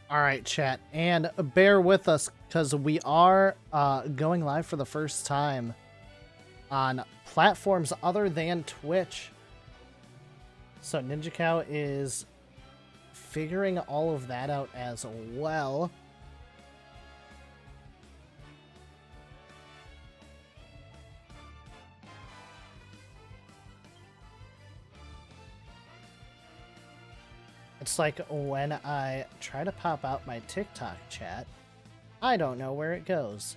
All right, chat, and bear with us because we are going live for the first time on platforms other than Twitch. So Ninja Cow is figuring all of that out as well. It's like when I try to pop out my TikTok chat, I don't know where it goes.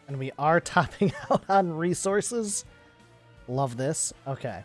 And we are topping out on resources. Love this. Okay.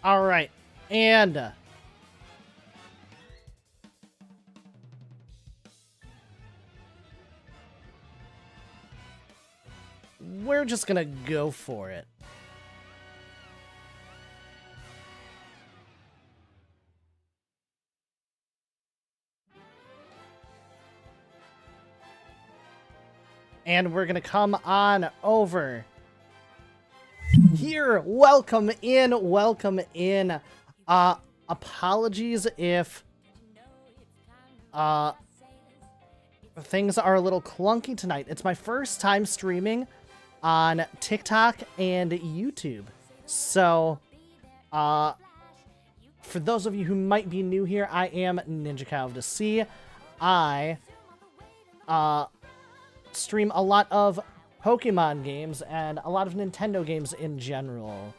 All right. And we're just gonna go for it. And we're gonna come on over here. Welcome in, welcome in. Apologies if things are a little clunky tonight. It's my first time streaming on TikTok and YouTube. So, for those of you who might be new here, I am Ninja Cow of the Sea. I stream a lot of Pokemon games and a lot of Nintendo games in general.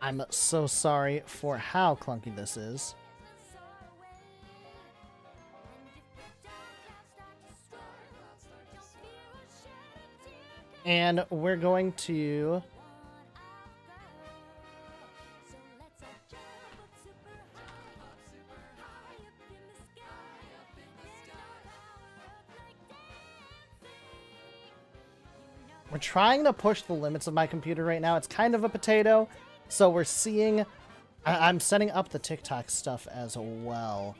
I'm so sorry for how clunky this is. And we're going to we're trying to push the limits of my computer right now. It's kind of a potato. So we're seeing, I'm setting up the TikTok stuff as well.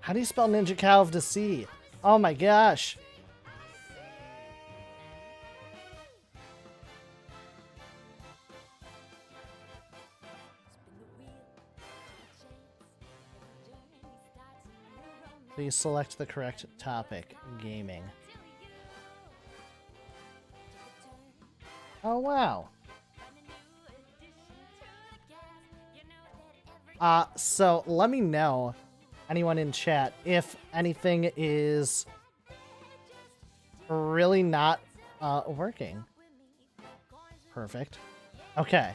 How do you spell Ninja Cow of the Sea? Oh my gosh. Please select the correct topic. Gaming. Oh, wow. So let me know, anyone in chat, if anything is really not working. Perfect. Okay.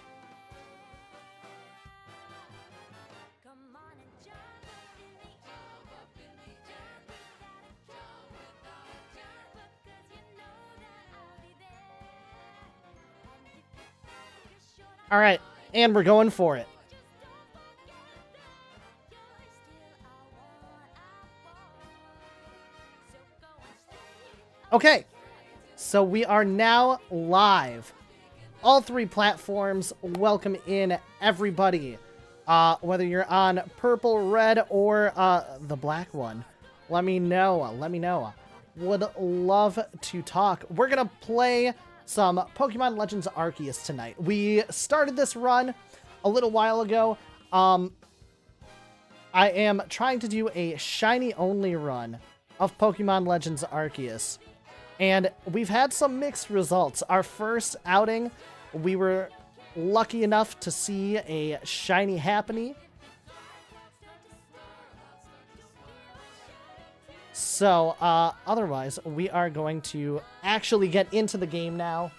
All right, and we're going for it. Okay, so we are now live. All 3 platforms, welcome in everybody. Whether you're on purple, red, or the black one, let me know. Would love to talk. We're gonna play some Pokemon Legends Arceus tonight. We started this run a little while ago. I am trying to do a shiny only run of Pokemon Legends Arceus, and we've had some mixed results. Our first outing, we were lucky enough to see a shiny Happiny. So, otherwise, we are going to actually get into the game now.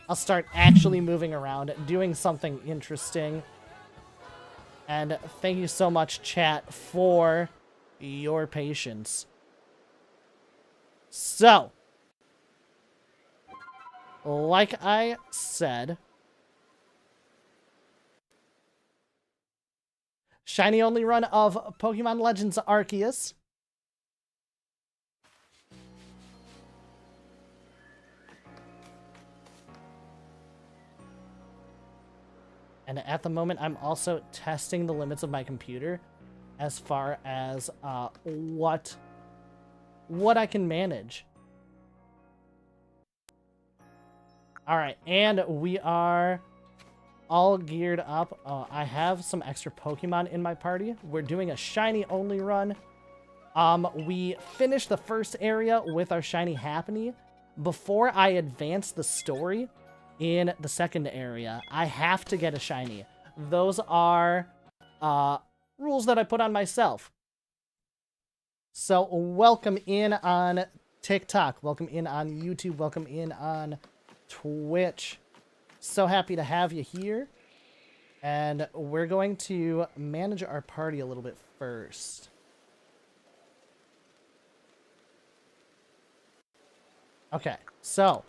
I'll start actually moving around, doing something interesting. And thank you so much, chat, for your patience. So, like I said, shiny only run of Pokemon Legends Arceus. And at the moment, I'm also testing the limits of my computer as far as what I can manage. All right, and we are all geared up. I have some extra Pokemon in my party. We're doing a shiny only run. We finished the first area with our shiny Happiny. Before I advance the story in the second area, I have to get a shiny. Those are rules that I put on myself. So welcome in on TikTok, welcome in on YouTube, welcome in on Twitch. So happy to have you here. And we're going to manage our party a little bit first. Okay, so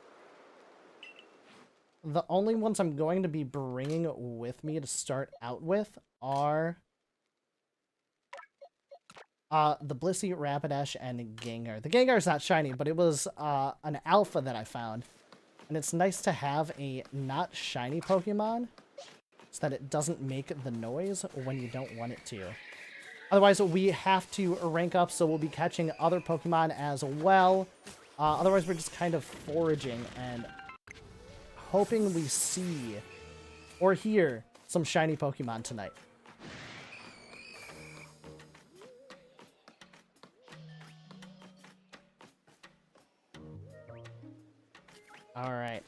the only ones I'm going to be bringing with me to start out with are the Blissey, Rapidash, and Gengar. The Gengar's not shiny, but it was an alpha that I found. And it's nice to have a not shiny Pokemon so that it doesn't make the noise when you don't want it to. Otherwise, we have to rank up, so we'll be catching other Pokemon as well. Otherwise, we're just kind of foraging and hoping we see or hear some shiny Pokemon tonight. Alright,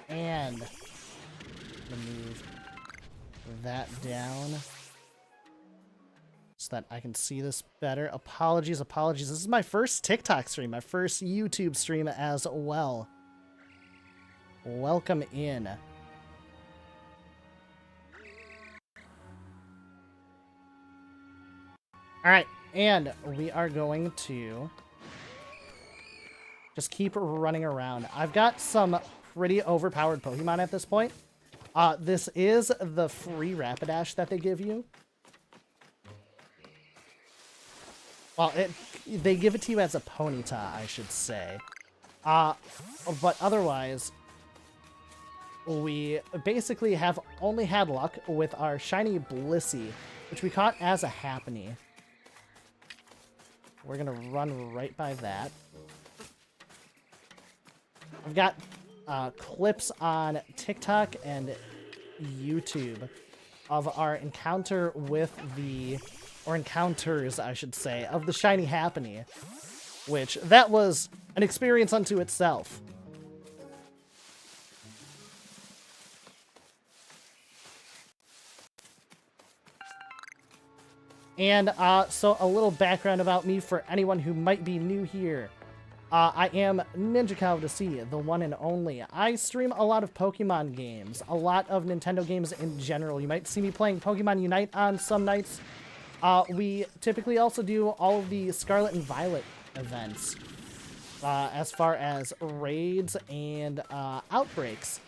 and move that down so that I can see this better. Apologies. This is my first TikTok stream, my first YouTube stream as well. Welcome in. Alright, and we are going to just keep running around. I've got some pretty overpowered Pokemon at this point. This is the free Rapidash that they give you. Well, they give it to you as a Ponyta, I should say. But otherwise, we basically have only had luck with our shiny Blissey, which we caught as a Happiny. We're gonna run right by that. I've got clips on TikTok and YouTube of our encounter with the or encounters, I should say, of the shiny Happiny, which that was an experience unto itself. And so a little background about me for anyone who might be new here. I am Ninja Cow to see, the one and only. I stream a lot of Pokemon games, a lot of Nintendo games in general. You might see me playing Pokemon Unite on some nights. We typically also do all of the Scarlet and Violet events, as far as raids and outbreaks.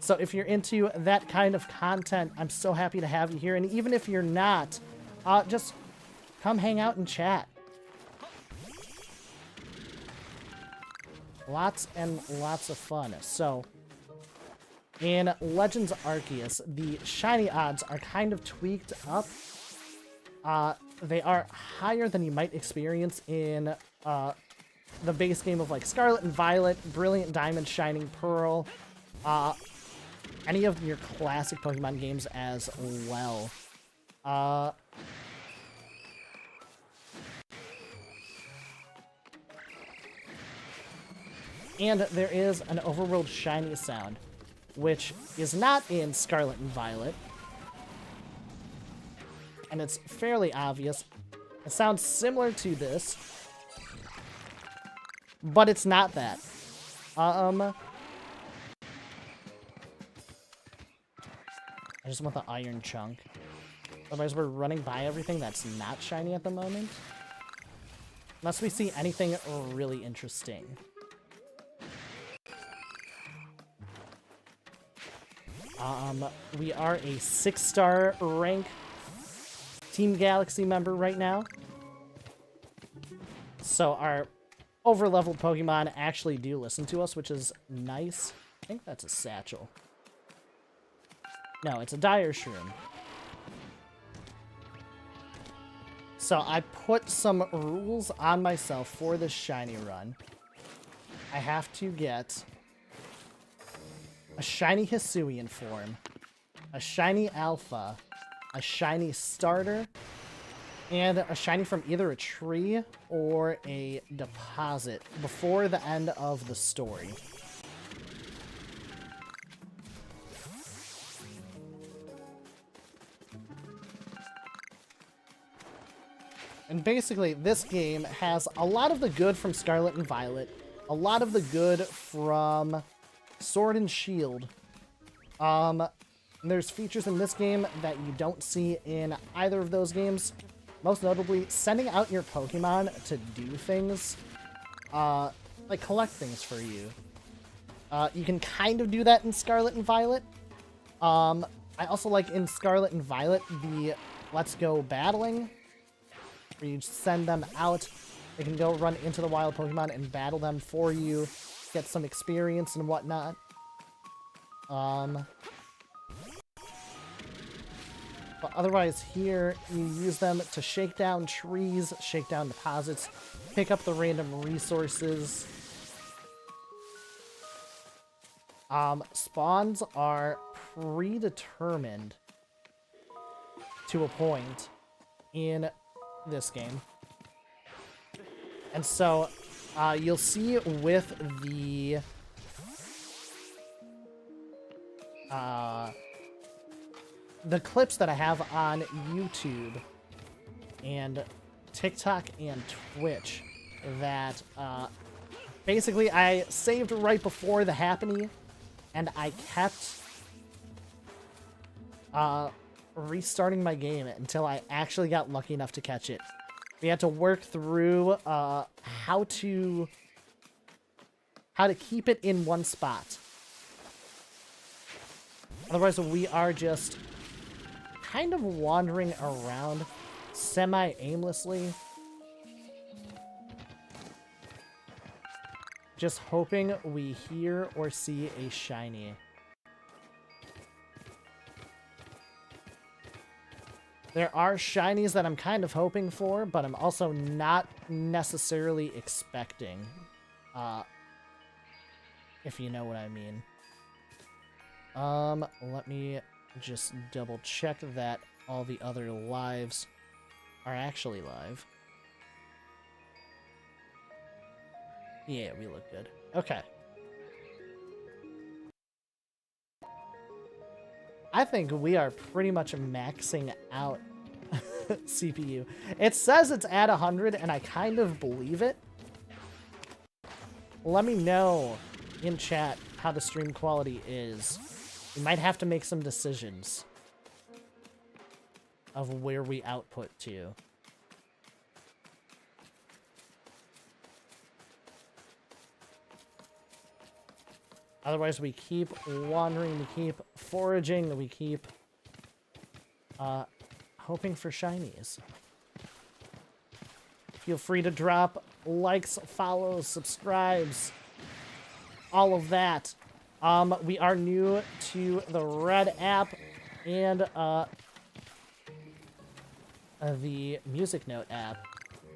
So if you're into that kind of content, I'm so happy to have you here. And even if you're not, just come hang out and chat. Lots and lots of fun. So, in Legends Arceus, the shiny odds are kind of tweaked up. They are higher than you might experience in the base game of like Scarlet and Violet, Brilliant Diamond, Shining Pearl, any of your classic Pokemon games as well. And there is an overworld shiny sound, which is not in Scarlet and Violet. And it's fairly obvious. It sounds similar to this, but it's not that. I just want the iron chunk. Otherwise, we're running by everything that's not shiny at the moment. Unless we see anything really interesting. We are a 6-star rank Team Galaxy member right now. So our over-leveled Pokemon actually do listen to us, which is nice. I think that's a satchel. No, it's a dire shroom. So I put some rules on myself for this shiny run. I have to get a shiny Hisuian form, a shiny Alpha, a shiny starter, and a shiny from either a tree or a deposit before the end of the story. And basically, this game has a lot of the good from Scarlet and Violet, a lot of the good from Sword and Shield. There's features in this game that you don't see in either of those games. Most notably, sending out your Pokemon to do things, like collect things for you. You can kind of do that in Scarlet and Violet. I also like in Scarlet and Violet the Let's Go Battling, where you send them out. They can go run into the wild Pokemon and battle them for you, get some experience and whatnot. But otherwise here, you use them to shake down trees, shake down deposits, pick up the random resources. Spawns are predetermined to a point in this game. And so, you'll see with the clips that I have on YouTube and TikTok and Twitch that basically I saved right before the Happiny, and I kept restarting my game until I actually got lucky enough to catch it. We had to work through how to keep it in one spot. Otherwise, we are just kind of wandering around semi-aimlessly, just hoping we hear or see a shiny. There are shinies that I'm kind of hoping for, but I'm also not necessarily expecting, if you know what I mean. Let me just double check that all the other lives are actually live. Yeah, we look good. Okay. I think we are pretty much maxing out CPU. It says it's at 100, and I kind of believe it. Let me know in chat how the stream quality is. We might have to make some decisions of where we output to. Otherwise, we keep wandering, we keep foraging, we keep hoping for shinies. Feel free to drop likes, follows, subscribes, all of that. We are new to the Red app and the Music Note app.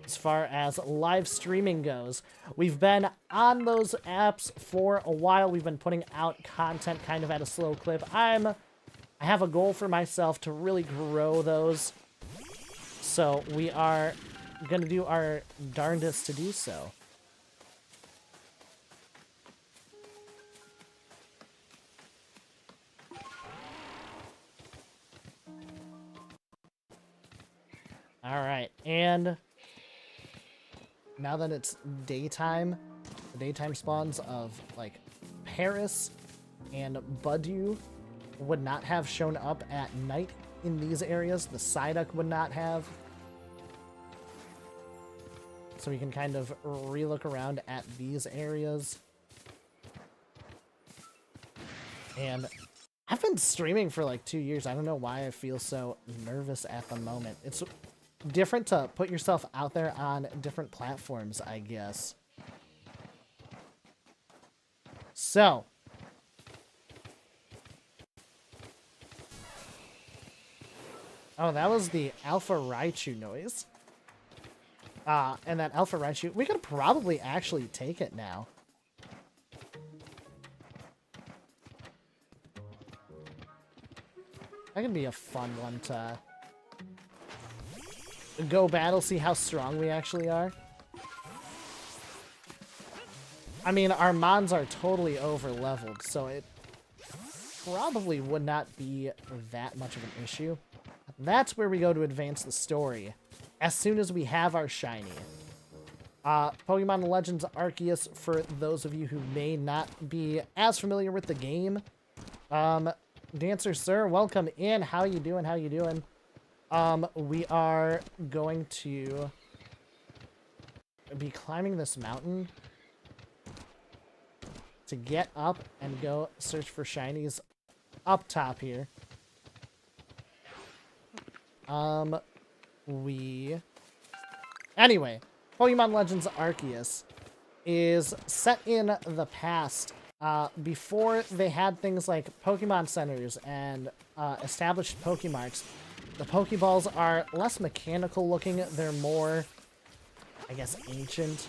As far as live streaming goes, we've been on those apps for a while. We've been putting out content kind of at a slow clip. I have a goal for myself to really grow those, so we are gonna do our darndest to do so. All right, and now that it's daytime, the daytime spawns of, like, Paris and Budew would not have shown up at night in these areas. The Psyduck would not have. So we can kind of re-look around at these areas. And I've been streaming for like 2 years. I don't know why I feel so nervous at the moment. It's different to put yourself out there on different platforms, I guess. So, oh, that was the Alpha Raichu noise. And that Alpha Raichu, we could probably actually take it now. That could be a fun one to go battle, see how strong we actually are. I mean, our Mons are totally over-leveled, so it probably would not be that much of an issue. That's where we go to advance the story. As soon as we have our shiny. Pokemon Legends Arceus, for those of you who may not be as familiar with the game. Dancer Sir, welcome in. How you doing? How you doing? We are going to be climbing this mountain to get up and go search for shinies up top here. Anyway, Pokemon Legends Arceus is set in the past, before they had things like Pokemon Centers and established Pokemarks. The Pokeballs are less mechanical looking, they're more, I guess, ancient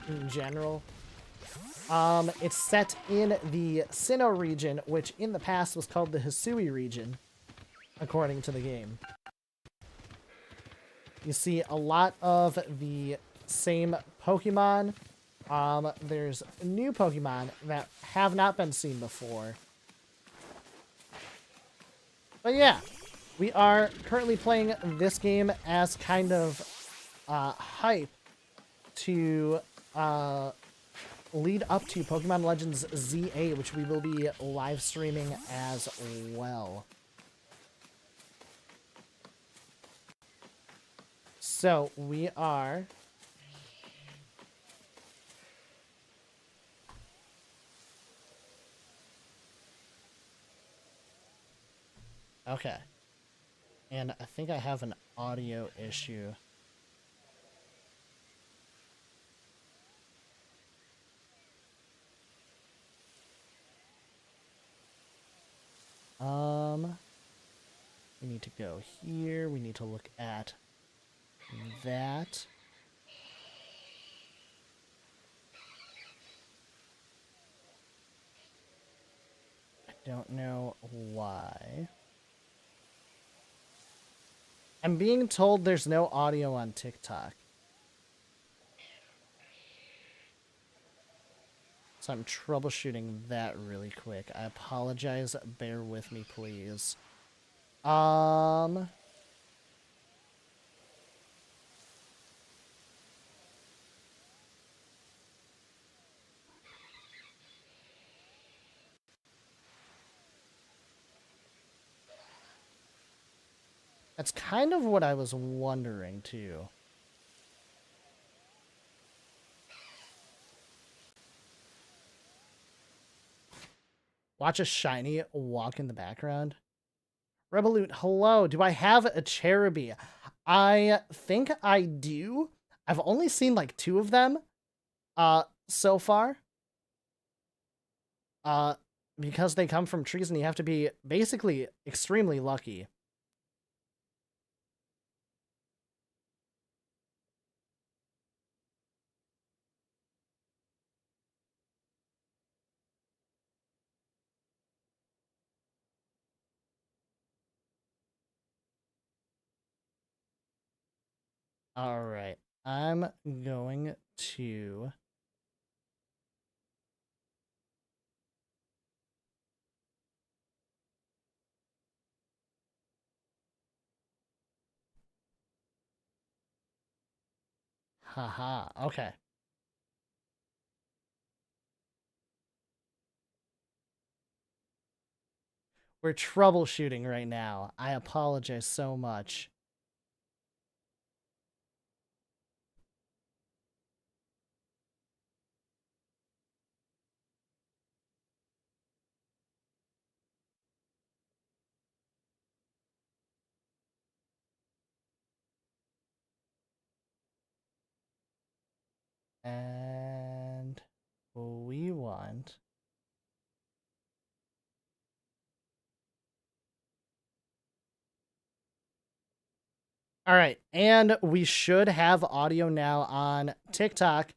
in general. It's set in the Sinnoh region, which in the past was called the Hisui region, according to the game. You see a lot of the same Pokemon. There's new Pokemon that have not been seen before. But yeah, we are currently playing this game as kind of hype to lead up to Pokemon Legends Z8, which we will be live streaming as well. So we are okay. And I think I have an audio issue. We need to go here. We need to look at that. I don't know why. I'm being told there's no audio on TikTok. So I'm troubleshooting that really quick. I apologize. Bear with me, please. That's kind of what I was wondering, too. Watch a shiny walk in the background. Revolute, hello. Do I have a Cherubi? I think I do. I've only seen like 2 of them so far. Because they come from trees and you have to be basically extremely lucky. All right. I'm going to haha. Okay. We're troubleshooting right now. I apologize so much. And we want all right, and we should have audio now on TikTok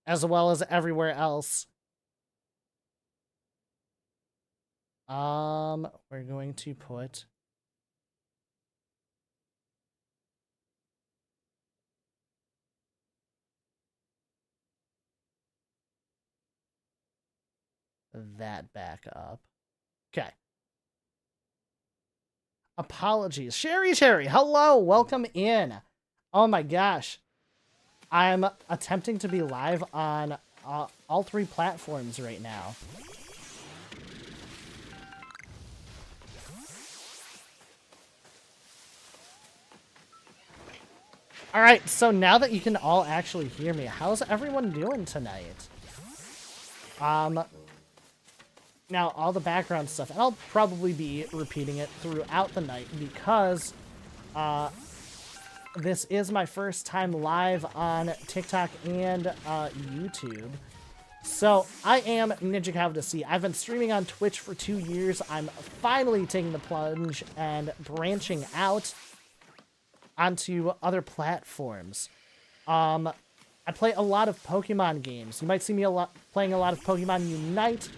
as well as everywhere else. We're going to put that back up. Okay. Apologies. Sherry, hello, welcome in. Oh my gosh. I'm attempting to be live on all 3 platforms right now. All right, so now that you can all actually hear me, how's everyone doing tonight? Now, all the background stuff, and I'll probably be repeating it throughout the night because this is my first time live on TikTok and YouTube. So, I am Ninja Cow to See. I've been streaming on Twitch for 2 years. I'm finally taking the plunge and branching out onto other platforms. I play a lot of Pokemon games. You might see me playing a lot of Pokemon Unite,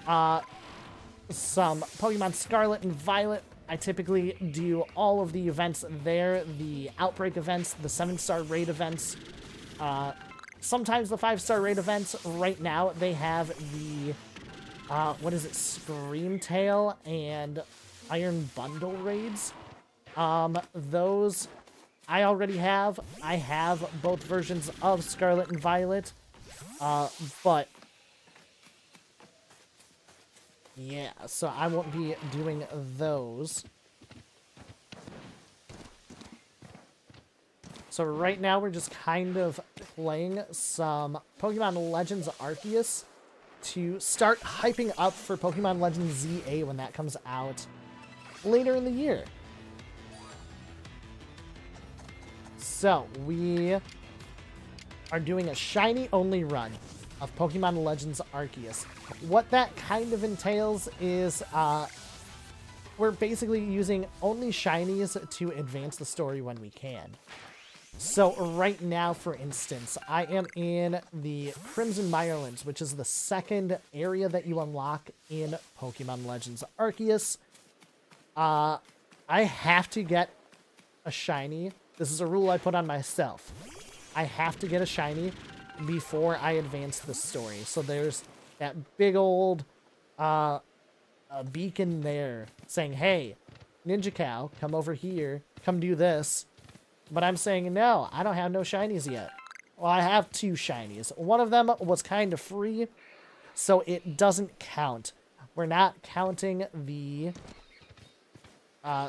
some Pokemon Scarlet and Violet. I typically do all of the events there, the Outbreak events, the 7-star raid events, sometimes the 5-star raid events. Right now, they have the, Screamtail and Iron Bundle raids. Those I already have. I have both versions of Scarlet and Violet, but yeah, so I won't be doing those. So right now we're just kind of playing some Pokemon Legends Arceus to start hyping up for Pokemon Legends ZA when that comes out later in the year. So, we are doing a shiny-only run of Pokemon Legends Arceus. What that kind of entails is, we're basically using only shinies to advance the story when we can. So, right now, for instance, I am in the Crimson Mirelands, which is the second area that you unlock in Pokemon Legends Arceus. I have to get a shiny, this is a rule I put on myself. I have to get a shiny before I advance the story. So there's that big old a beacon there saying, hey, Ninja Cow, come over here, come do this. But I'm saying, no, I don't have no shinies yet. Well, I have 2 shinies. One of them was kind of free, so it doesn't count. We're not counting the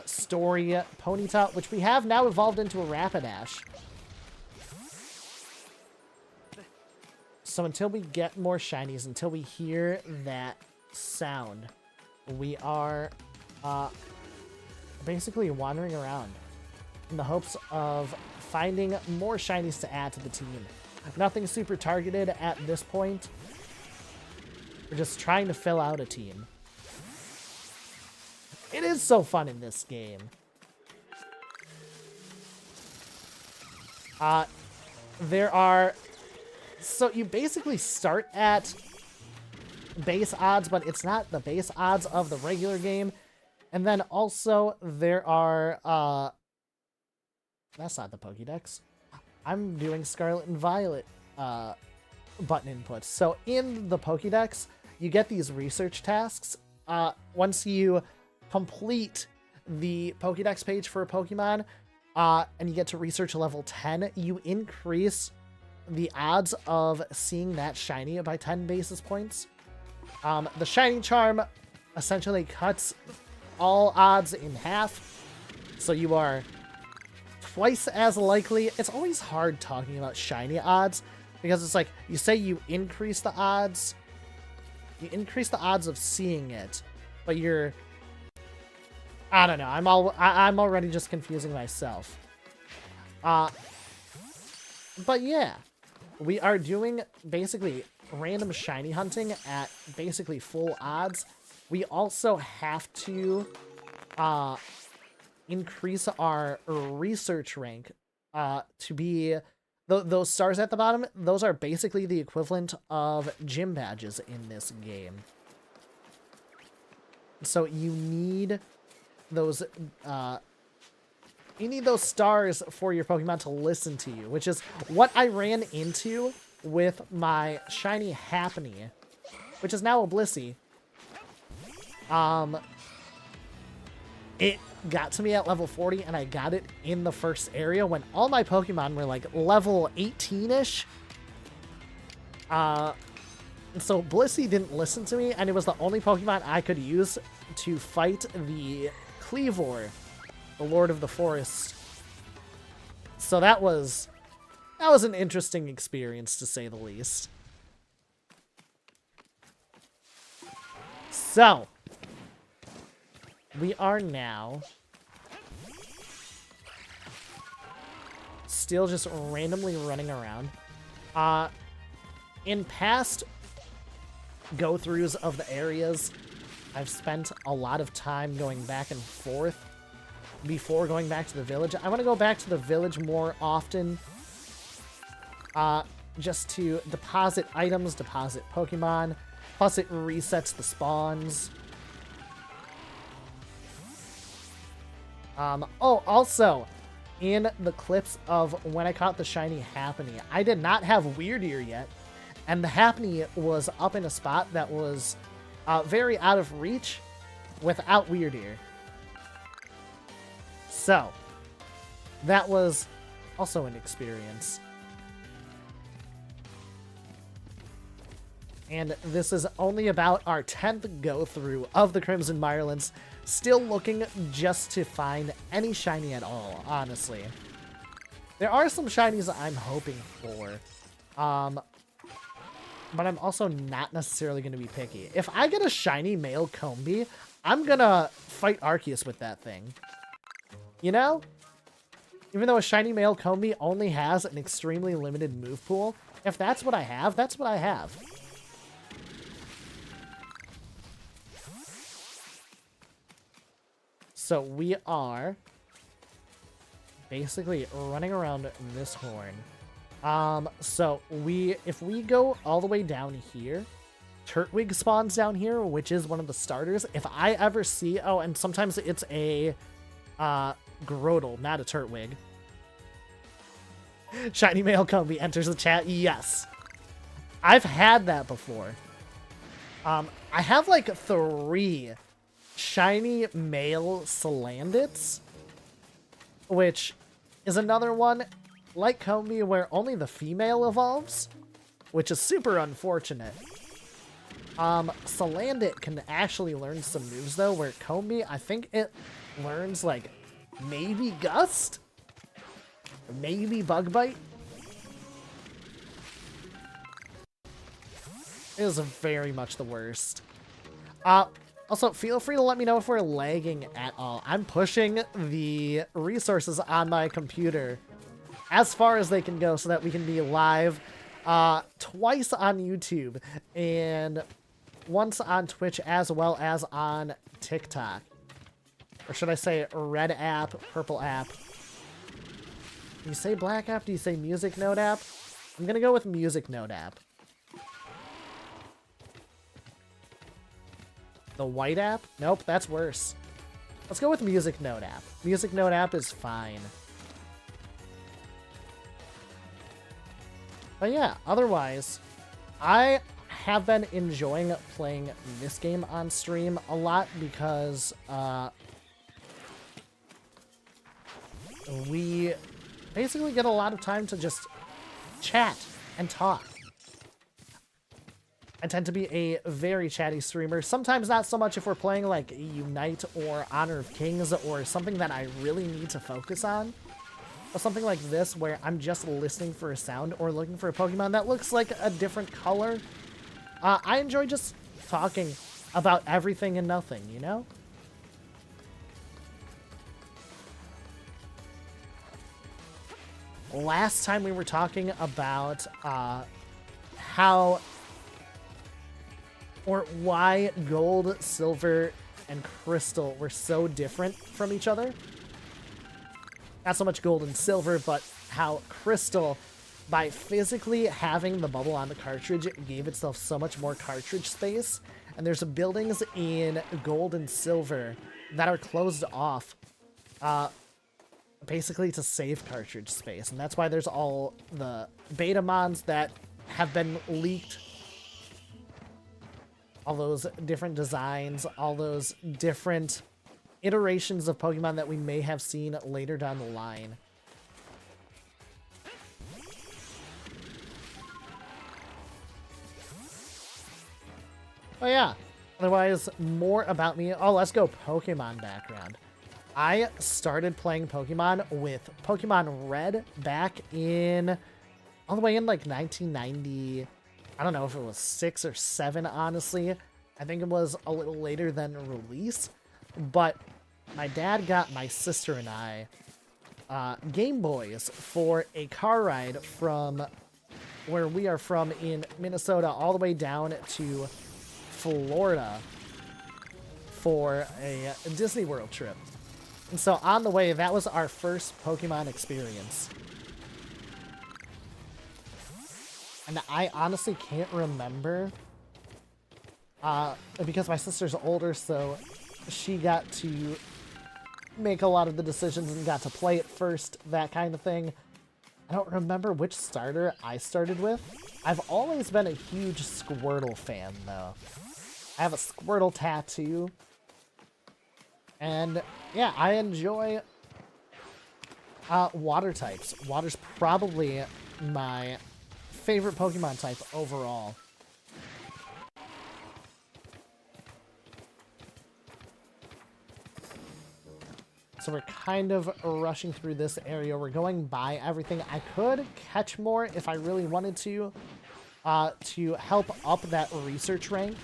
story Ponyta, which we have now evolved into a Rapidash. So until we get more shinies, until we hear that sound, we are basically wandering around in the hopes of finding more shinies to add to the team. Nothing super targeted at this point. We're just trying to fill out a team. It is so fun in this game. There are... So you basically start at base odds, but it's not the base odds of the regular game. And then also there are... That's not the Pokédex. I'm doing Scarlet and Violet button inputs. So in the Pokédex, you get these research tasks. Once you complete the Pokédex page for a Pokemon, and you get to research level 10, you increase the odds of seeing that shiny by 10 basis points. The Shiny Charm essentially cuts all odds in half, so you are twice as likely. It's always hard talking about shiny odds, because it's like, you say you increase the odds of seeing it, but you're... I don't know, I'm already just confusing myself. But yeah, we are doing basically random shiny hunting at basically full odds. We also have to increase our research rank to be... Those stars at the bottom, those are basically the equivalent of gym badges in this game. So you need those stars for your Pokemon to listen to you, which is what I ran into with my shiny Happiny, which is now a Blissey. It got to me at level 40, and I got it in the first area when all my Pokemon were like level 18-ish. So Blissey didn't listen to me, and it was the only Pokemon I could use to fight the Cleavor, the Lord of the Forest. So that was an interesting experience, to say the least. So we are now still just randomly running around. In past go-throughs of the areas, I've spent a lot of time going back and forth before going back to the village. I want to go back to the village more often, just to deposit items, deposit Pokemon, plus it resets the spawns. Oh, also, in the clips of when I caught the shiny Happiny, I did not have Weird Ear yet, and the Happiny was up in a spot that was very out of reach without Weird Ear. So, that was also an experience. And this is only about our 10th go-through of the Crimson Mirelands. Still looking just to find any shiny at all, honestly. There are some shinies I'm hoping for. But I'm also not necessarily going to be picky. If I get a shiny male Combee, I'm going to fight Arceus with that thing. You know? Even though a shiny male Combee only has an extremely limited move pool, if that's what I have, that's what I have. So we are basically running around this horn. So if we go all the way down here, Turtwig spawns down here, which is one of the starters. If I ever see, oh, and sometimes it's a Grodel, not a Turtwig. Shiny male Combi enters the chat. Yes. I've had that before. I have like 3 shiny male Salandits, which is another one like Combi where only the female evolves, which is super unfortunate. Salandit can actually learn some moves though, where Combi, I think it learns like maybe Gust? Maybe Bug Bite? It is very much the worst. Also, feel free to let me know if we're lagging at all. I'm pushing the resources on my computer as far as they can go so that we can be live twice on YouTube and once on Twitch as well as on TikTok. Or should I say red app, purple app? Do you say black app? Do you say music note app? I'm gonna go with music note app. The white app? Nope, that's worse. Let's go with music note app. Music note app is fine. But yeah, otherwise, I have been enjoying playing this game on stream a lot because we basically get a lot of time to just chat and talk. I tend to be a very chatty streamer. Sometimes not so much if we're playing like Unite or Honor of Kings or something that I really need to focus on. But something like this where I'm just listening for a sound or looking for a Pokemon that looks like a different color. I enjoy just talking about everything and nothing, you know? Last time we were talking about how or why gold, silver, and crystal were so different from each other. Not so much gold and silver, but how crystal, by physically having the bubble on the cartridge, gave itself so much more cartridge space. And there's buildings in gold and silver that are closed off, basically to save cartridge space. And that's why there's all the Betamons that have been leaked. All those different designs, all those different iterations of Pokemon that we may have seen later down the line. Oh yeah, otherwise, more about me. Oh, let's go Pokemon background. I started playing Pokemon with Pokemon Red back in, all the way in like 1990. I don't know if it was 6 or 7, honestly. I think it was a little later than release. But my dad got my sister and I Game Boys for a car ride from where we are from in Minnesota all the way down to Florida for a Disney World trip. And so on the way, that was our first Pokemon experience. And I honestly can't remember, because my sister's older, so she got to make a lot of the decisions and got to play it first, that kind of thing. I don't remember which starter I started with. I've always been a huge Squirtle fan, though. I have a Squirtle tattoo. And, yeah, I enjoy water types. Water's probably my favorite Pokemon type overall. So we're kind of rushing through this area. We're going by everything. I could catch more if I really wanted to help up that research rank.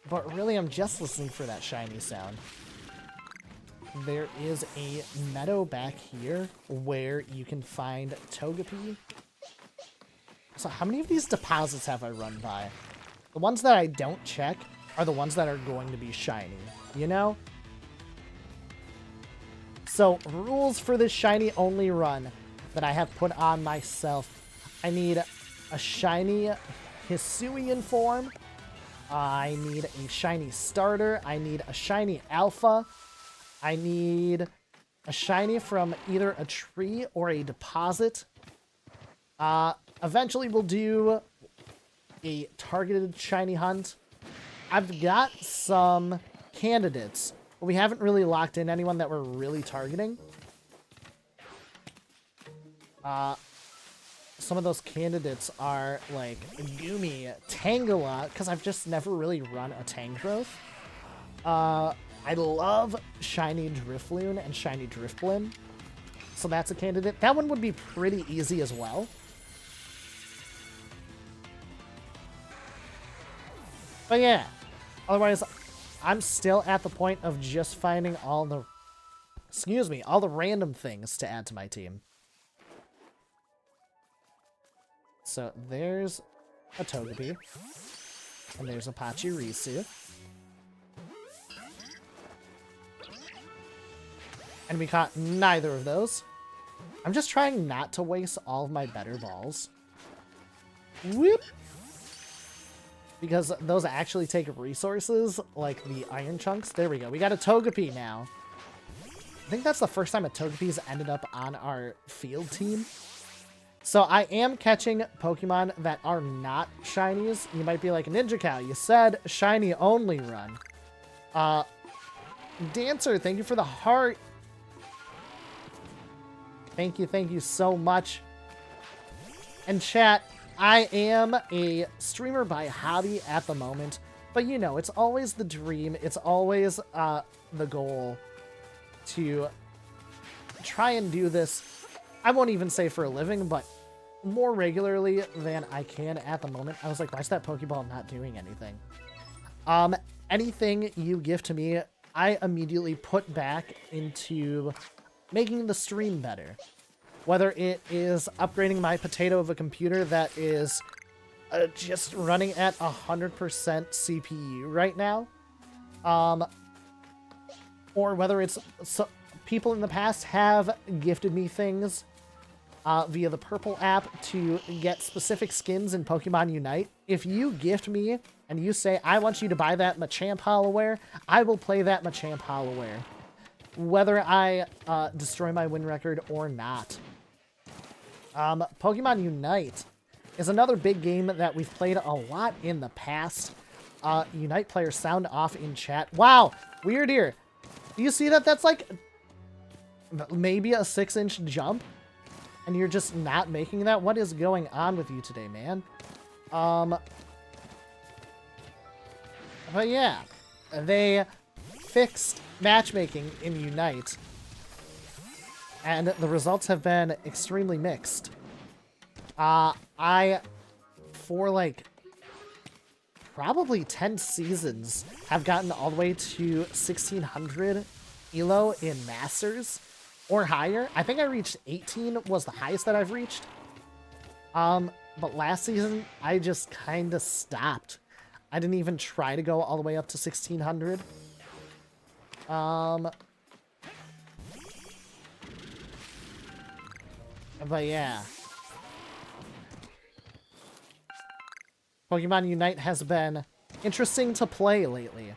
But really, I'm just listening for that shiny sound. There is a meadow back here where you can find Togepi. So how many of these deposits have I run by? The ones that I don't check are the ones that are going to be shiny, you know? So rules for this shiny only run that I have put on myself. I need a shiny Hisuian form I need a shiny starter. I need a shiny alpha. I need a shiny from either a tree or a deposit. Eventually we'll do a targeted shiny hunt. I've got some candidates, but we haven't really locked in anyone that we're really targeting. Some of those candidates are like Gumi, Tangela, because I've just never really run a Tangrowth. I love Shiny Drifloon and Shiny Drifblim, so that's a candidate. That one would be pretty easy as well. But yeah, otherwise, I'm still at the point of just finding all the, all the random things to add to my team. So there's a Togepi, and there's a Pachirisu. And we caught neither of those. I'm just trying not to waste all of my better balls. Whoop! Because those actually take resources, like the iron chunks. There we go. We got a Togepi now. I think that's the first time a Togepi's ended up on our field team. So I am catching Pokemon that are not shinies. You might be like, Ninja Cow, you said shiny only run. Dancer, thank you for the heart. Thank you so much. And chat, I am a streamer by hobby at the moment, but you know, it's always the dream. It's always the goal to try and do this. I won't even say for a living, but more regularly than I can at the moment. I was like, why is that Pokeball not doing anything? Anything you give to me, I immediately put back into making the stream better. Whether it is upgrading my potato of a computer that is just running at 100% CPU right now, or whether it's people in the past have gifted me things via the Purple app to get specific skins in Pokemon Unite. If you gift me and you say, I want you to buy that Machamp Hollowware, I will play that Machamp Hollowware, whether I destroy my win record or not. Pokemon Unite is another big game that we've played a lot in the past. Unite players sound off in chat. Wow, weird here. Do you see that? That's like maybe a 6-inch jump, and you're just not making that? What is going on with you today, man? But yeah, they fixed matchmaking in Unite, and the results have been extremely mixed. For like probably 10 seasons, have gotten all the way to 1600 Elo in Masters or higher. I think I reached 18 was the highest that I've reached. But last season, I just kind of stopped. I didn't even try to go all the way up to 1600. But yeah. Pokemon Unite has been interesting to play lately.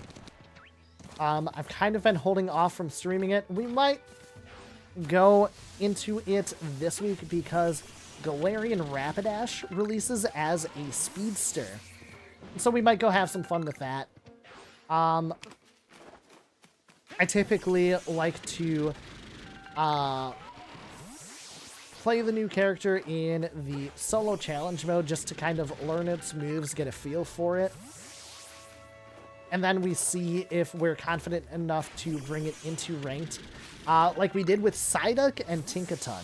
I've kind of been holding off from streaming it. We might go into it this week because Galarian Rapidash releases as a speedster. So we might go have some fun with that. I typically like to play the new character in the solo challenge mode just to kind of learn its moves, get a feel for it. And then we see if we're confident enough to bring it into ranked, like we did with Psyduck and Tinkaton.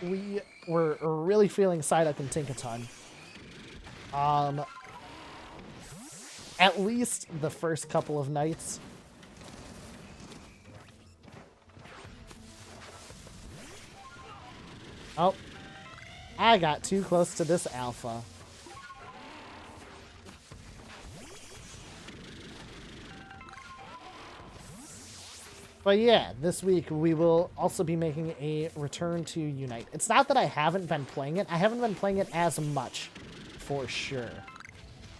We were really feeling Psyduck and Tinkaton. At least the first couple of nights. Oh, I got too close to this alpha. But yeah, this week we will also be making a return to Unite. It's not that I haven't been playing it. I haven't been playing it as much, for sure.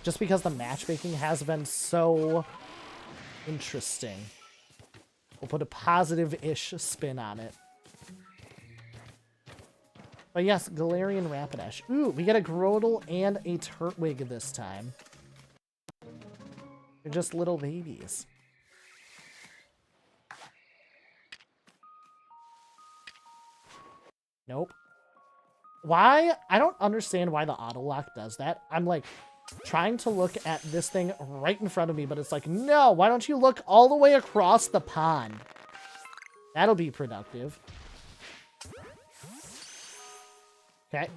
Just because the matchmaking has been so interesting. We'll put a positive-ish spin on it. But yes, Galarian Rapidash. Ooh, we get a Grotle and a Turtwig this time. They're just little babies. Nope. Why? I don't understand why the auto lock does that. I'm like trying to look at this thing right in front of me, but it's like, no, why don't you look all the way across the pond? That'll be productive. Okay.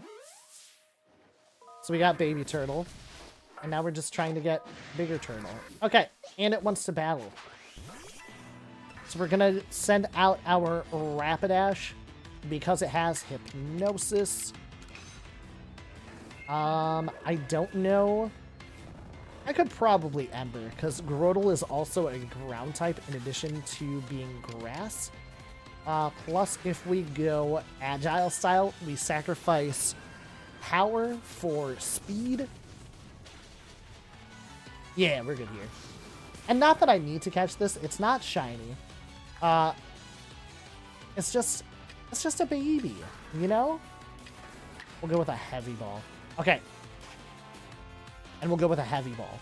So we got baby turtle. And now we're just trying to get bigger turtle. Okay. And it wants to battle. So we're going to send out our Rapidash because it has hypnosis. I don't know. I could probably Ember, because Grotle is also a ground type in addition to being grass. Plus, if we go Agile style, we sacrifice power for speed. Yeah, we're good here. And not that I need to catch this. It's not shiny. It's just a baby, you know? We'll go with a heavy ball. Okay. And we'll go with a heavy ball.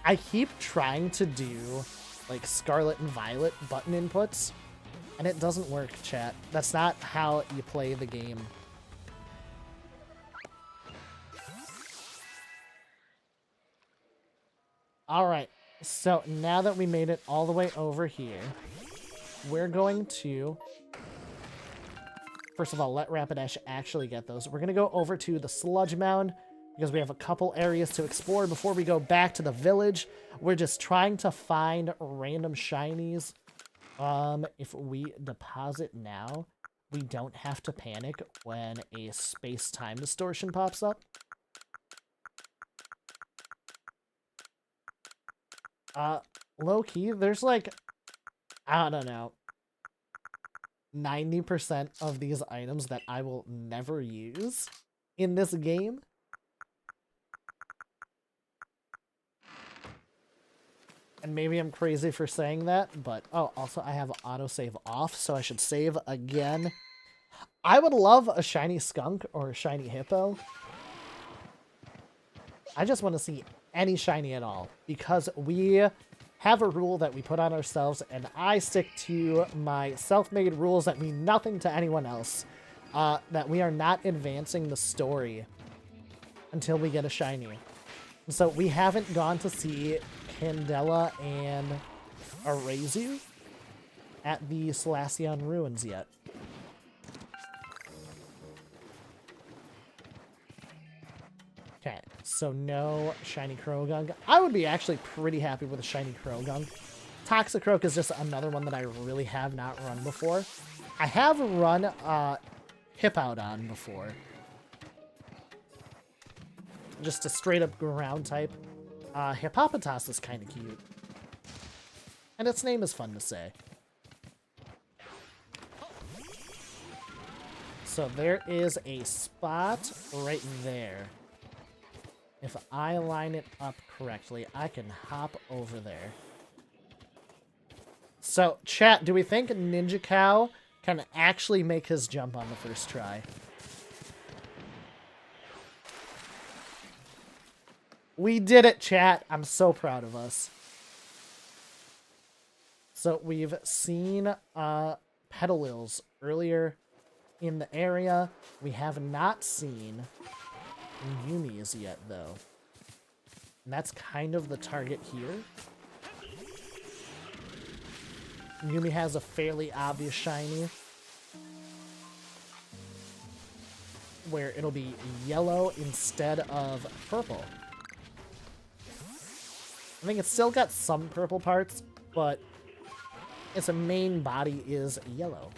I keep trying to do, like, Scarlet and Violet button inputs, and it doesn't work, chat. That's not how you play the game. Alright, so now that we made it all the way over here, we're going to... First of all, let Rapidash actually get those. We're going to go over to the Sludge Mound because we have a couple areas to explore before we go back to the village. We're just trying to find random shinies. If we deposit now, we don't have to panic when a space-time distortion pops up. Low-key, there's like, I don't know, 90% of these items that I will never use in this game. And maybe I'm crazy for saying that, but... Oh, also I have autosave off, so I should save again. I would love a shiny skunk or a shiny hippo. I just want to see any shiny at all, because we have a rule that we put on ourselves, and I stick to my self-made rules that mean nothing to anyone else. That we are not advancing the story until we get a shiny. So we haven't gone to see Candela and Arceus at the Selacion Ruins yet. Okay, so no shiny Croagunk. I would be actually pretty happy with a shiny Croagunk. Toxicroak is just another one that I really have not run before. I have run Hippowdon before. Just a straight up ground type. Hippopotas is kind of cute. And its name is fun to say. So there is a spot right there. If I line it up correctly, I can hop over there. So, chat, do we think Ninja Cow can actually make his jump on the first try? We did it, chat. I'm so proud of us. So, we've seen Petalils earlier in the area. We have not seen Yumi's yet, though. And that's kind of the target here. Yumi has a fairly obvious shiny, where it'll be yellow instead of purple. I think it's still got some purple parts, but its main body is yellow.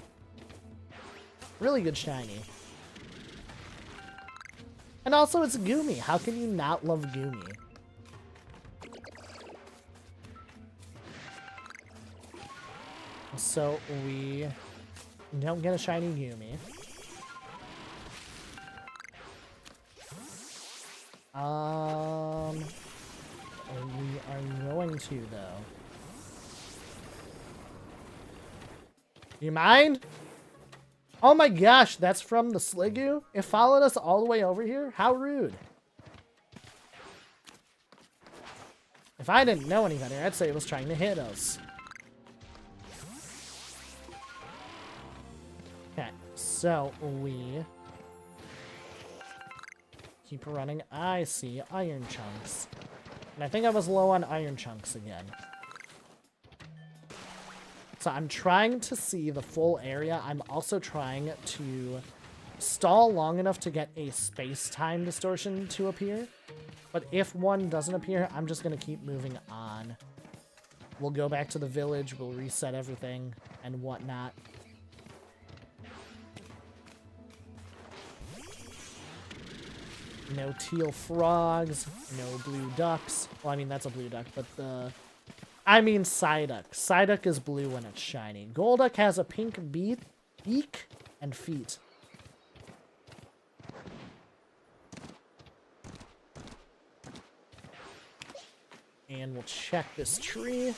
Really good shiny. And also, it's Goomy. How can you not love Goomy? So, we don't get a shiny Goomy. We are going to, though. You mind? Oh my gosh, that's from the Sliggoo? It followed us all the way over here? How rude. If I didn't know any better, I'd say it was trying to hit us. Okay, so we keep running. I see iron chunks. And I think I was low on iron chunks again. So I'm trying to see the full area. I'm also trying to stall long enough to get a space-time distortion to appear. But if one doesn't appear, I'm just going to keep moving on. We'll go back to the village, we'll reset everything and whatnot. No teal frogs, no blue ducks. Well, I mean, that's a blue duck, but I mean Psyduck. Psyduck is blue when it's shiny. Golduck has a pink beak and feet. And we'll check this tree.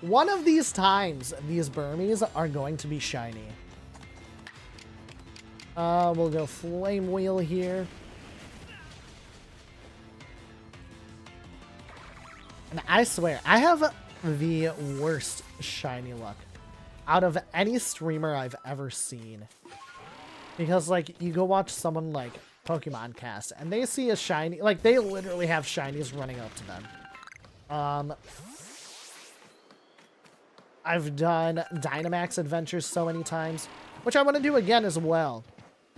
One of these times, these Burmies are going to be shiny. We'll go Flame Wheel here. And I swear, I have the worst shiny luck out of any streamer I've ever seen. Because, like, you go watch someone like Pokemon Cast, and they see a shiny, like, they literally have shinies running up to them. I've done Dynamax adventures so many times, which I want to do again as well.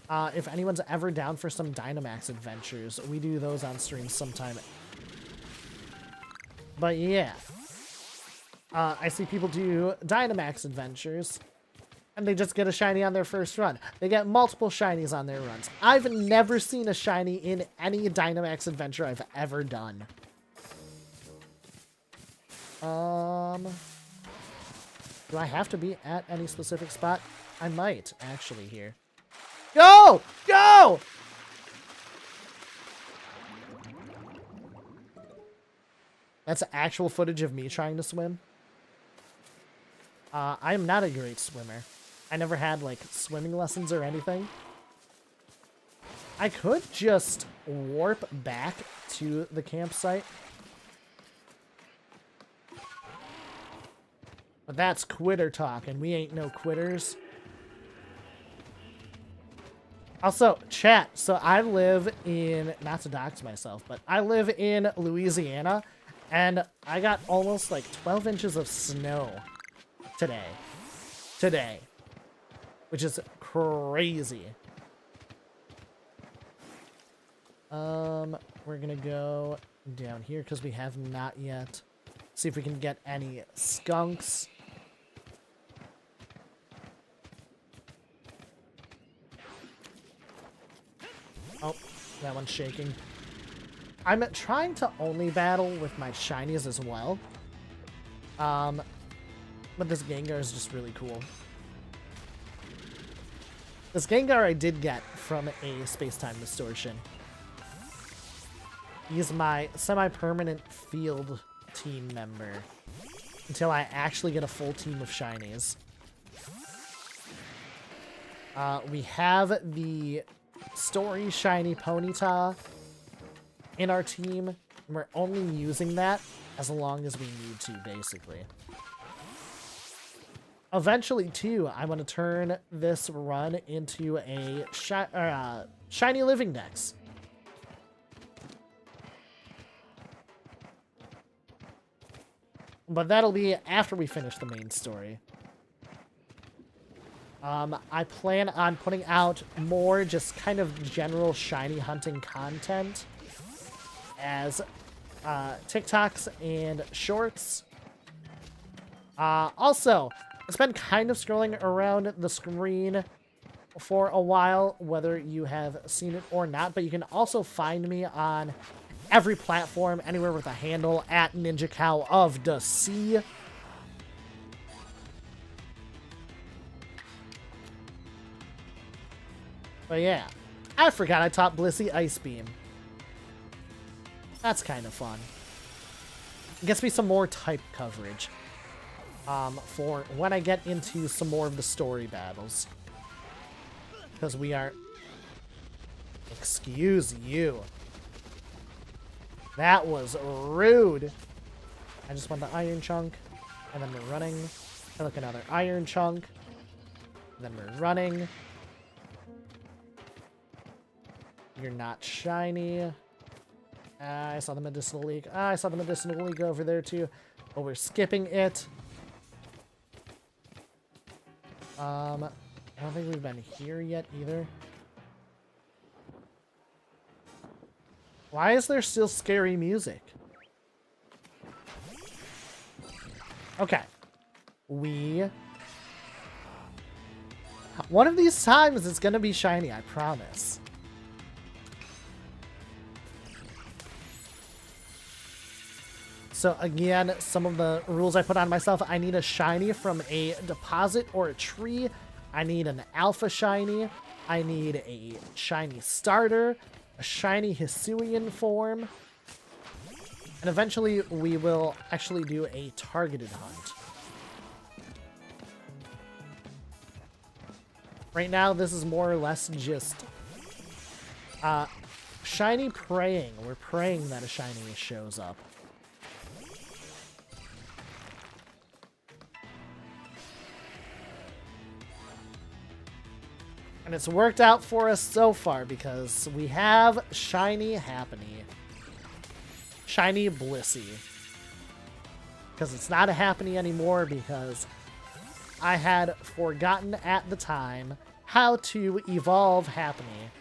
If anyone's ever down for some Dynamax adventures, we do those on stream sometime. But yeah, I see people do Dynamax adventures, and they just get a shiny on their first run. They get multiple shinies on their runs. I've never seen a shiny in any Dynamax adventure I've ever done. Do I have to be at any specific spot? I might, actually, here. Go! Go! That's actual footage of me trying to swim. I am not a great swimmer. I never had, like, swimming lessons or anything. I could just warp back to the campsite. But that's quitter talk, and we ain't no quitters. Also, chat, so I live in, not to dox myself, but I live in Louisiana, and I got almost like 12 inches of snow today. Which is crazy. We're gonna go down here because we have not yet. See if we can get any skunks. Oh, that one's shaking. I'm trying to only battle with my shinies as well. But this Gengar is just really cool. This Gengar I did get from a space-time distortion. He's my semi-permanent field team member until I actually get a full team of shinies. We have the story shiny Ponyta in our team, and we're only using that as long as we need to, basically. Eventually, too, I want to turn this run into a shiny living dex. But that'll be after we finish the main story. I plan on putting out more just kind of general shiny hunting content as TikToks and shorts. Also, it's been kind of scrolling around the screen for a while, whether you have seen it or not, but you can also find me on every platform, anywhere with a handle, at Ninja Cow of the Sea. But yeah, I forgot I taught Blissey Ice Beam. That's kind of fun. It gets me some more type coverage. For when I get into some more of the story battles. Because we are... Excuse you. That was rude. I just want the iron chunk. And then we're running. And look, another iron chunk. And then we're running. You're not shiny. I saw the medicinal leak. I saw the medicinal leak over there too. But we're skipping it. I don't think we've been here yet either. Why is there still scary music? Okay. One of these times it's gonna be shiny, I promise. So again, some of the rules I put on myself, I need a shiny from a deposit or a tree. I need an alpha shiny. I need a shiny starter, a shiny Hisuian form. And eventually we will actually do a targeted hunt. Right now, this is more or less just shiny praying. We're praying that a shiny shows up. And it's worked out for us so far because we have shiny Happiny. Shiny Blissey. Because it's not a Happiny anymore because I had forgotten at the time how to evolve Happiny.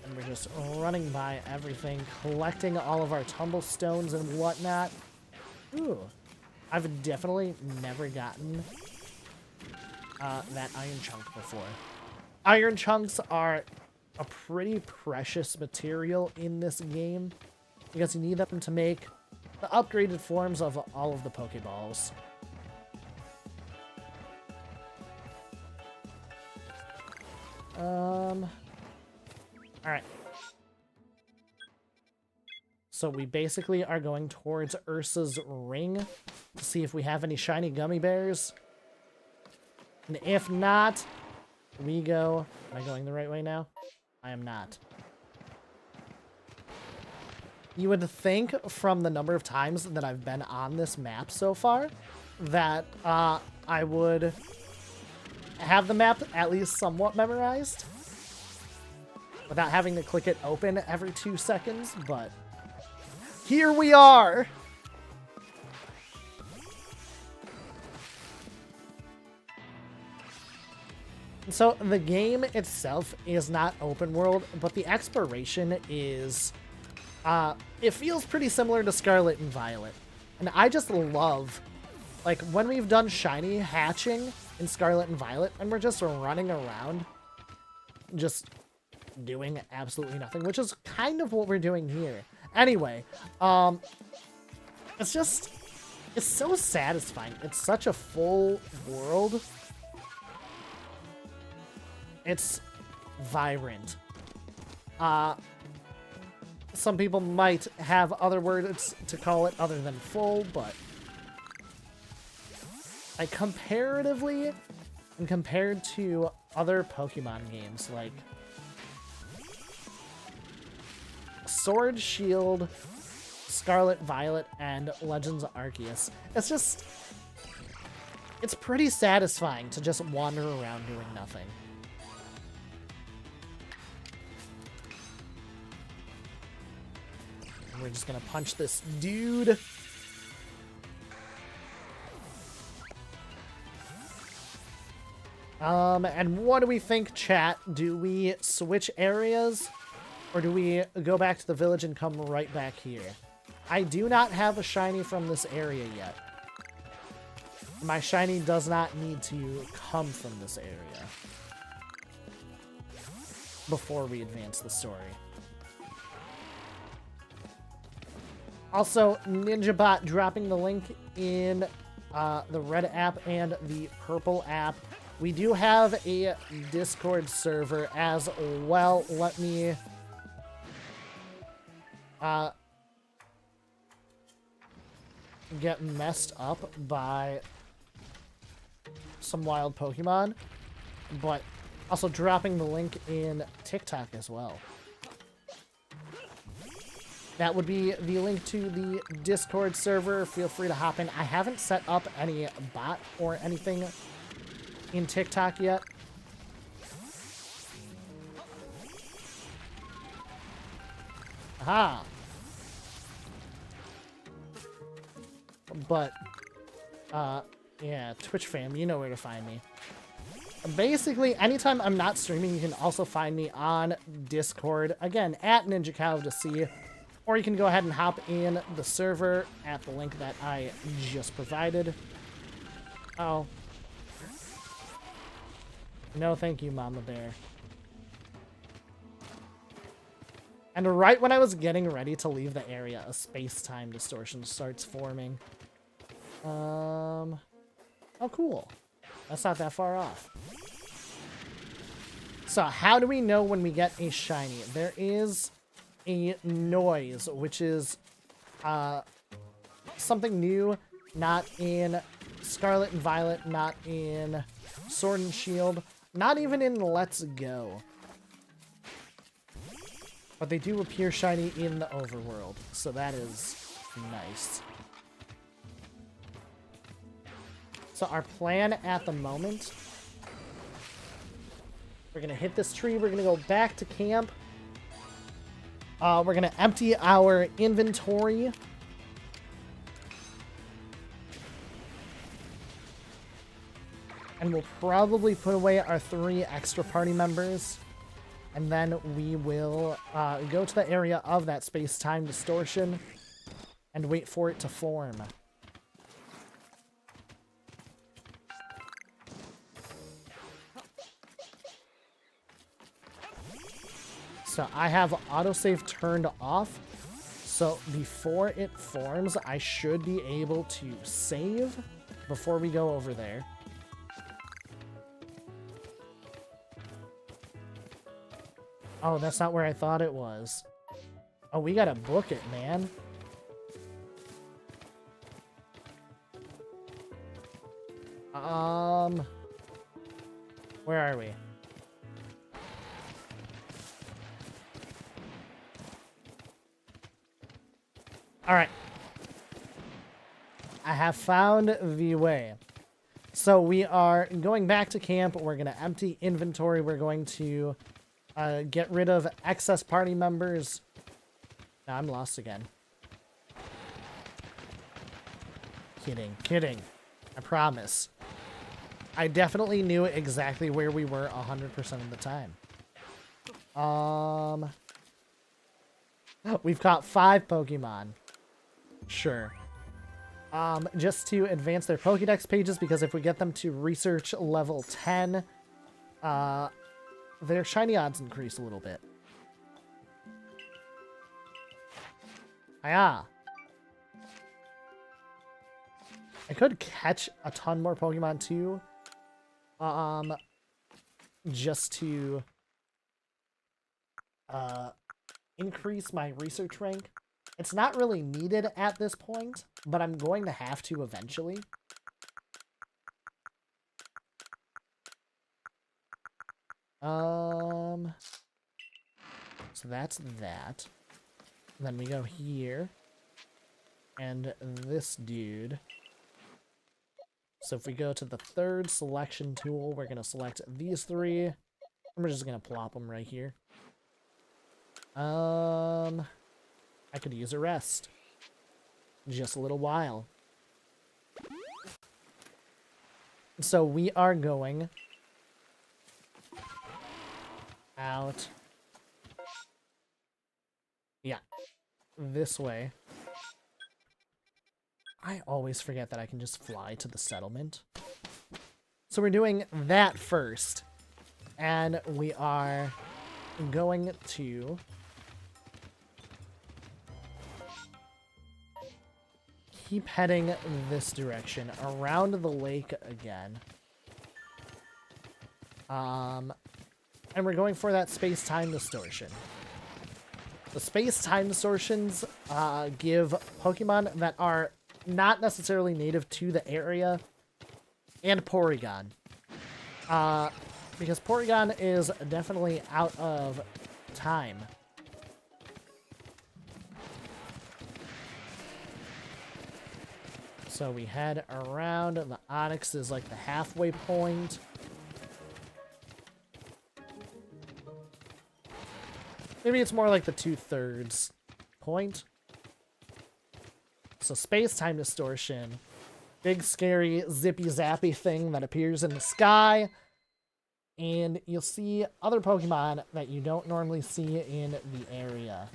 And we're just running by everything, collecting all of our tumblestones and whatnot. Ooh. I've definitely never gotten that iron chunk before. Iron chunks are a pretty precious material in this game because you need them to make the upgraded forms of all of the Pokeballs. Alright. So we basically are going towards Ursa's ring to see if we have any shiny gummy bears. And if not, we go... Am I going the right way now? I am not. You would think from the number of times that I've been on this map so far that I would have the map at least somewhat memorized without having to click it open every 2 seconds, but here we are! So the game itself is not open world, but the exploration is, it feels pretty similar to Scarlet and Violet. And I just love, like, when we've done shiny hatching in Scarlet and Violet, and we're just running around, just doing absolutely nothing, which is kind of what we're doing here. Anyway, it's so satisfying. It's such a full world. It's vibrant. Some people might have other words to call it other than full, but like comparatively, and compared to other Pokemon games like Sword, Shield, Scarlet, Violet, and Legends of Arceus, it's pretty satisfying to just wander around doing nothing. And we're just gonna punch this dude. And what do we think, chat? Do we switch areas? Or do we go back to the village and come right back here? I do not have a shiny from this area yet. My shiny does not need to come from this area before we advance the story. Also, NinjaBot dropping the link in the red app and the purple app. We do have a Discord server as well. Let me get messed up by some wild Pokemon, but also dropping the link in TikTok as well. That would be the link to the Discord server. Feel free to hop in. I haven't set up any bot or anything in TikTok yet. Aha! But, yeah, Twitch fam, you know where to find me. Basically, anytime I'm not streaming, you can also find me on Discord. Again, at NinjaCow or you can go ahead and hop in the server at the link that I just provided. Oh. No, thank you, Mama Bear. And right when I was getting ready to leave the area, a space-time distortion starts forming. Oh, cool. That's not that far off. So, how do we know when we get a shiny? There is a noise, which is something new, not in Scarlet and Violet, not in Sword and Shield, not even in Let's Go. But they do appear shiny in the overworld, so that is nice. So our plan at the moment, we're going to hit this tree, we're going to go back to camp. We're going to empty our inventory. And we'll probably put away our 3 extra party members. And then we will go to the area of that space-time distortion and wait for it to form. So I have autosave turned off. So before it forms, I should be able to save before we go over there. Oh, that's not where I thought it was. Oh, we gotta book it, man. Where are we? Alright. I have found the way. So we are going back to camp. We're going to empty inventory. We're going to get rid of excess party members. Now I'm lost again. Kidding. I promise. I definitely knew exactly where we were 100% of the time. We've caught 5 Pokemon. Sure. Just to advance their Pokédex pages, because if we get them to research level 10, their shiny odds increase a little bit. Hiya! I could catch a ton more Pokemon too. Just to increase my research rank. It's not really needed at this point, but I'm going to have to eventually. So that's that. Then we go here. And this dude. So if we go to the 3rd selection tool, we're going to select these 3. And we're just going to plop them right here. I could use a rest. Just a little while. So we are going out. Yeah. This way. I always forget that I can just fly to the settlement. So we're doing that first. And we are going to keep heading this direction, around the lake again. And we're going for that space-time distortion. The space-time distortions give Pokemon that are not necessarily native to the area, and Porygon. Because Porygon is definitely out of time. So we head around. The Onix is like the halfway point. Maybe it's more like the 2/3 point. So space-time distortion. Big, scary, zippy-zappy thing that appears in the sky. And you'll see other Pokemon that you don't normally see in the area.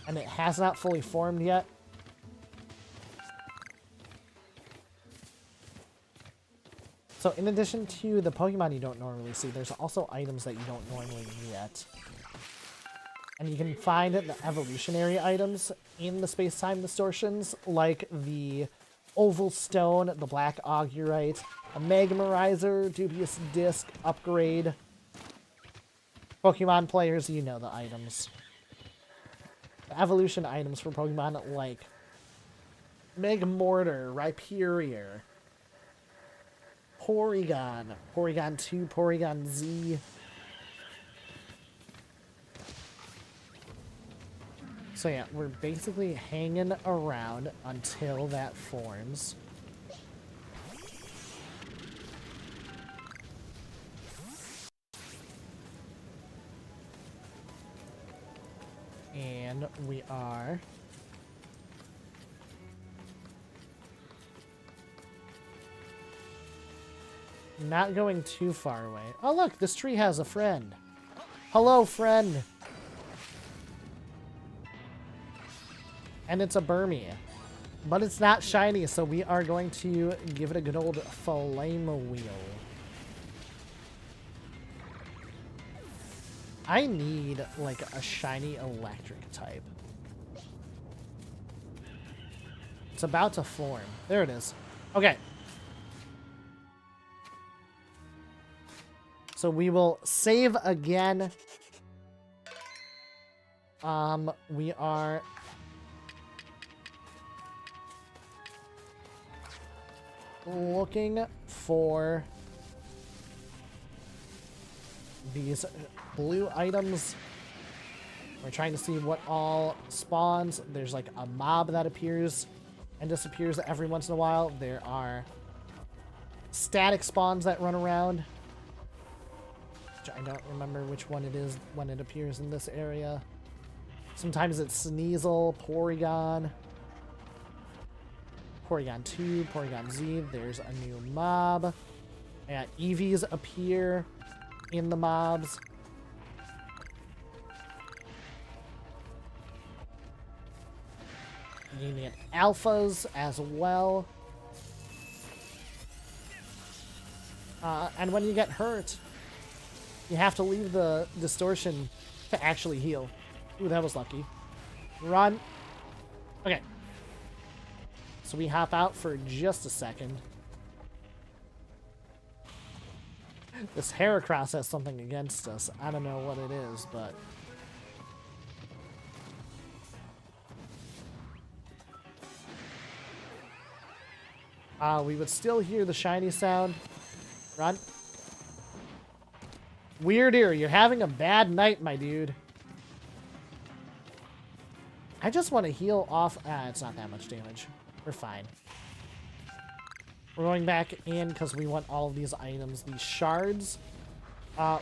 And it has not fully formed yet. So in addition to the Pokemon you don't normally see, there's also items that you don't normally get. And you can find the evolutionary items in the space-time distortions, like the Oval Stone, the Black Augurite, a Magmarizer, Dubious Disc, Upgrade. Pokemon players, you know the items. The evolution items for Pokemon like Megmortar, Rhyperior, Porygon, Porygon 2, Porygon Z. So yeah, we're basically hanging around until that forms. And we are not going too far away. Oh look, this tree has a friend. Hello, friend. And it's a Burmy. But it's not shiny, so we are going to give it a good old flame wheel. I need, like, a shiny electric type. It's about to form. There it is. Okay. So we will save again. We are... looking for these blue items. We're trying to see what all spawns. There's like a mob that appears and disappears every once in a while. There are static spawns that run around. I don't remember which one it is when it appears in this area. Sometimes it's Sneasel, Porygon. Porygon 2, Porygon Z, there's a new mob. And EVs appear in the mobs. You need alphas as well. And when you get hurt, you have to leave the distortion to actually heal. Ooh, that was lucky. Run. Okay. So we hop out for just a second. This Heracross has something against us. I don't know what it is, but... we would still hear the shiny sound. Run. Weird Ear, you're having a bad night, my dude. I just want to heal off... it's not that much damage. We're fine. We're going back in because we want all of these items. These shards,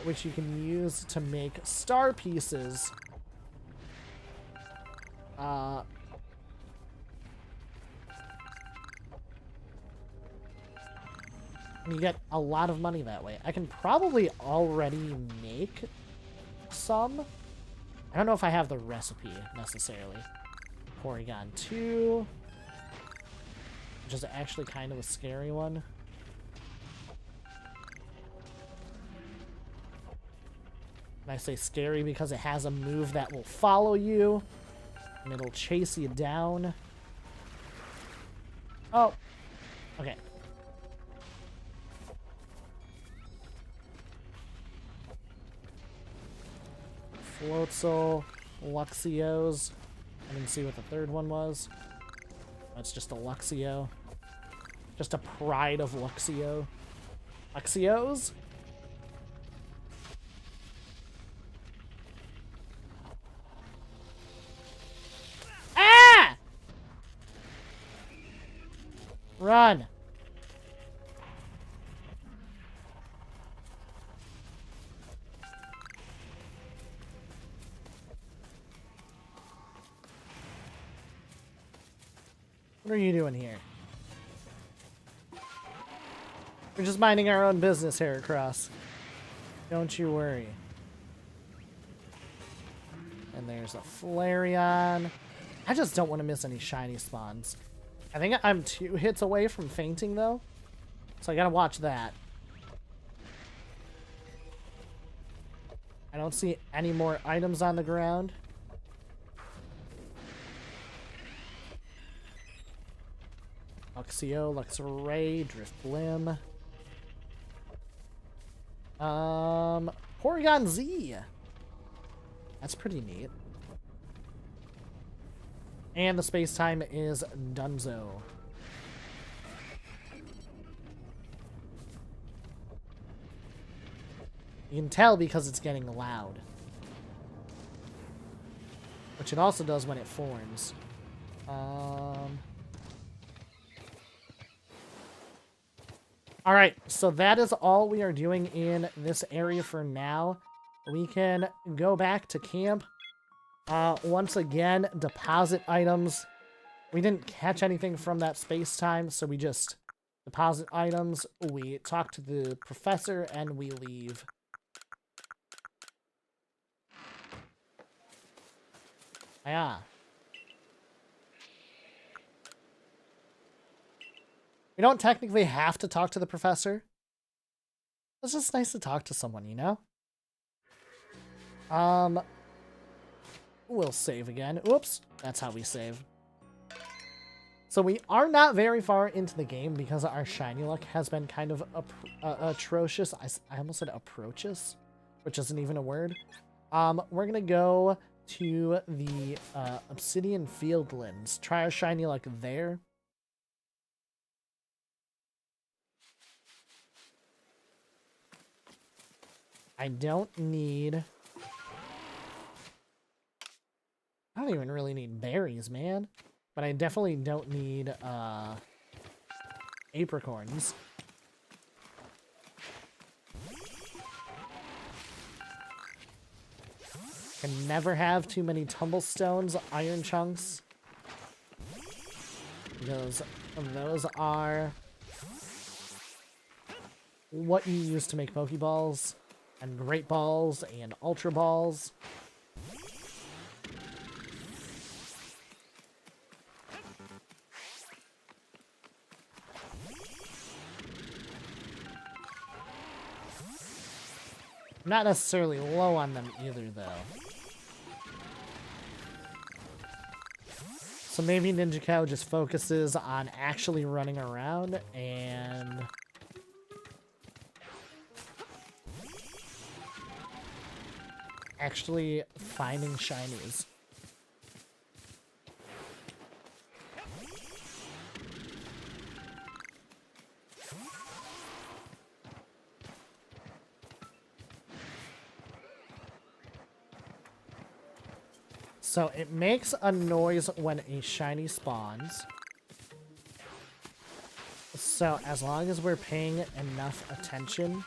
which you can use to make star pieces. You get a lot of money that way. I can probably already make some. I don't know if I have the recipe necessarily. Porygon 2. Which is actually kind of a scary one. And I say scary because it has a move that will follow you, and it'll chase you down. Oh, okay. Floatzel, Luxios. I didn't see what the third one was. That's just a Luxio. Just a pride of Luxio. Luxios? Ah! Run! What are you doing here? We're just minding our own business, Heracross. Don't you worry. And there's a Flareon. I just don't want to miss any shiny spawns. I think I'm 2 hits away from fainting, though. So I gotta watch that. I don't see any more items on the ground. Luxio, Luxray, Driftblim. Porygon Z. That's pretty neat. And the space time is Dunzo. You can tell because it's getting loud. Which it also does when it forms. Alright, so that is all we are doing in this area for now. We can go back to camp. Once again, deposit items. We didn't catch anything from that space-time, so we just deposit items, we talk to the professor, and we leave. Yeah. We don't technically have to talk to the professor. It's just nice to talk to someone, you know? We'll save again. Oops, that's how we save. So we are not very far into the game because our shiny luck has been kind of atrocious. I almost said approaches, which isn't even a word. We're gonna go to the Obsidian Fieldlands. Try our shiny luck there. I don't even really need berries, man. But I definitely don't need apricorns. Can never have too many tumblestones, iron chunks. Because those are what you use to make Pokeballs. And Great Balls and Ultra Balls. I'm not necessarily low on them either, though. So maybe Ninja Cow just focuses on actually running around and actually finding shinies. So it makes a noise when a shiny spawns. So as long as we're paying enough attention,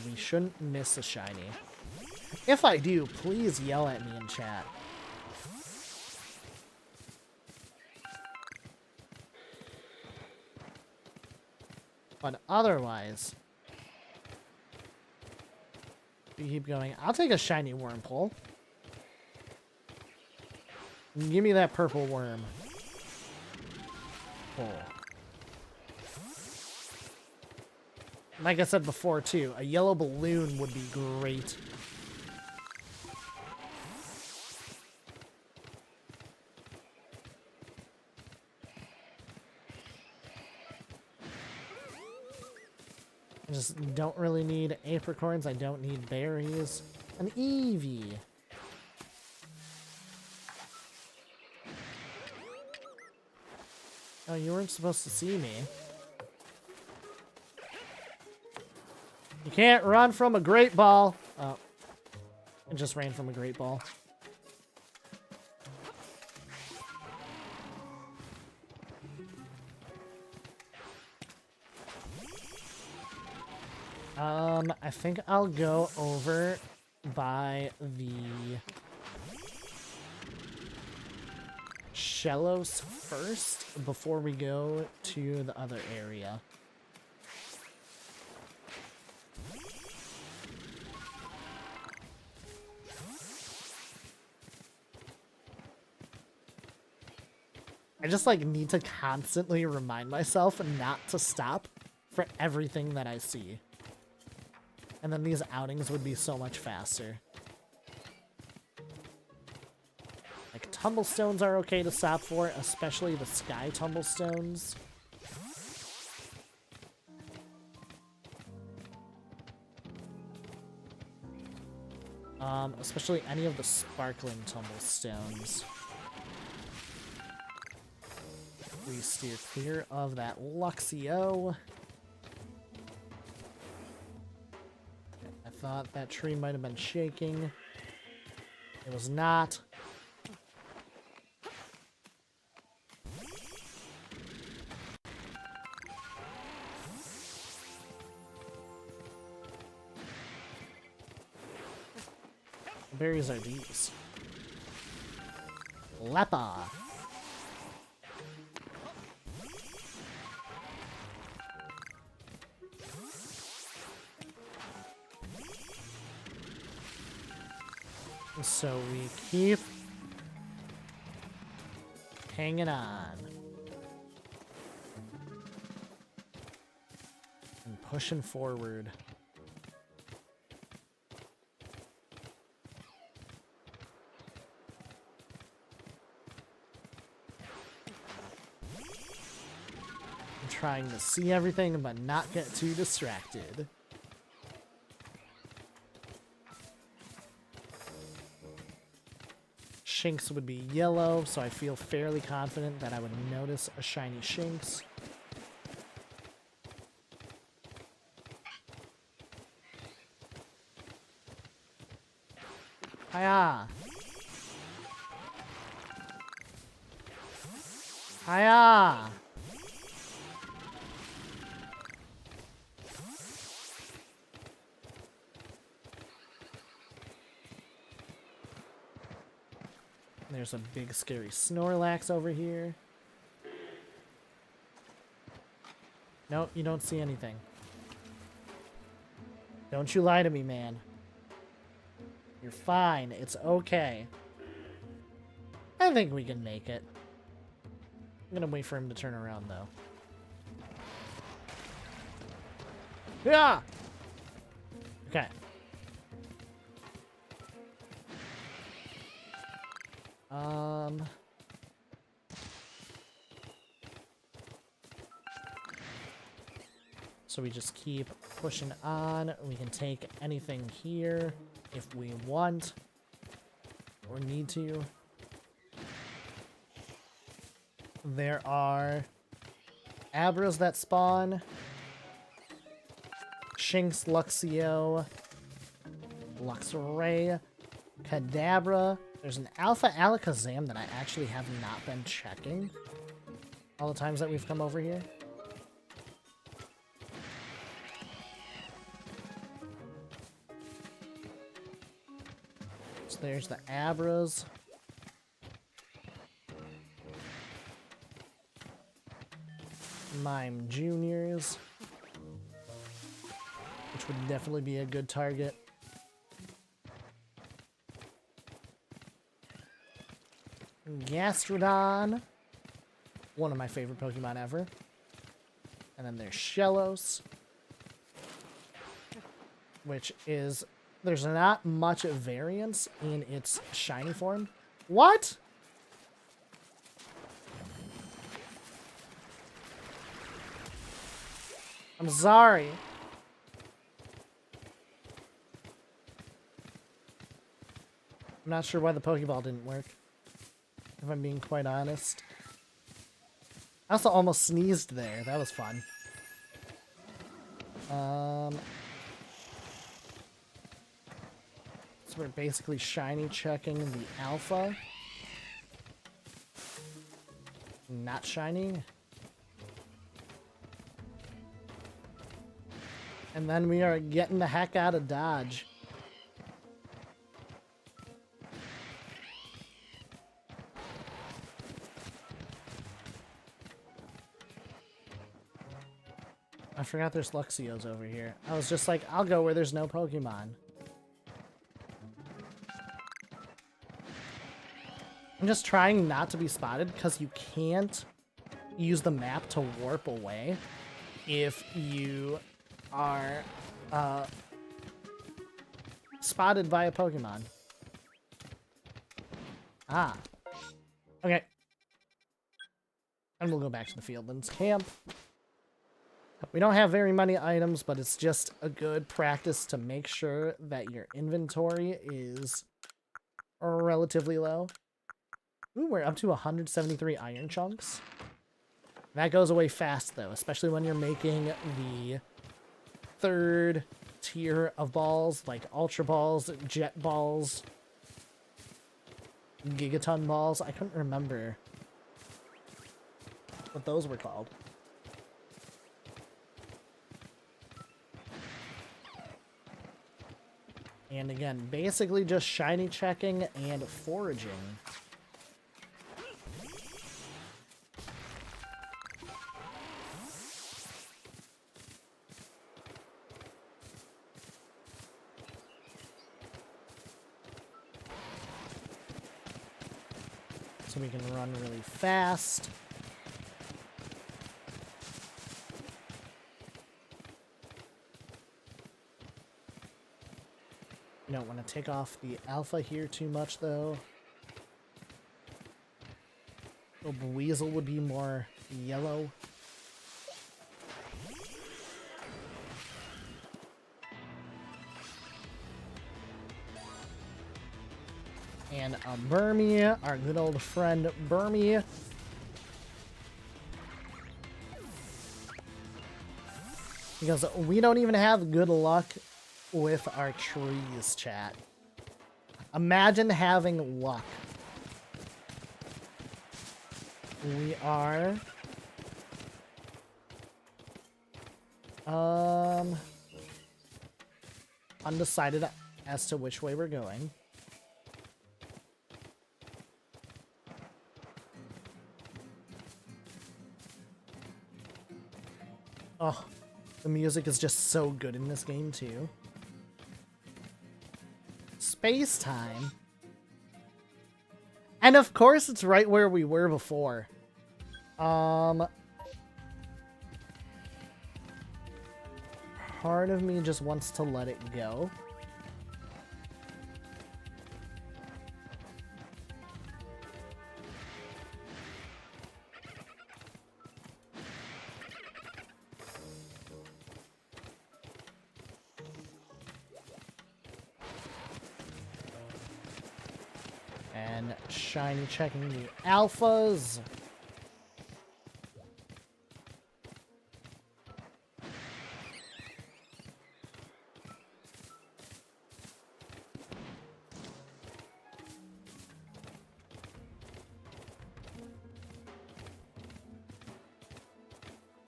we shouldn't miss a shiny. If I do, please yell at me in chat. But otherwise, we keep going. I'll take a shiny Wurmple. Give me that purple worm. Cool. Like I said before, too, a yellow balloon would be great Just don't really need apricorns. I don't need berries. An Eevee. Oh, you weren't supposed to see me. You can't run from a great ball. Oh. I just ran from a great ball. I think I'll go over by the Shellos first before we go to the other area. I just like need to constantly remind myself not to stop for everything that I see. And then these outings would be so much faster. Like, tumblestones are okay to stop for, especially the sky tumblestones. Especially any of the sparkling tumblestones. We steer clear of that Luxio. I thought that tree might have been shaking. It was not. What berries are these? Lepa. So we keep hanging on and pushing forward. I'm trying to see everything but not get too distracted. Shinx would be yellow, so I feel fairly confident that I would notice a shiny Shinx. Hiya! Hiya! There's a big scary Snorlax over here. Nope, you don't see anything. Don't you lie to me, man. You're fine. It's okay. I think we can make it. I'm gonna wait for him to turn around, though. Yeah! Okay. So we just keep pushing on. We can take anything here if we want or need to. There are Abras that spawn. Shinx, Luxio, Luxray, Kadabra. There's an Alpha Alakazam that I actually have not been checking all the times that we've come over here. So there's the Abras. Mime Juniors, which would definitely be a good target. Gastrodon, one of my favorite Pokemon ever. And then there's Shellos, which is, there's not much variance in its shiny form. What? I'm sorry. I'm not sure why the Pokeball didn't work, if I'm being quite honest. I also almost sneezed there. That was fun. So we're basically shiny checking the alpha. Not shiny. And then we are getting the heck out of Dodge. I forgot there's Luxios over here. I was just like, I'll go where there's no Pokemon. I'm just trying not to be spotted because you can't use the map to warp away if you are spotted by a Pokemon. Ah. Okay. And we'll go back to the Fieldlands camp. We don't have very many items, but it's just a good practice to make sure that your inventory is relatively low. Ooh, we're up to 173 iron chunks. That goes away fast, though, especially when you're making the third tier of balls, like Ultra Balls, Jet Balls, Gigaton Balls. I couldn't remember what those were called. And again, basically just shiny checking and foraging. So we can run really fast. You don't want to take off the alpha here too much, though. The Weasel would be more yellow. And a Burmy, our good old friend Burmy. Because we don't even have good luck with our trees, chat. Imagine having luck. We are undecided as to which way we're going. Oh, the music is just so good in this game too. Space time. And of course it's right where we were before. Part of me just wants to let it go. And shiny checking the alphas.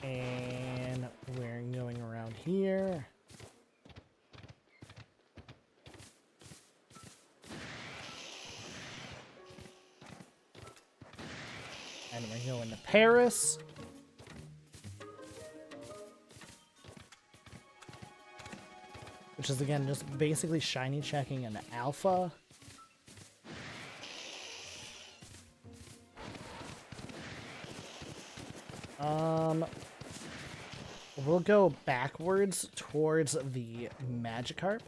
And we're going around here. And we're going to Paris. Which is, again, just basically shiny checking an alpha. We'll go backwards towards the Magikarp.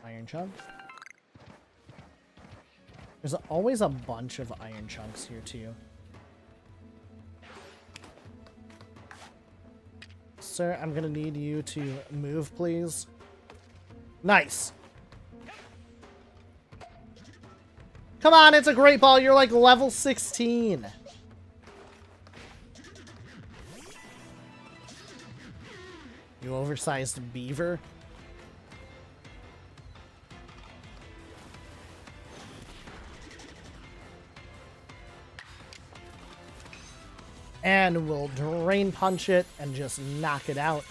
Iron Chunk. There's always a bunch of iron chunks here too. Sir, I'm gonna need you to move, please. Nice. Come on, it's a great ball. You're like level 16. You oversized beaver. And we'll drain punch it and just knock it out.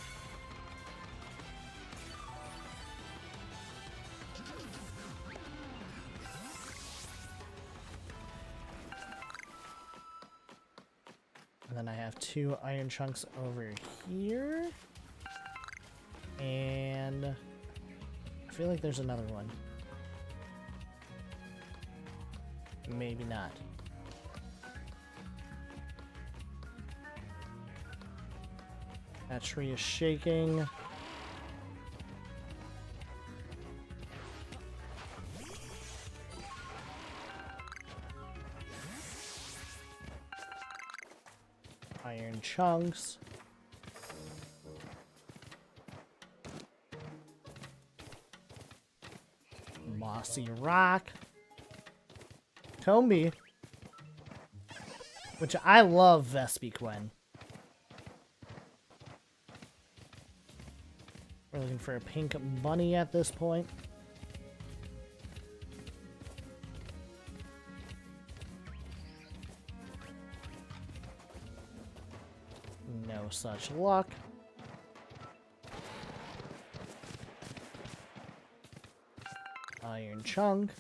And then I have 2 iron chunks over here. And I feel like there's another one. Maybe not. That tree is shaking. Iron chunks. Mossy rock. Combi. Which I love Vespiquen. We're looking for a pink bunny at this point. No such luck. Iron chunk.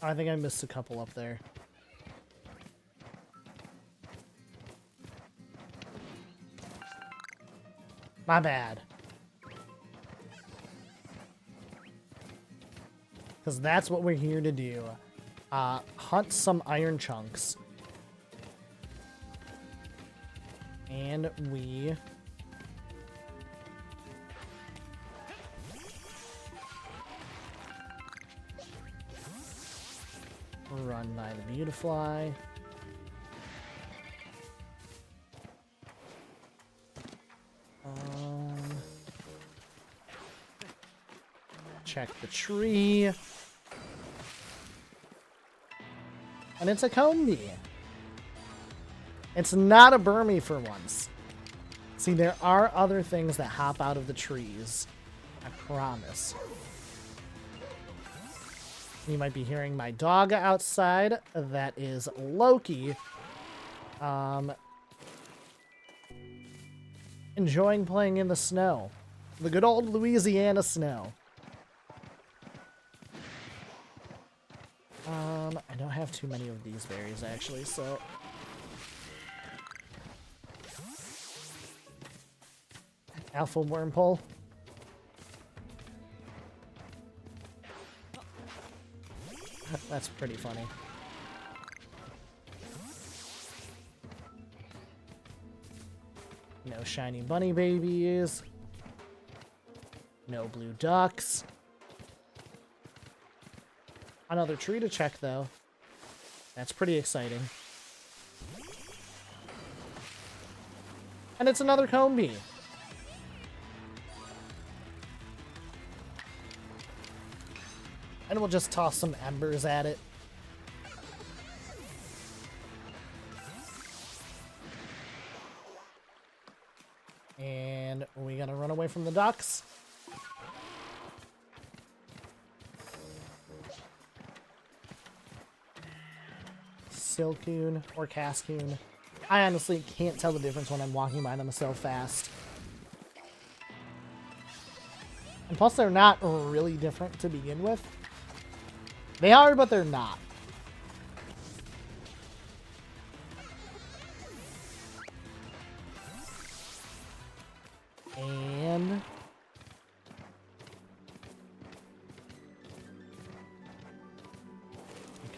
Oh, I think I missed a couple up there. My bad. Because that's what we're here to do. Hunt some iron chunks. And we... run by the Beautifly. Check the tree. And it's a Combi. It's not a Burmy for once. See, there are other things that hop out of the trees. I promise. You might be hearing my dog outside. That is Loki. Enjoying playing in the snow. The good old Louisiana snow. I don't have too many of these berries, actually, so... Alpha Wormpole. That's pretty funny. No shiny bunny babies. No blue ducks. Another tree to check, though. That's pretty exciting. And it's another Combi. And we'll just toss some embers at it. And we gotta run away from the ducks. Silcoon or Cascoon. I honestly can't tell the difference when I'm walking by them so fast. And plus they're not really different to begin with. They are, but they're not. And...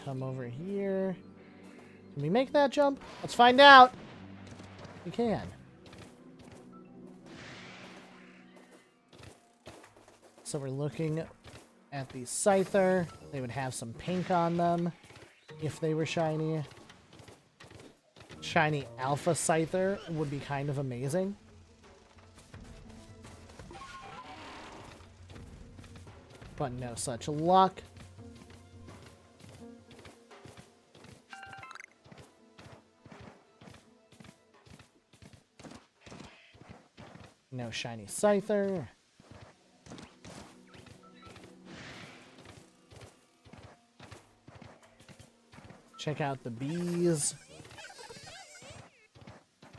come over here. Can we make that jump? Let's find out. We can. So we're looking at the Scyther. They would have some pink on them if they were shiny. Shiny Alpha Scyther would be kind of amazing. but no such luck. No shiny Scyther. Check out the bees.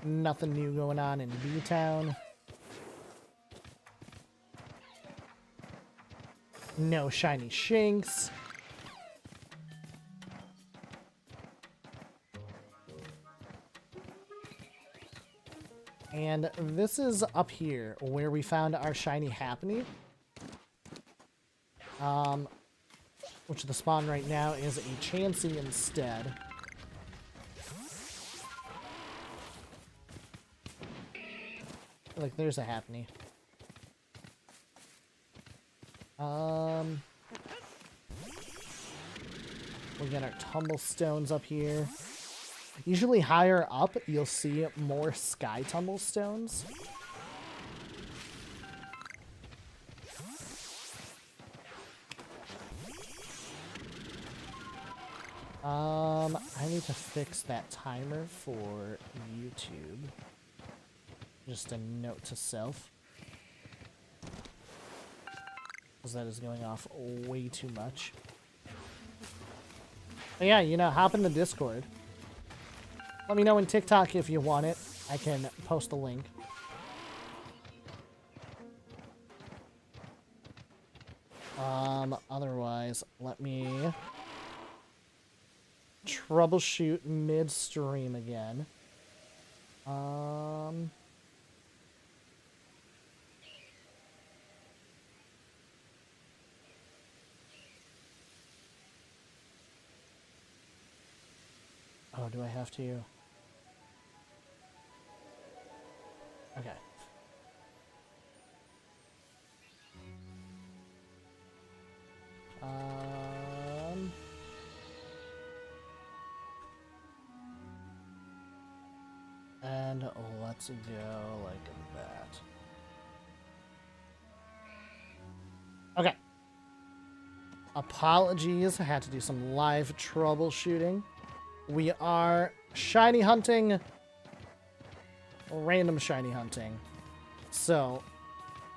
Nothing new going on in B-Town. No shiny Shinx. And this is up here where we found our shiny Happiny. Which the spawn right now is a Chansey instead. Like there's a Happiny. We got our Tumblestones up here. Usually higher up, you'll see more Sky Tumblestones. I need to fix that timer for YouTube. Just a note to self. Because that is going off way too much. But yeah, you know, hop in the Discord. Let me know in TikTok if you want it. I can post a link. Otherwise, let me troubleshoot midstream again. Oh, do I have to? Okay. And let's go like that. Okay. Apologies, I had to do some live troubleshooting. We are shiny hunting. Random shiny hunting. So,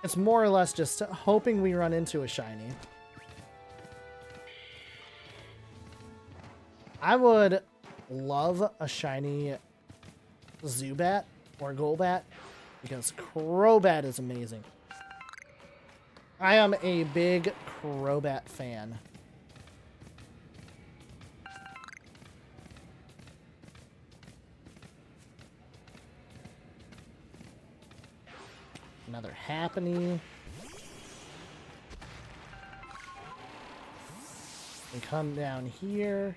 it's more or less just hoping we run into a shiny. I would love a shiny Zubat or Golbat because Crobat is amazing. I am a big Crobat fan. Another Happiny. We come down here.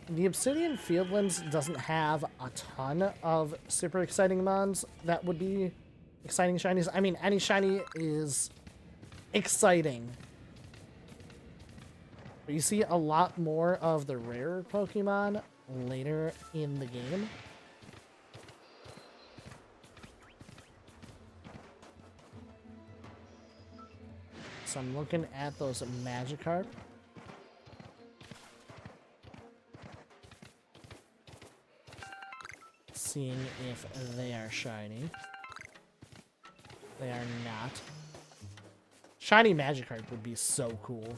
The Obsidian Fieldlands doesn't have a ton of super exciting mons that would be exciting shinies. I mean, any shiny is exciting. But you see a lot more of the rarer Pokemon later in the game. So I'm looking at those Magikarp. Seeing if they are shiny. They are not. Shiny Magikarp would be so cool.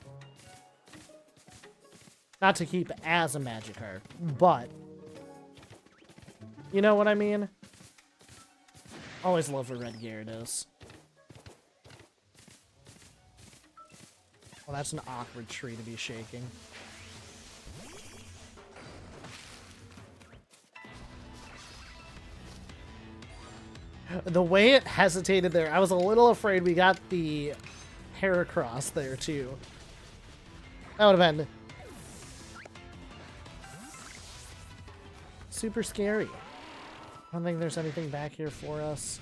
Not to keep as a Magikarp, but you know what I mean? Always love a red Gyarados. Well, that's an awkward tree to be shaking. The way it hesitated there, I was a little afraid we got the Heracross there too. That would have been super scary. I don't think there's anything back here for us.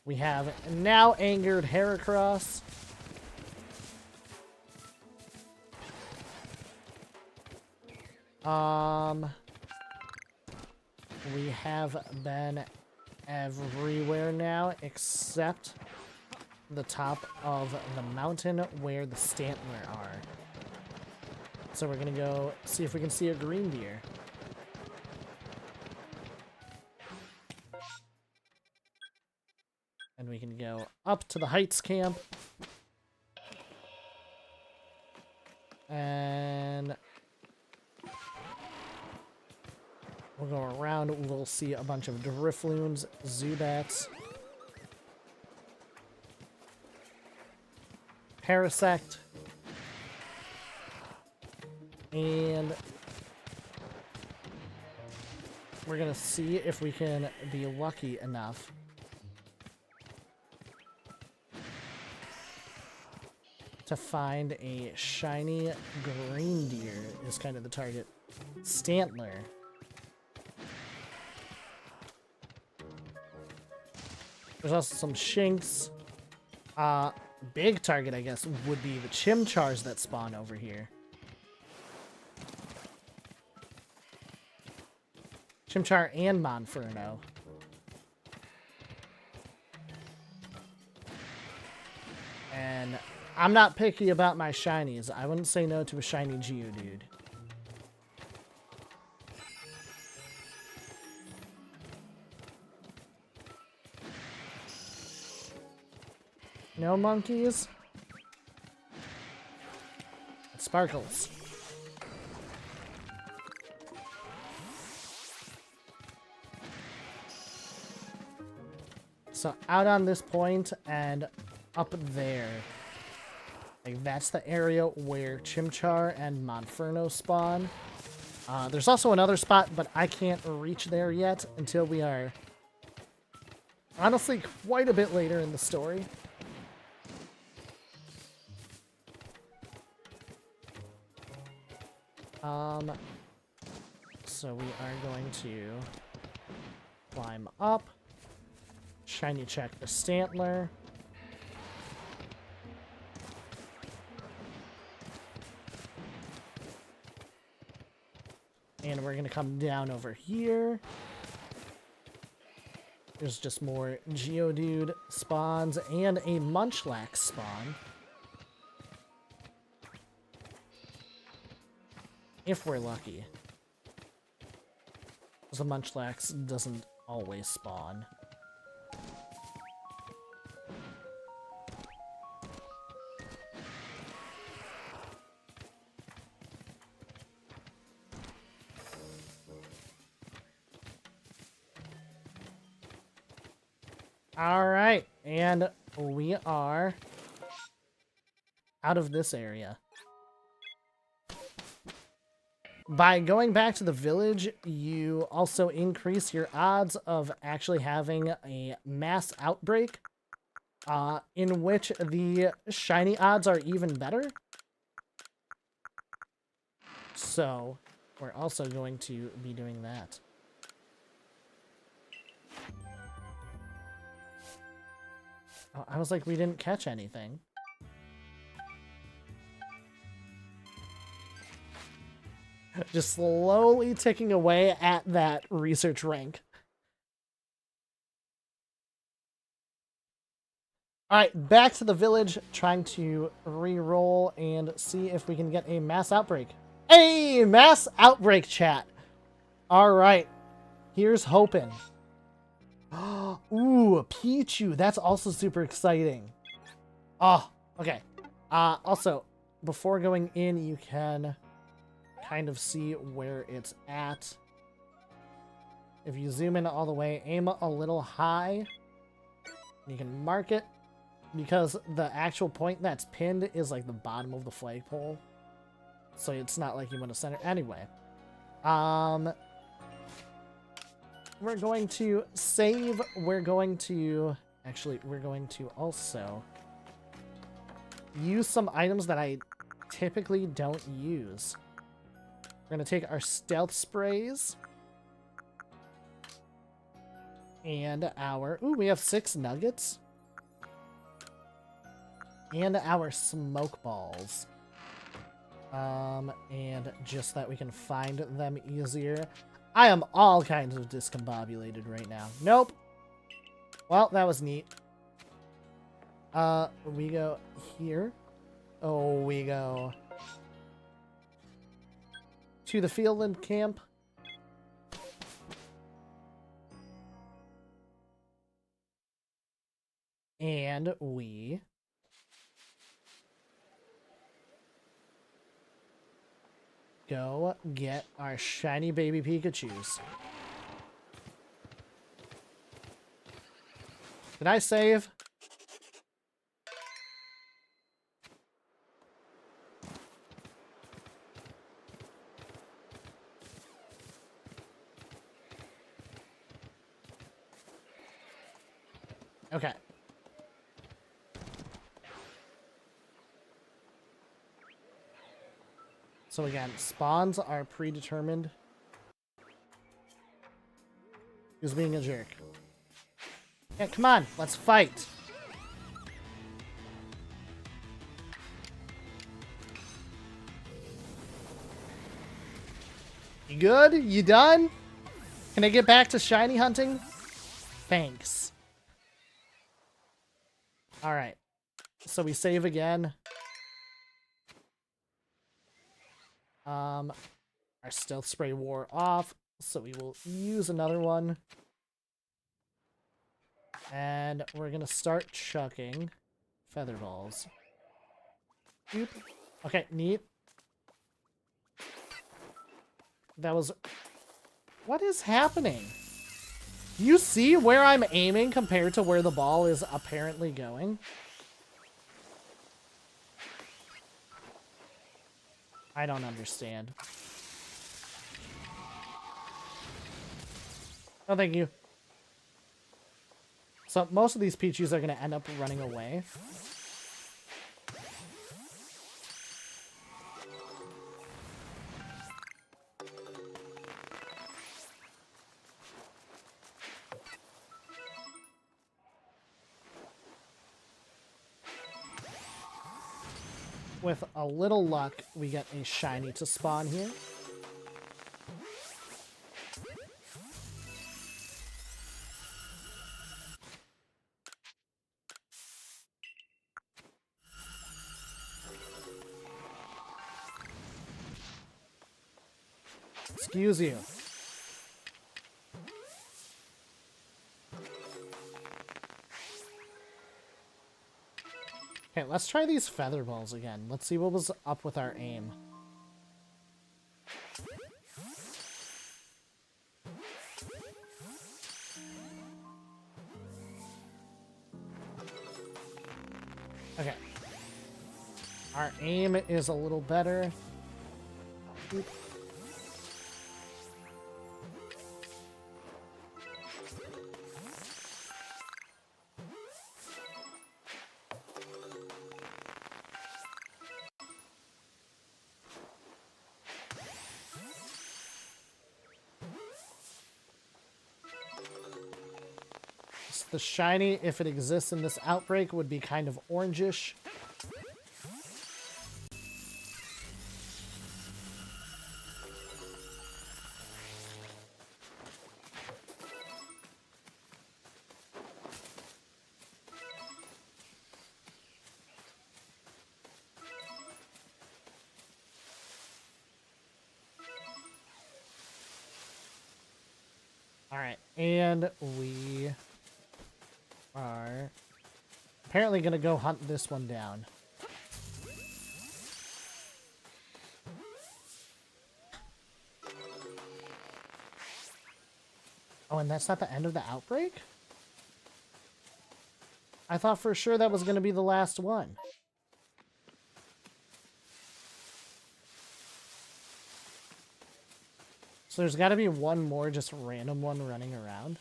We have now angered Heracross. We have been everywhere now except the top of the mountain where the Stantler are. So we're gonna go see if we can see a green deer. And we can go up to the Heights camp. And we'll go around. We'll see a bunch of Drifloons, Zubats, Parasect, and we're gonna see if we can be lucky enough to find a shiny green deer is kind of the target. Stantler. There's also some Shinx. Big target, I guess, would be the Chimchars that spawn over here. Chimchar and Monferno. And I'm not picky about my shinies. I wouldn't say no to a shiny Geodude. No monkeys? It sparkles. So out on this point and up there. Like that's the area where Chimchar and Monferno spawn. There's also another spot, but I can't reach there yet until we are honestly quite a bit later in the story. So we are going to climb up, shiny check the Stantler. And we're gonna come down over here. There's just more Geodude spawns and a Munchlax spawn. If we're lucky. The Munchlax doesn't always spawn. Alright, and we are out of this area. By going back to the village, you also increase your odds of actually having a mass outbreak, in which the shiny odds are even better. So, we're also going to be doing that. Oh, I was like, we didn't catch anything. Just slowly ticking away at that research rank. Alright, back to the village, trying to re-roll and see if we can get a mass outbreak. Hey, mass outbreak, chat. Alright, here's hoping. Ooh, a Pichu. That's also super exciting. Oh, okay. Also, before going in, you can kind of see where it's at. If you zoom in all the way, aim a little high, you can mark it, because the actual point that's pinned is like the bottom of the flagpole. So it's not like you want to center. Anyway. We're going to save. We're going to also use some items that I typically don't use. We're going to take our stealth sprays and our... Ooh, we have 6 nuggets. And our smoke balls. And just that we can find them easier. I am all kinds of discombobulated right now. Nope. Well, that was neat. We go here. Oh, we go to the field and camp. And we go get our shiny baby Pikachus. Did I save? Okay. So again, spawns are predetermined. Who's being a jerk? Yeah, come on, let's fight. You good? You done? Can I get back to shiny hunting? Thanks. Alright. So we save again. Our stealth spray wore off, so we will use another one. And we're gonna start chucking feather balls. Boop. Okay, neat. That was... What is happening? You see where I'm aiming compared to where the ball is apparently going? I don't understand. Oh, thank you. So most of these Pichus are going to end up running away. With a little luck, we get a shiny to spawn here. Excuse you. Okay, let's try these feather balls again. Let's see what was up with our aim. Okay. Our aim is a little better. Oop. The shiny, if it exists in this outbreak, would be kind of orangish. All right, and we are apparently going to go hunt this one down. Oh, and that's not the end of the outbreak? I thought for sure that was going to be the last one. So there's got to be one more just random one running around.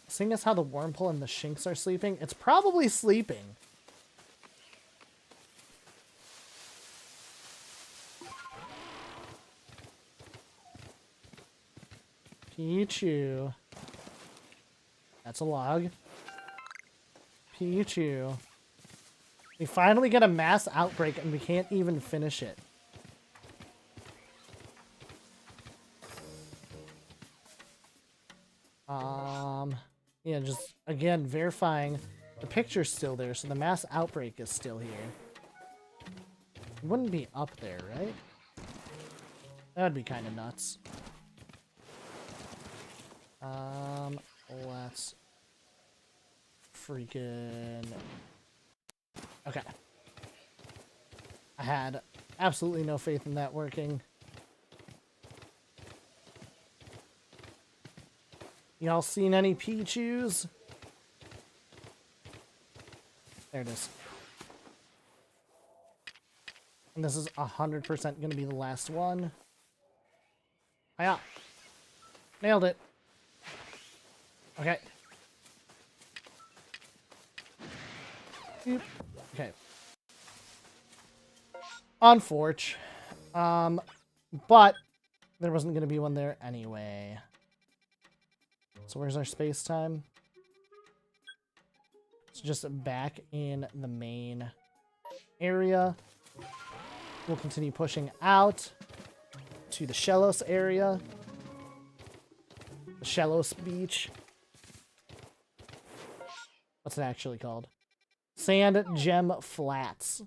Seeing as how the Wormhole and the Shinx are sleeping, it's probably sleeping. Pichu. That's a log. Pichu. We finally get a mass outbreak and we can't even finish it. Yeah, just, again, verifying the picture's still there, so the mass outbreak is still here. It wouldn't be up there, right? That'd be kind of nuts. Let's freaking... Okay. I had absolutely no faith in that working. Y'all seen any Pichus? There it is. And this is 100% going to be the last one. Hiya. Nailed it. Okay. Okay. Unfortunate. But there wasn't going to be one there anyway. So where's our space time? It's just back in the main area. We'll continue pushing out to the Shellos area. The Shellos Beach. What's it actually called? Sand Gem Flats.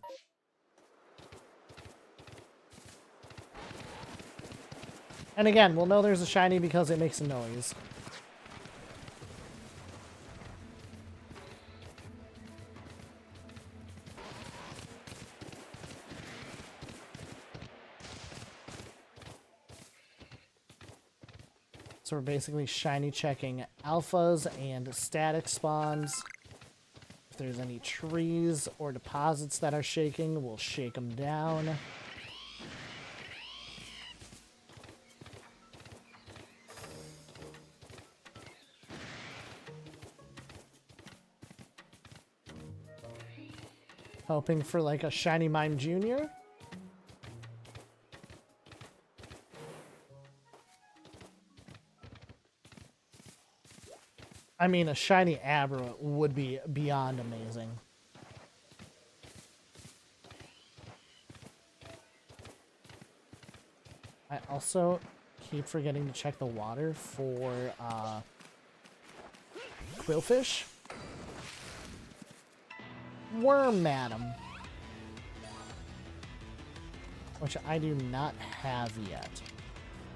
And again, we'll know there's a shiny because it makes a noise. So we're basically shiny checking alphas and static spawns. If there's any trees or deposits that are shaking, we'll shake them down. Hoping for like a shiny Mime Jr. I mean, a shiny Abra would be beyond amazing. I also keep forgetting to check the water for Quillfish. Worm Madam. Which I do not have yet.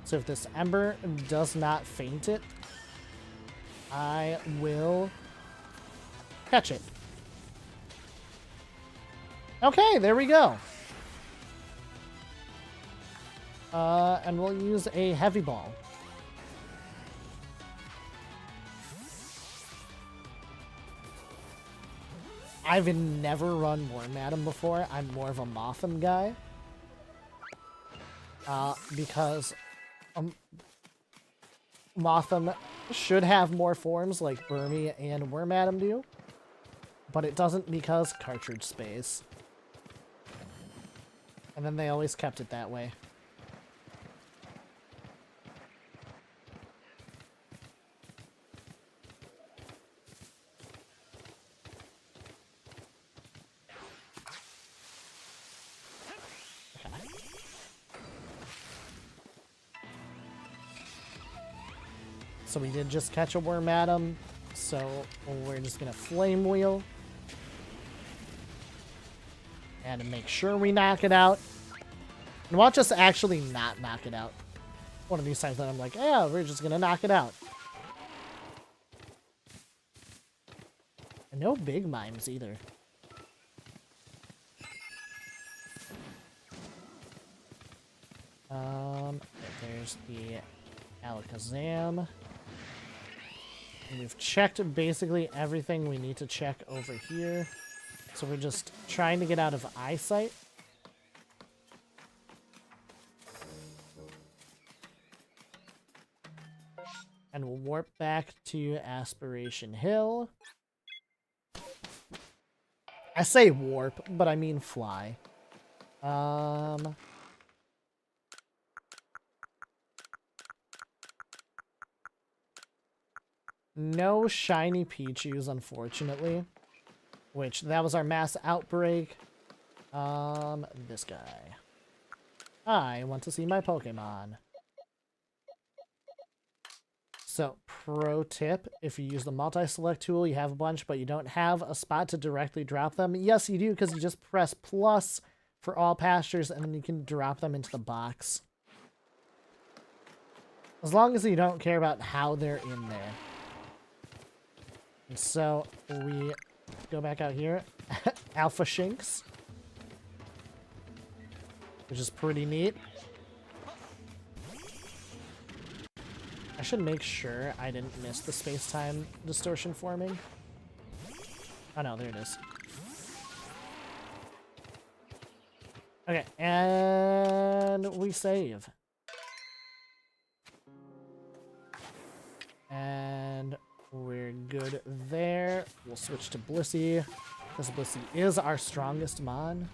So if this Ember does not faint it, I will catch it. Okay, there we go. And we'll use a Heavy Ball. I've never run Worm Madam before. I'm more of a Motham guy. Because Motham should have more forms like Burmy and Worm Madam do. But it doesn't because cartridge space. And then they always kept it that way. So we did just catch a Worm Madam, so we're just gonna Flame Wheel. And make sure we knock it out. And watch us actually not knock it out. One of these times that I'm like, yeah, we're just gonna knock it out. And no big mimes either. There's the Alakazam. And we've checked basically everything we need to check over here. So we're just trying to get out of eyesight. And we'll warp back to Aspiration Hill. I say warp, but I mean fly. No shiny Pichus, unfortunately. Which, that was our mass outbreak. This guy. I want to see my Pokemon. So, pro tip, if you use the multi-select tool, you have a bunch, but you don't have a spot to directly drop them. Yes, you do, because you just press plus for all pastures, and then you can drop them into the box. As long as you don't care about how they're in there. And so, we go back out here. Alpha Shinx. Which is pretty neat. I should make sure I didn't miss the space-time distortion forming. Oh no, there it is. Okay, and we save. And we're good there. We'll switch to Blissey, because Blissey is our strongest mon.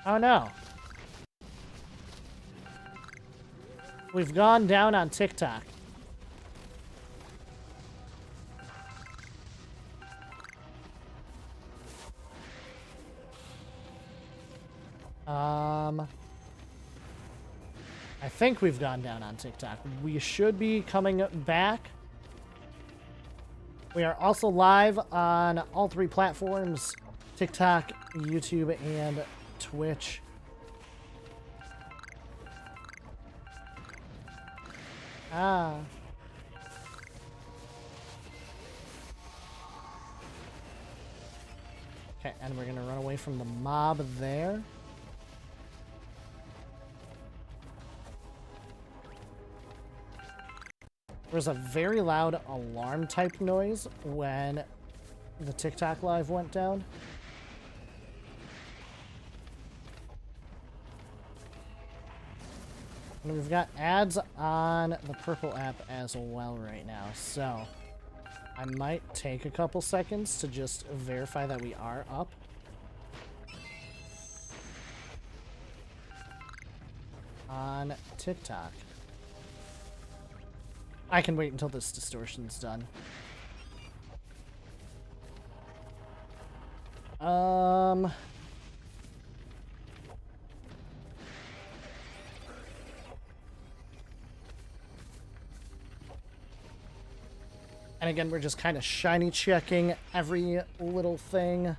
Oh no. We've gone down on TikTok. I think we've gone down on TikTok. We should be coming back. We are also live on all 3 platforms, TikTok, YouTube, and Twitch. Ah. Okay, and we're gonna run away from the mob there. There's a very loud alarm type noise when the TikTok live went down. And we've got ads on the purple app as well right now, so I might take a couple seconds to just verify that we are up. On TikTok. I can wait until this distortion's done. And again, we're just kind of shiny checking every little thing.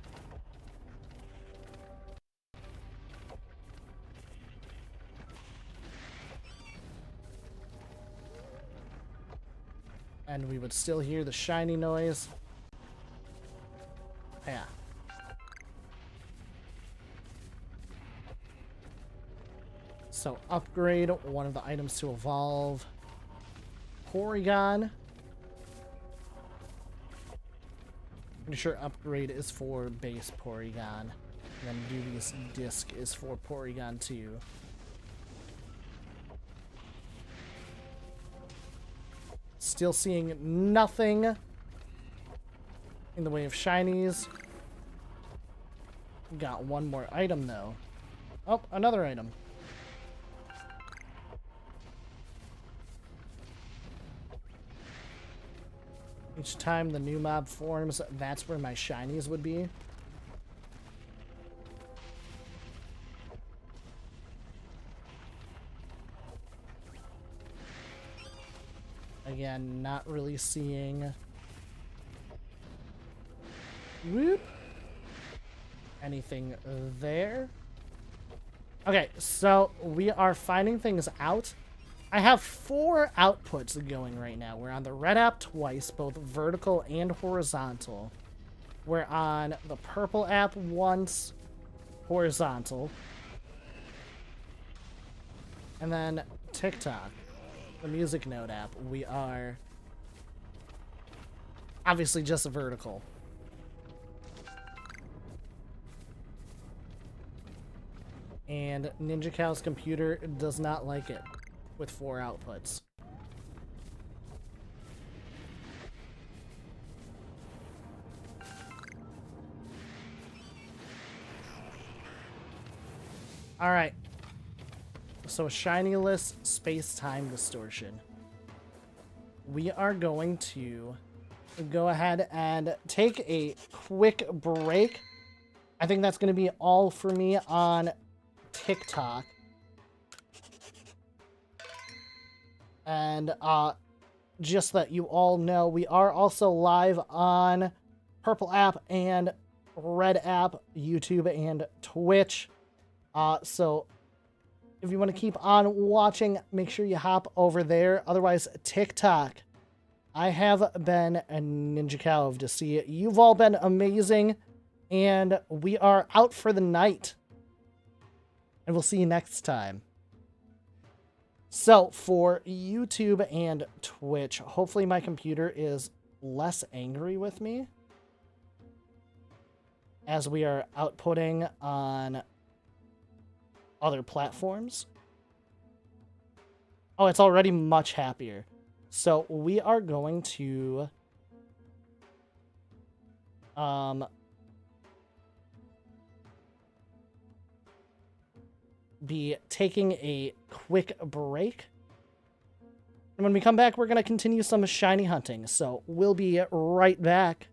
And we would still hear the shiny noise. Yeah. So upgrade one of the items to evolve. Porygon. Pretty sure upgrade is for base Porygon. And then Dubious Disc is for Porygon 2. Still seeing nothing in the way of shinies. Got one more item though. Oh, another item. Each time the new mob forms, that's where my shinies would be. Again, not really seeing anything there. Okay, so we are finding things out. I have 4 outputs going right now. We're on the red app twice, both vertical and horizontal. We're on the purple app once, horizontal. And then TikTok, the music note app, we are obviously just vertical. And Ninja Cow's computer does not like it with 4 outputs. Alright. So a shiny-less space-time distortion. we are going to go ahead and take a quick break. I think that's going to be all for me on TikTok. And just that you all know, we are also live on Purple app and Red app, YouTube and Twitch. So if you want to keep on watching, make sure you hop over there. Otherwise, TikTok. I have been a Ninja Calv to see it. You've all been amazing. And we are out for the night. And we'll see you next time. So, for YouTube and Twitch, hopefully my computer is less angry with me as we are outputting on other platforms. Oh, it's already much happier. So, we are going to be taking a quick break. And when we come back, we're going to continue some shiny hunting. So we'll be right back.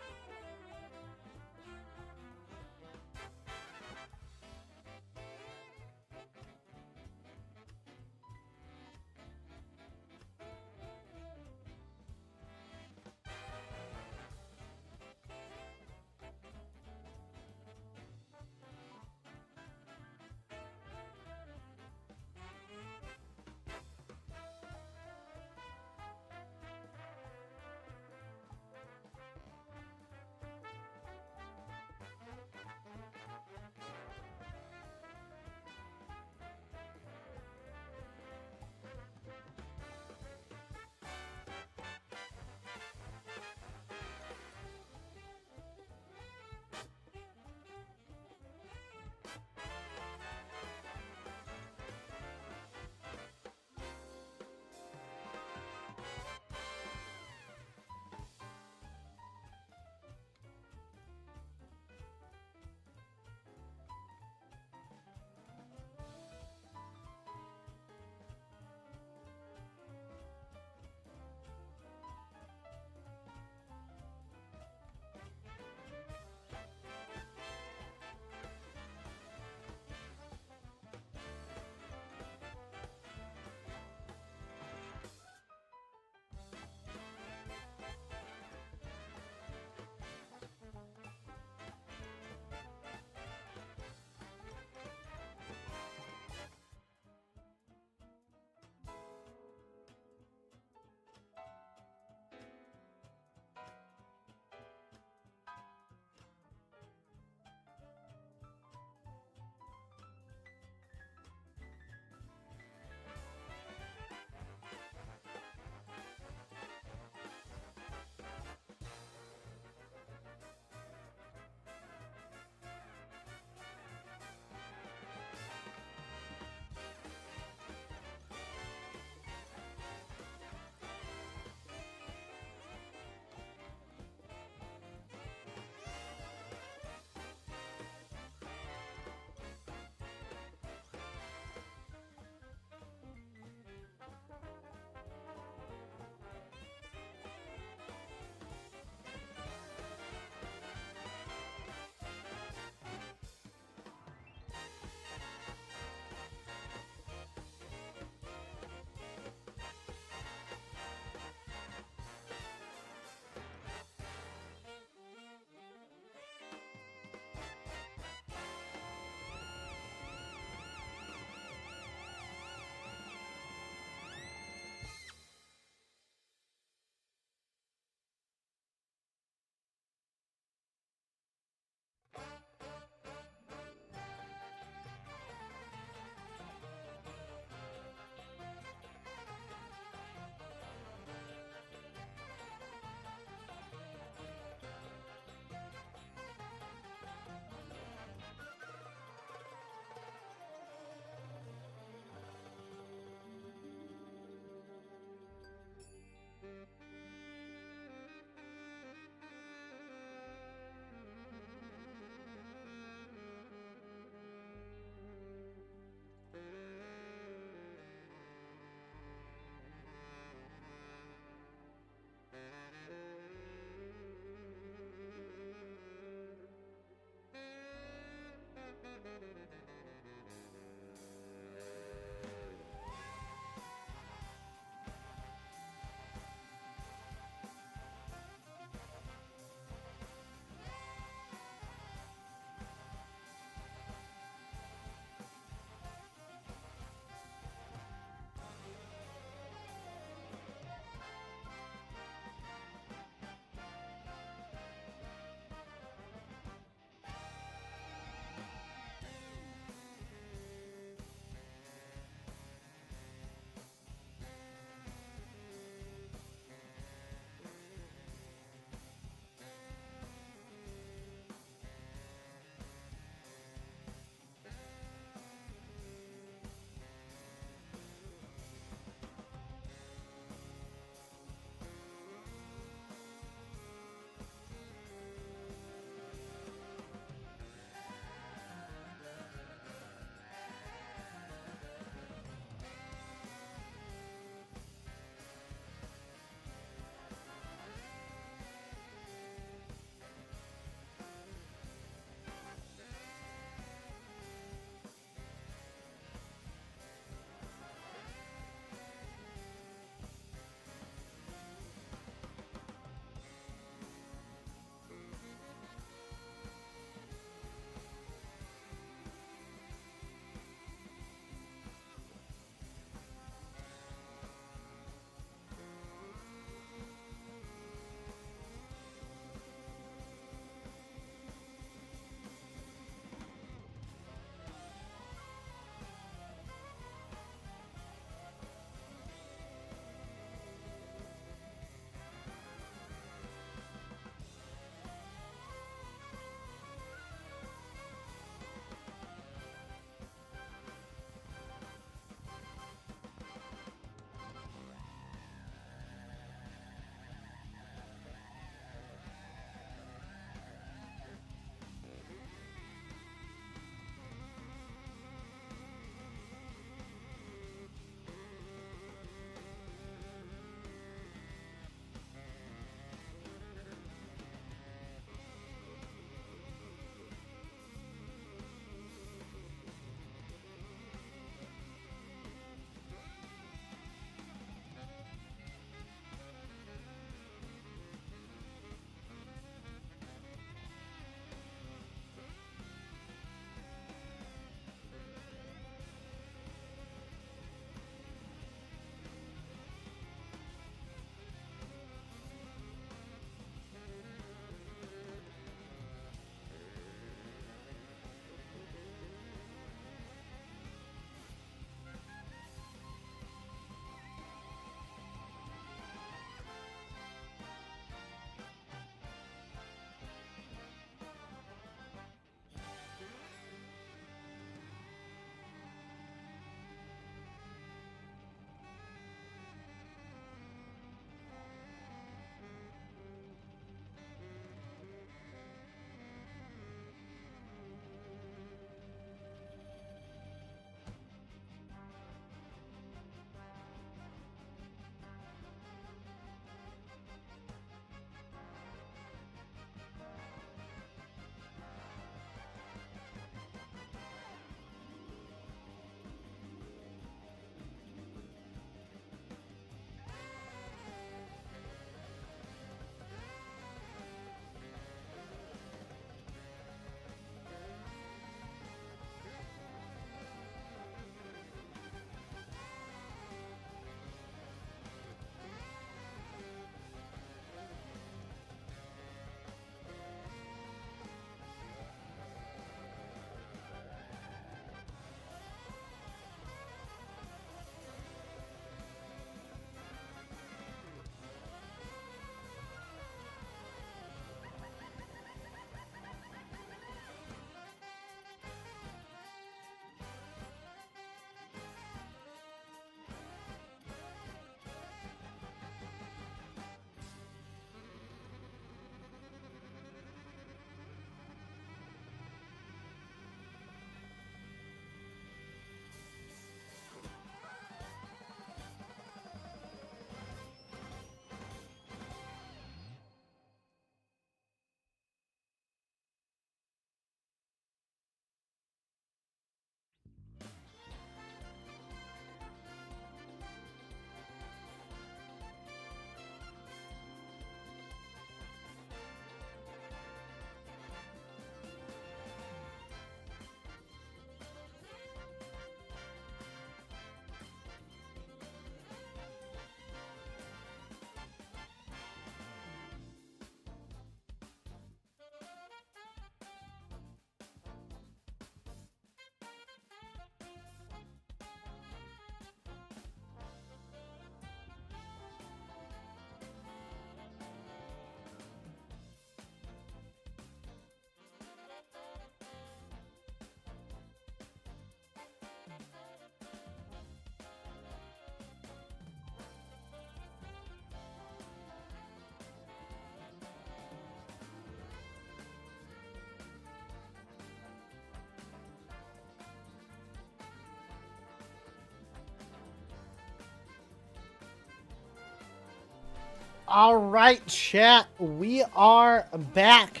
All right, chat, we are back.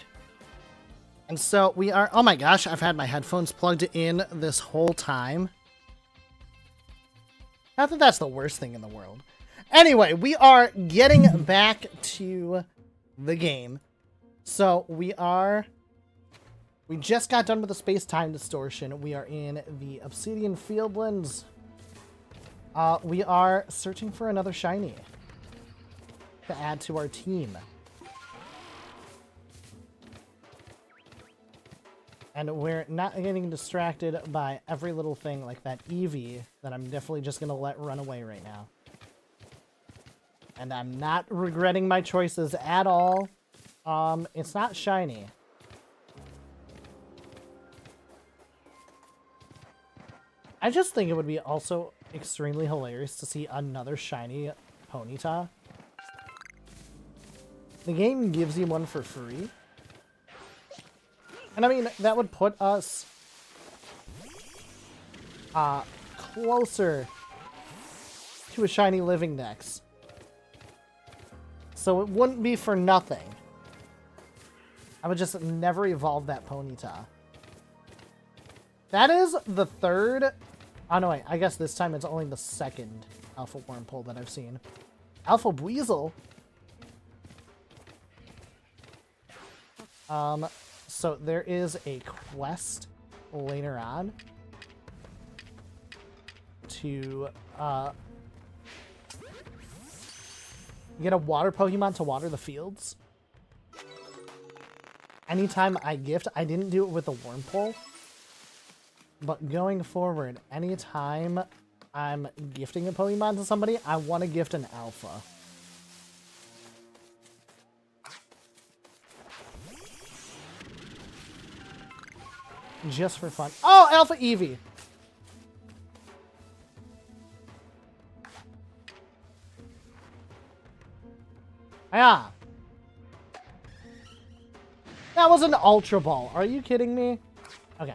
And so we are, oh my gosh, I've had my headphones plugged in this whole time. Not that that's the worst thing in the world. Anyway, we are getting back to the game. So we just got done with the space-time distortion. We are in the Obsidian Fieldlands. We are searching for another shiny to add to our team. And we're not getting distracted by every little thing like that Eevee that I'm definitely just going to let run away right now. And I'm not regretting my choices at all. It's not shiny. I just think it would be also extremely hilarious to see another shiny Ponyta. The game gives you one for free. And I mean, that would put us closer to a shiny living dex. So it wouldn't be for nothing. I would just never evolve that Ponyta. That is the third... Oh no, wait. I guess this time it's only the second Alpha Wormhole that I've seen. Alpha Weasel? So there is a quest later on to get a water Pokemon to water the fields. Anytime I gift, I didn't do it with the Wormpole, but going forward, anytime I'm gifting a Pokemon to somebody, I want to gift an Alpha. Just for fun. Oh, Alpha Eevee! Yeah. That was an Ultra Ball. Are you kidding me? Okay.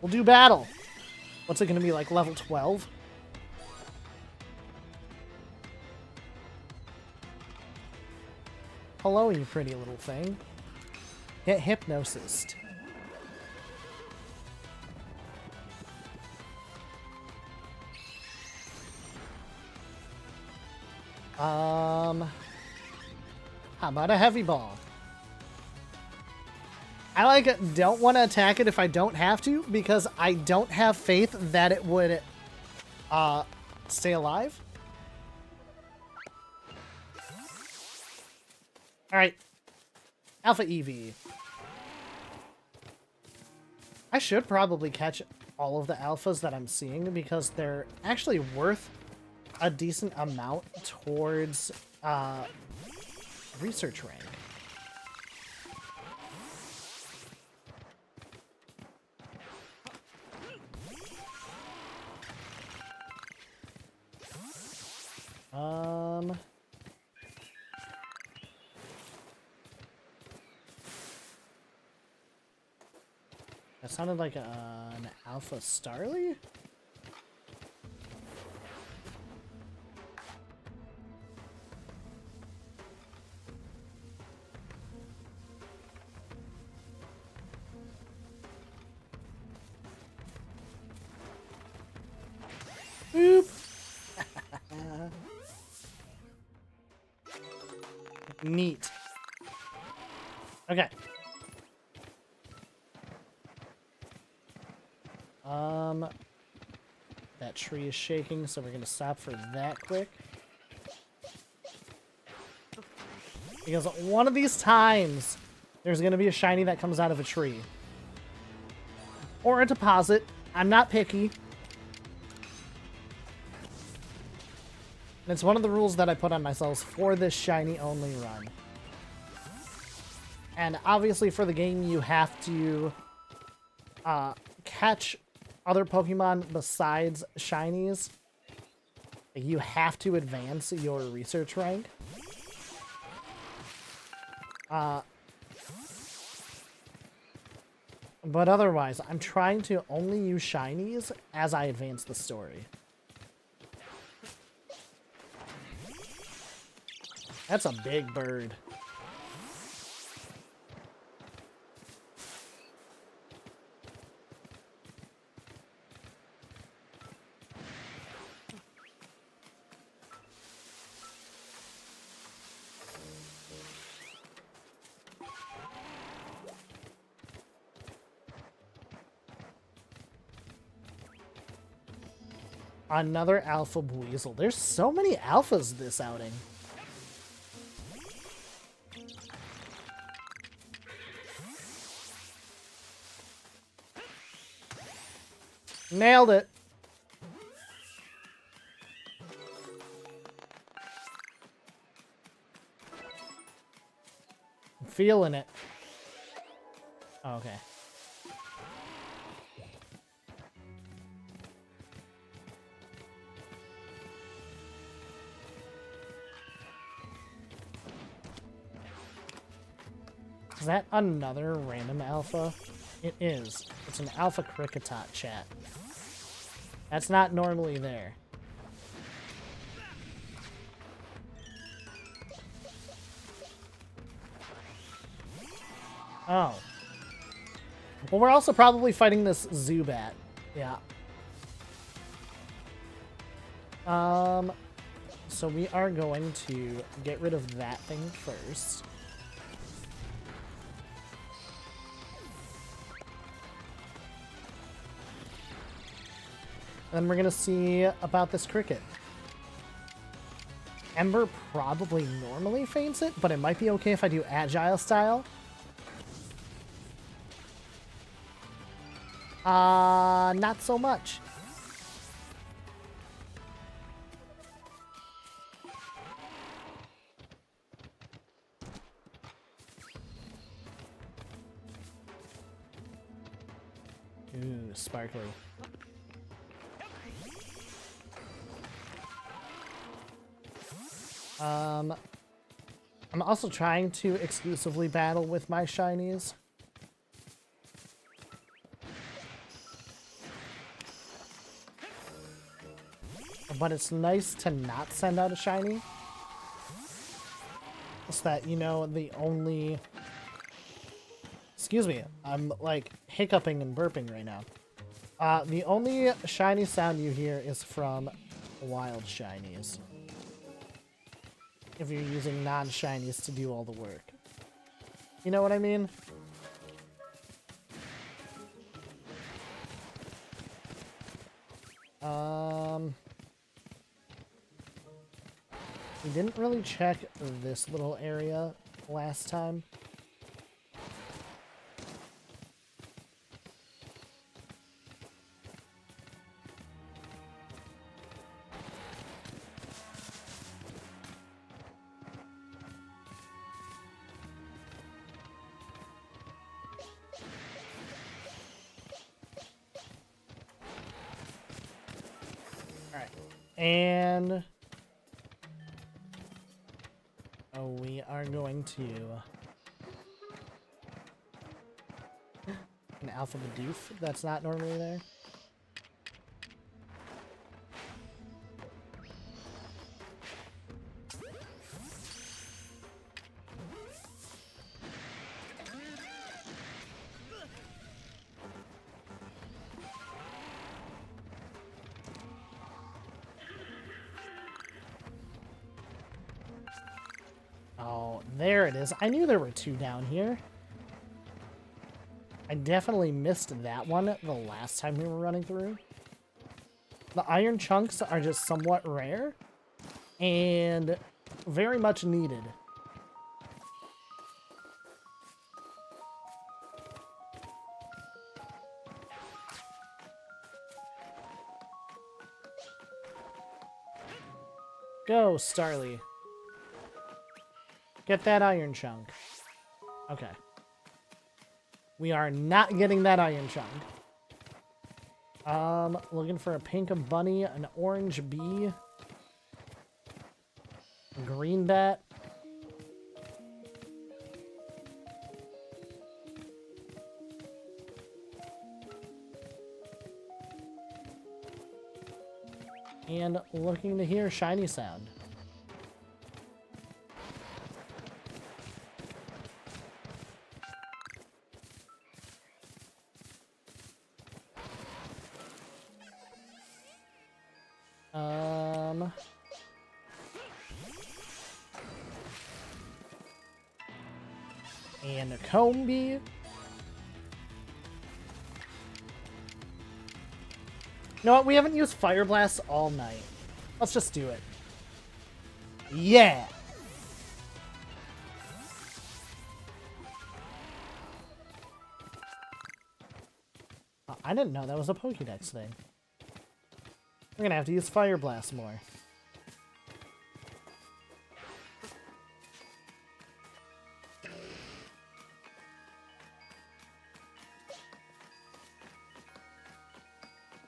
We'll do battle. What's it going to be, like level 12? Hello, you pretty little thing. Get Hypnosis. How about a Heavy Ball? I don't want to attack it if I don't have to, because I don't have faith that it would stay alive. Alright. Alpha Eevee. I should probably catch all of the alphas that I'm seeing, because they're actually worth a decent amount towards research rank. That sounded like an Alpha Starly? Boop! Neat. Okay. That tree is shaking, so we're gonna stop for that quick. Because one of these times, there's gonna be a shiny that comes out of a tree. Or a deposit. I'm not picky. And it's one of the rules that I put on myself for this shiny only run. And obviously for the game, you have to catch other Pokemon besides shinies. You have to advance your research rank. But otherwise, I'm trying to only use shinies as I advance the story. That's a big bird. Another alpha weasel. There's so many alphas this outing. Nailed it. I'm feeling it. Oh, okay. Is that another random alpha? It is. It's an alpha cricketot, chat. That's not normally there. Oh. Well, we're also probably fighting this Zubat. Yeah. So we are going to get rid of that thing first. Then we're going to see about this cricket. Ember probably normally faints it, but it might be okay if I do agile style. Not so much. Ooh, sparkly. I'm also trying to exclusively battle with my shinies. But it's nice to not send out a shiny. So that, you know, the only... Excuse me, I'm like hiccuping and burping right now. The only shiny sound you hear is from wild shinies. If you're using non-shinies to do all the work. You know what I mean? We didn't really check this little area last time. Alright. And... oh, we are going to... an Alpha Bidoof that's not normally there. Oh, there it is. I knew there were two down here. I definitely missed that one the last time we were running through. The iron chunks are just somewhat rare and very much needed. Go, Starly. Get that iron chunk. Okay. We are not getting that iron chunk. Looking for a pink bunny, an orange bee, a green bat. And looking to hear shiny sound. And a Combi. You know what? We haven't used Fire Blast all night. Let's just do it. Yeah! I didn't know that was a Pokédex thing. We're gonna have to use Fire Blast more.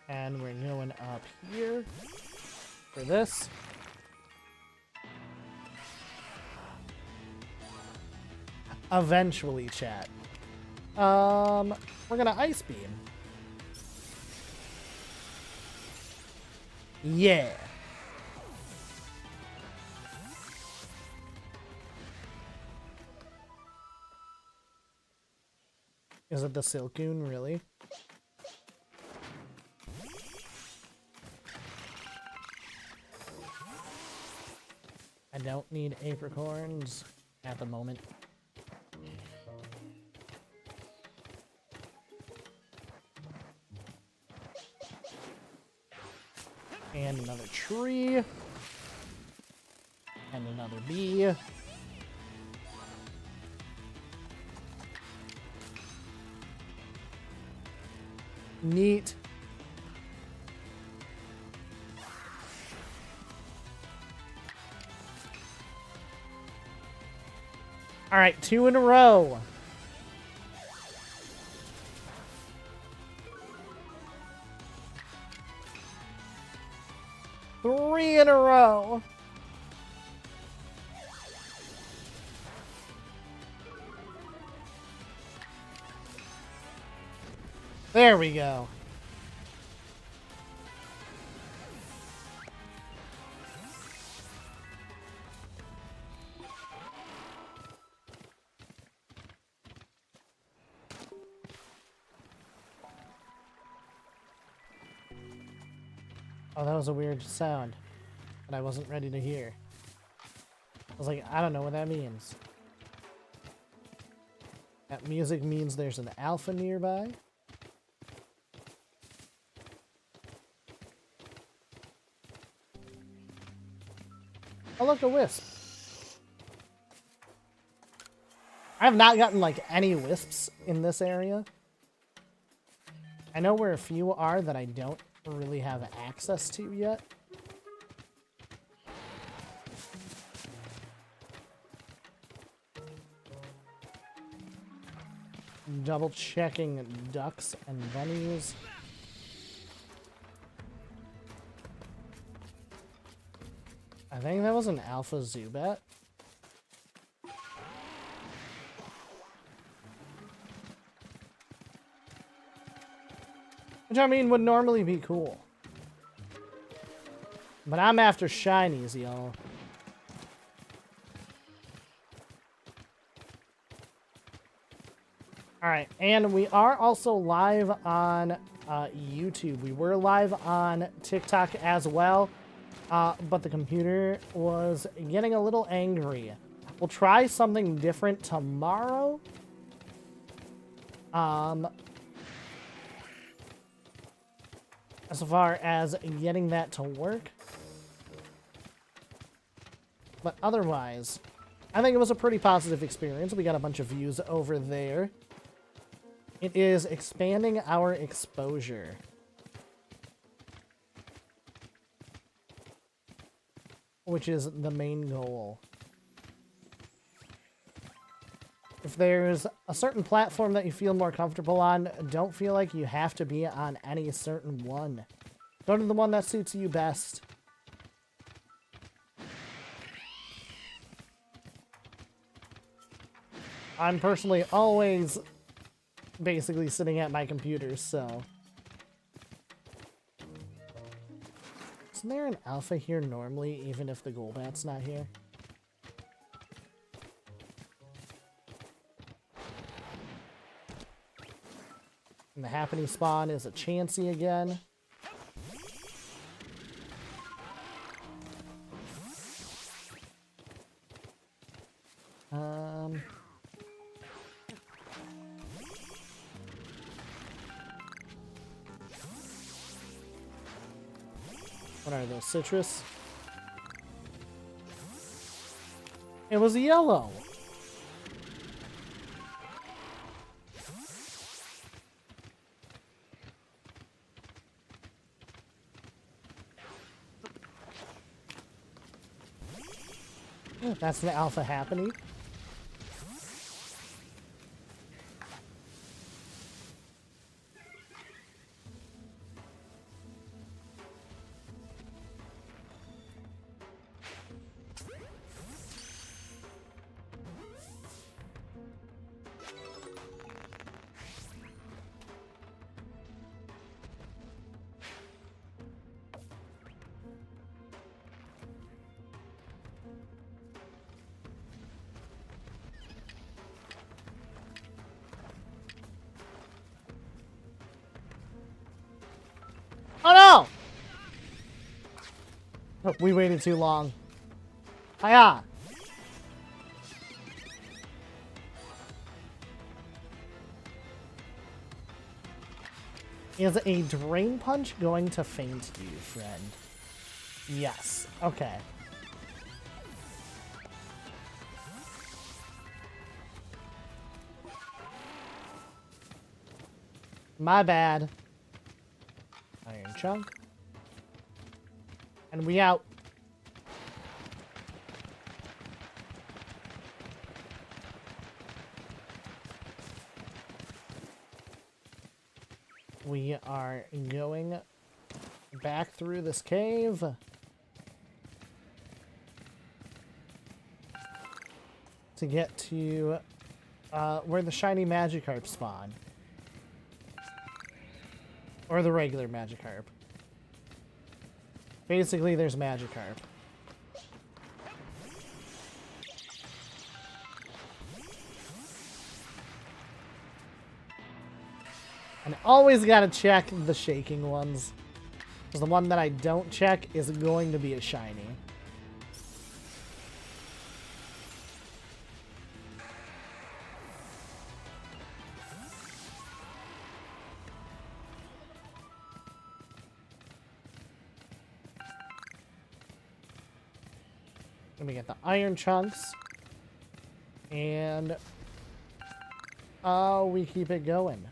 And we're going up here for this. Eventually, chat. We're gonna Ice Beam. Yeah. Is it the Silcoon, really? I don't need apricorns at the moment. And another tree. And another bee. Neat. All right, 2 in a row. Three in a row. There we go. Oh, that was a weird sound that I wasn't ready to hear. I was like, I don't know what that means. That music means there's an alpha nearby. Oh, look, a wisp. I have not gotten, like, any wisps in this area. I know where a few are that I don't really have access to yet. Double checking ducks and bunnies. I think that was an alpha Zubat. Which, I mean, would normally be cool. But I'm after shinies, y'all. Alright, and we are also live on YouTube. We were live on TikTok as well, but the computer was getting a little angry. We'll try something different tomorrow. As far as getting that to work. But otherwise, I think it was a pretty positive experience. We got a bunch of views over there. It is expanding our exposure. Which is the main goal. If there's a certain platform that you feel more comfortable on, don't feel like you have to be on any certain one. Go to the one that suits you best. I'm personally always basically sitting at my computer, so... Isn't there an alpha here normally, even if the Golbat's not here? And the happening spawn is a Chansey again. What are those? Citrus? It was yellow. That's the alpha happening. Oh no! Oh, we waited too long. Hiya! Is a drain punch going to faint you, friend? Yes. Okay. My bad. Iron chunk. And we out. We are going back through this cave. To get to where the shiny Magikarp spawn. Or the regular Magikarp. Basically, there's Magikarp. And I always gotta check the shaking ones. Because the one that I don't check is going to be a shiny. Let me get the iron chunks. And we keep it going.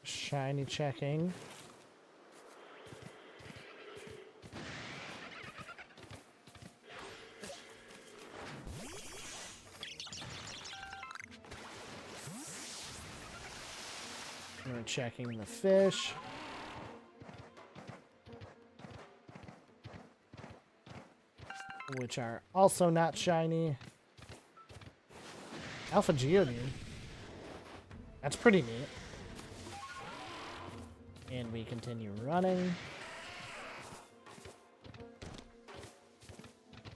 Shiny checking. We're checking the fish. Which are also not shiny. Alpha Geodude. That's pretty neat. And we continue running.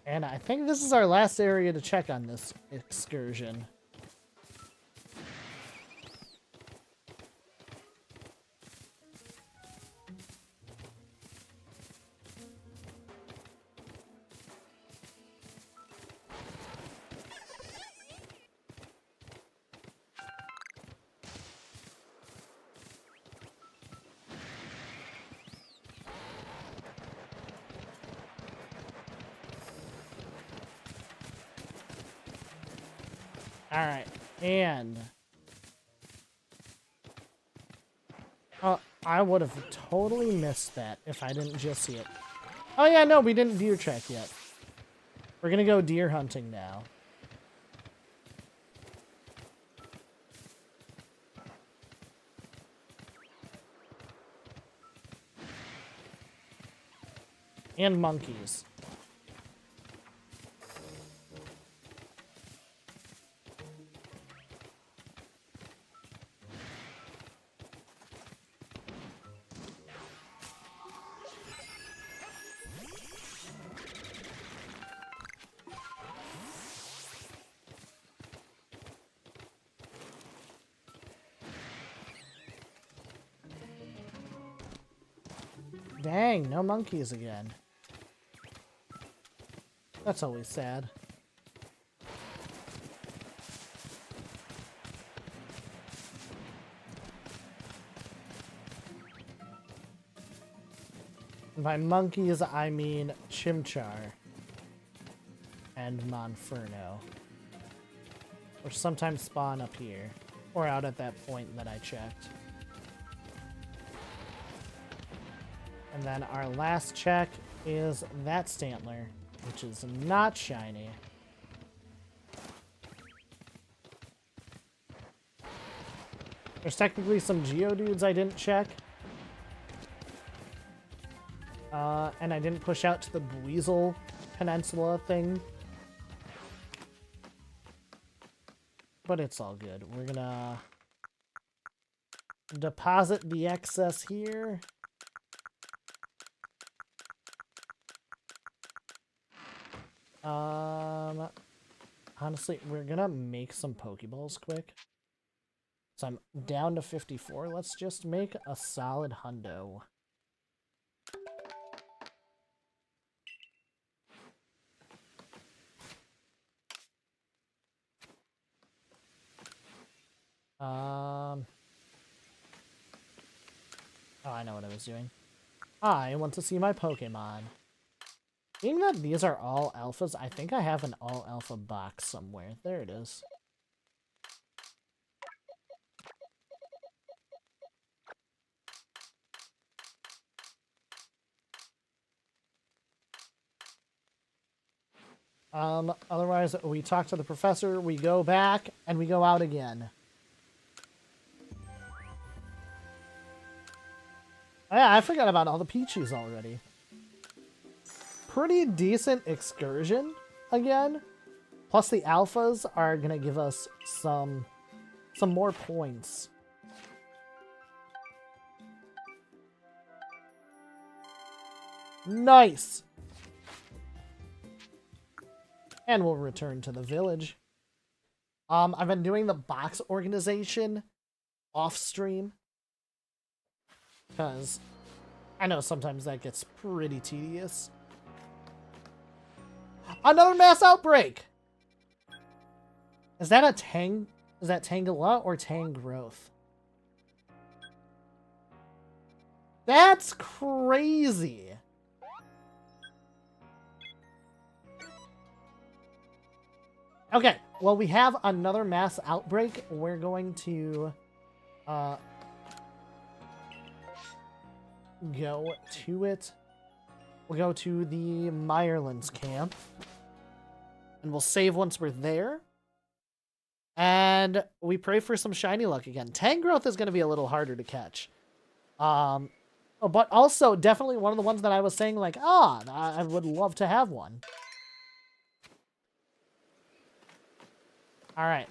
And I think this is our last area to check on this excursion. Alright, and I would have totally missed that if I didn't just see it. Oh yeah, no, we didn't deer track yet. We're gonna go deer hunting now. And monkeys. Dang, no monkeys again. That's always sad. By monkeys, I mean Chimchar and Monferno, which sometimes spawn up here, or out at that point that I checked. And then our last check is that Stantler, which is not shiny. There's technically some Geodudes I didn't check. And I didn't push out to the Buizel Peninsula thing. But it's all good. We're gonna deposit the excess here. Honestly, we're gonna make some Pokeballs quick. So I'm down to 54. Let's just make a solid hundo. Oh, I know what I was doing. I want to see my Pokemon. Being that these are all alphas, I think I have an all alpha box somewhere. There it is. Otherwise, we talk to the professor, we go back, and we go out again. Oh, yeah, I forgot about all the Pichis already. Pretty decent excursion, again. Plus the alphas are gonna give us some more points. Nice! And we'll return to the village. I've been doing the box organization off stream, because I know sometimes that gets pretty tedious. Another mass outbreak! Is that a Tang? Is that Tangela or Tangrowth? That's crazy! Okay, well, we have another mass outbreak. We're going to go to it. We'll go to the Meyerland's camp. And we'll save once we're there. And we pray for some shiny luck again. Tangrowth is going to be a little harder to catch. But also, definitely one of the ones that I was saying, like, I would love to have one. Alright.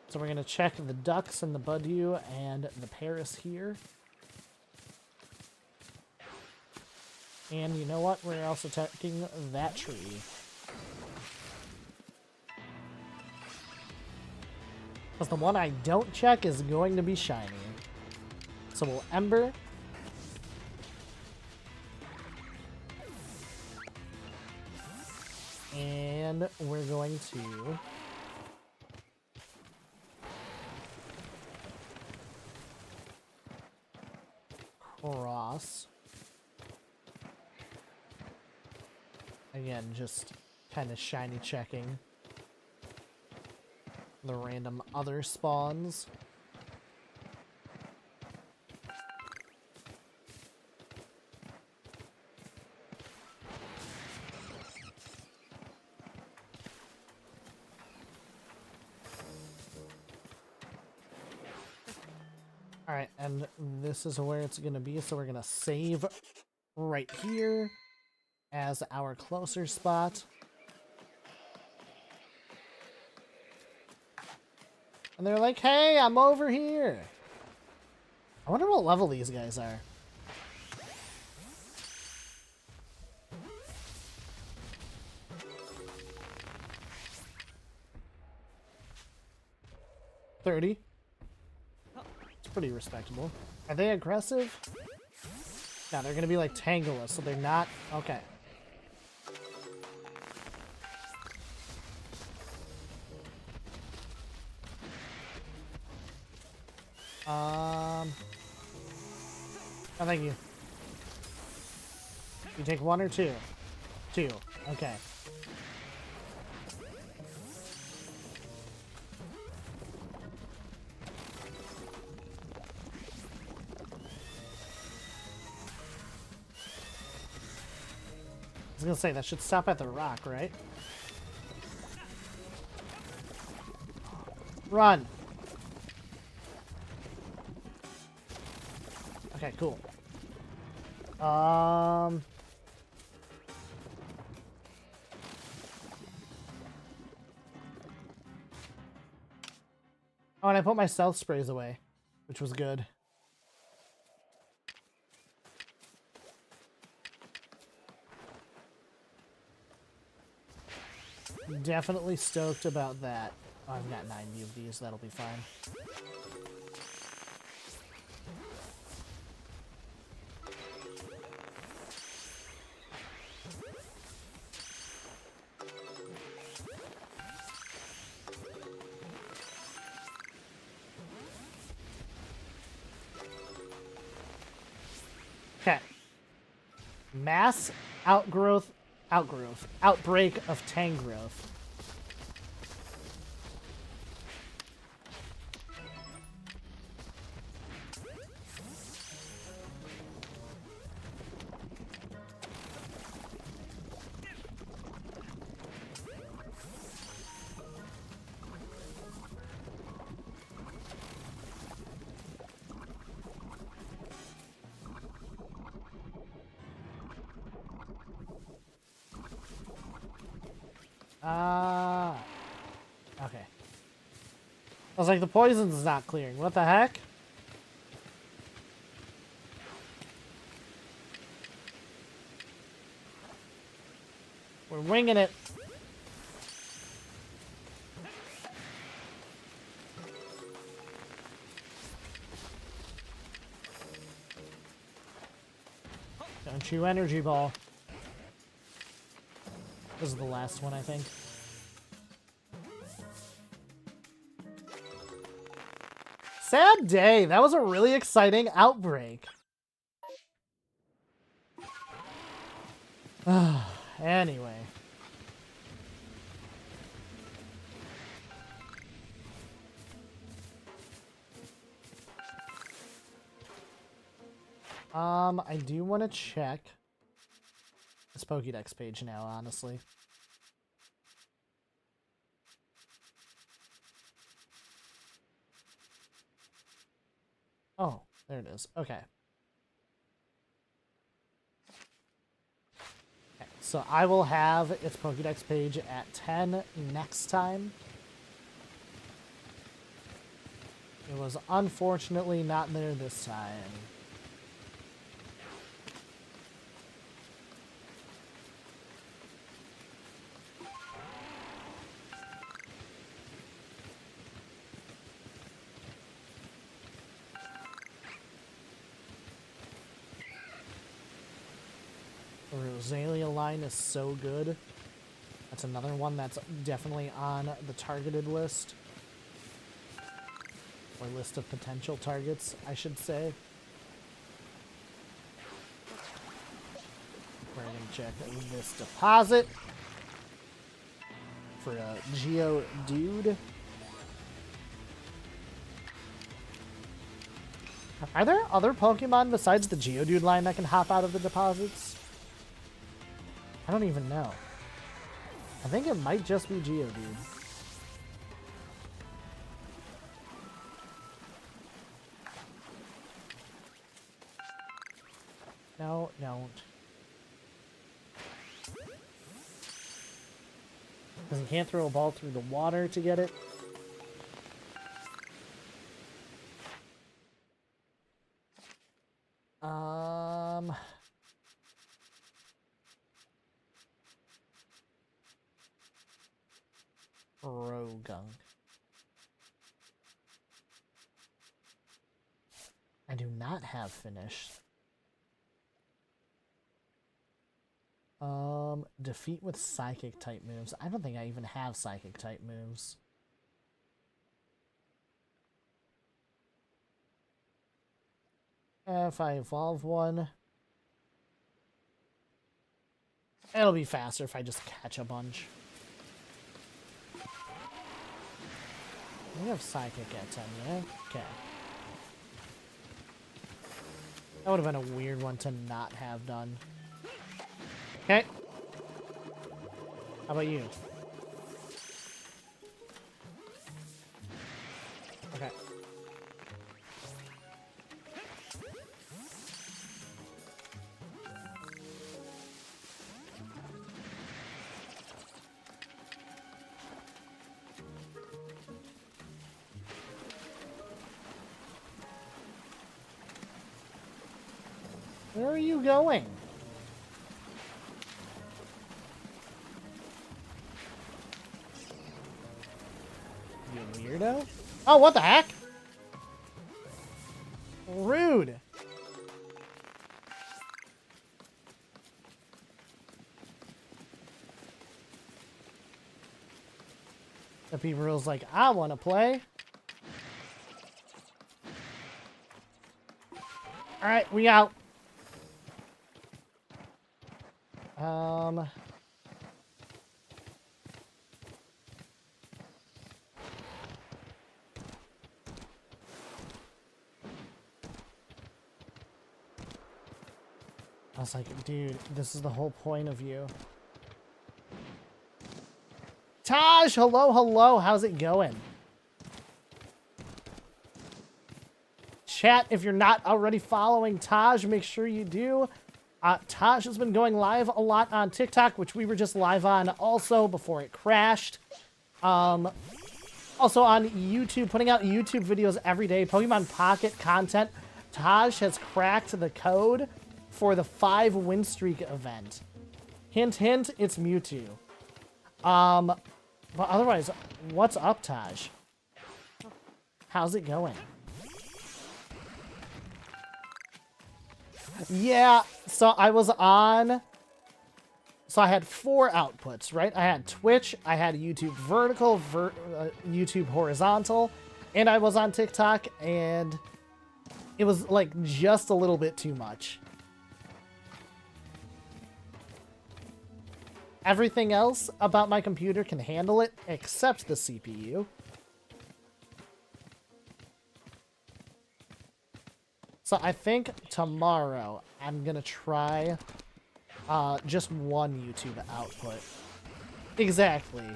So we're going to check the ducks and the Budew and the Paris here. And you know what? We're also checking that tree. Because the one I don't check is going to be shiny. So we'll Ember. And we're going to cross. Again, just kind of shiny checking the random other spawns. Alright, and this is where it's going to be, so we're going to save right here as our closer spot. And they're like, hey, I'm over here. I wonder what level these guys are. $30. It's pretty respectable. Are they aggressive? Yeah, they're gonna be like Tangela, so they're not. Okay. Oh, thank you. You take one or two? Two. Okay. I was gonna say, that should stop at the rock, right? Run! Okay, cool. Oh, and I put my stealth sprays away, which was good. Definitely stoked about that. Oh, I've got 90 of these, that'll be fine. Okay. Mass outbreak of Tangrowth. Okay. I was like, the poison's not clearing. What the heck? We're winging it. Don't you energy ball. This is the last one, I think. Sad day. That was a really exciting outbreak. Anyway. I do want to check this Pokédex page now, honestly. Oh, there it is. Okay. Okay, so I will have its Pokédex page at 10 next time. It was unfortunately not there this time. The Rosalia line is so good. That's another one that's definitely on the targeted list. Or list of potential targets, I should say. We're going to check this deposit for a Geodude. Are there other Pokemon besides the Geodude line that can hop out of the deposits? I don't even know. I think it might just be Geodude. No, don't. Because you can't throw a ball through the water to get it. Rogunk. I do not have finished. Defeat with psychic type moves. I don't think I even have psychic type moves. If I evolve one, it'll be faster if I just catch a bunch. We have psychic at 10, yeah? Okay. That would have been a weird one to not have done. Okay. How about you? Okay. Where are you going? You weirdo? Oh, what the heck? Rude. The people's like, I want to play. All right, we out. I was like, dude, this is the whole point of you. Taj, hello, hello. How's it going? Chat, if you're not already following Taj, make sure you do. Taj has been going live a lot on TikTok, which we were just live on also before it crashed. Also on YouTube, putting out YouTube videos every day. Pokemon Pocket content. Taj has cracked the code for the 5 win streak event. Hint, hint, it's Mewtwo. But otherwise, what's up, Taj? How's it going? Yeah, so I was on... So I had 4 outputs, right? I had Twitch, I had YouTube vertical, YouTube horizontal, and I was on TikTok, and it was, like, just a little bit too much. Everything else about my computer can handle it, except the CPU. So I think tomorrow I'm gonna try just one YouTube output. Exactly.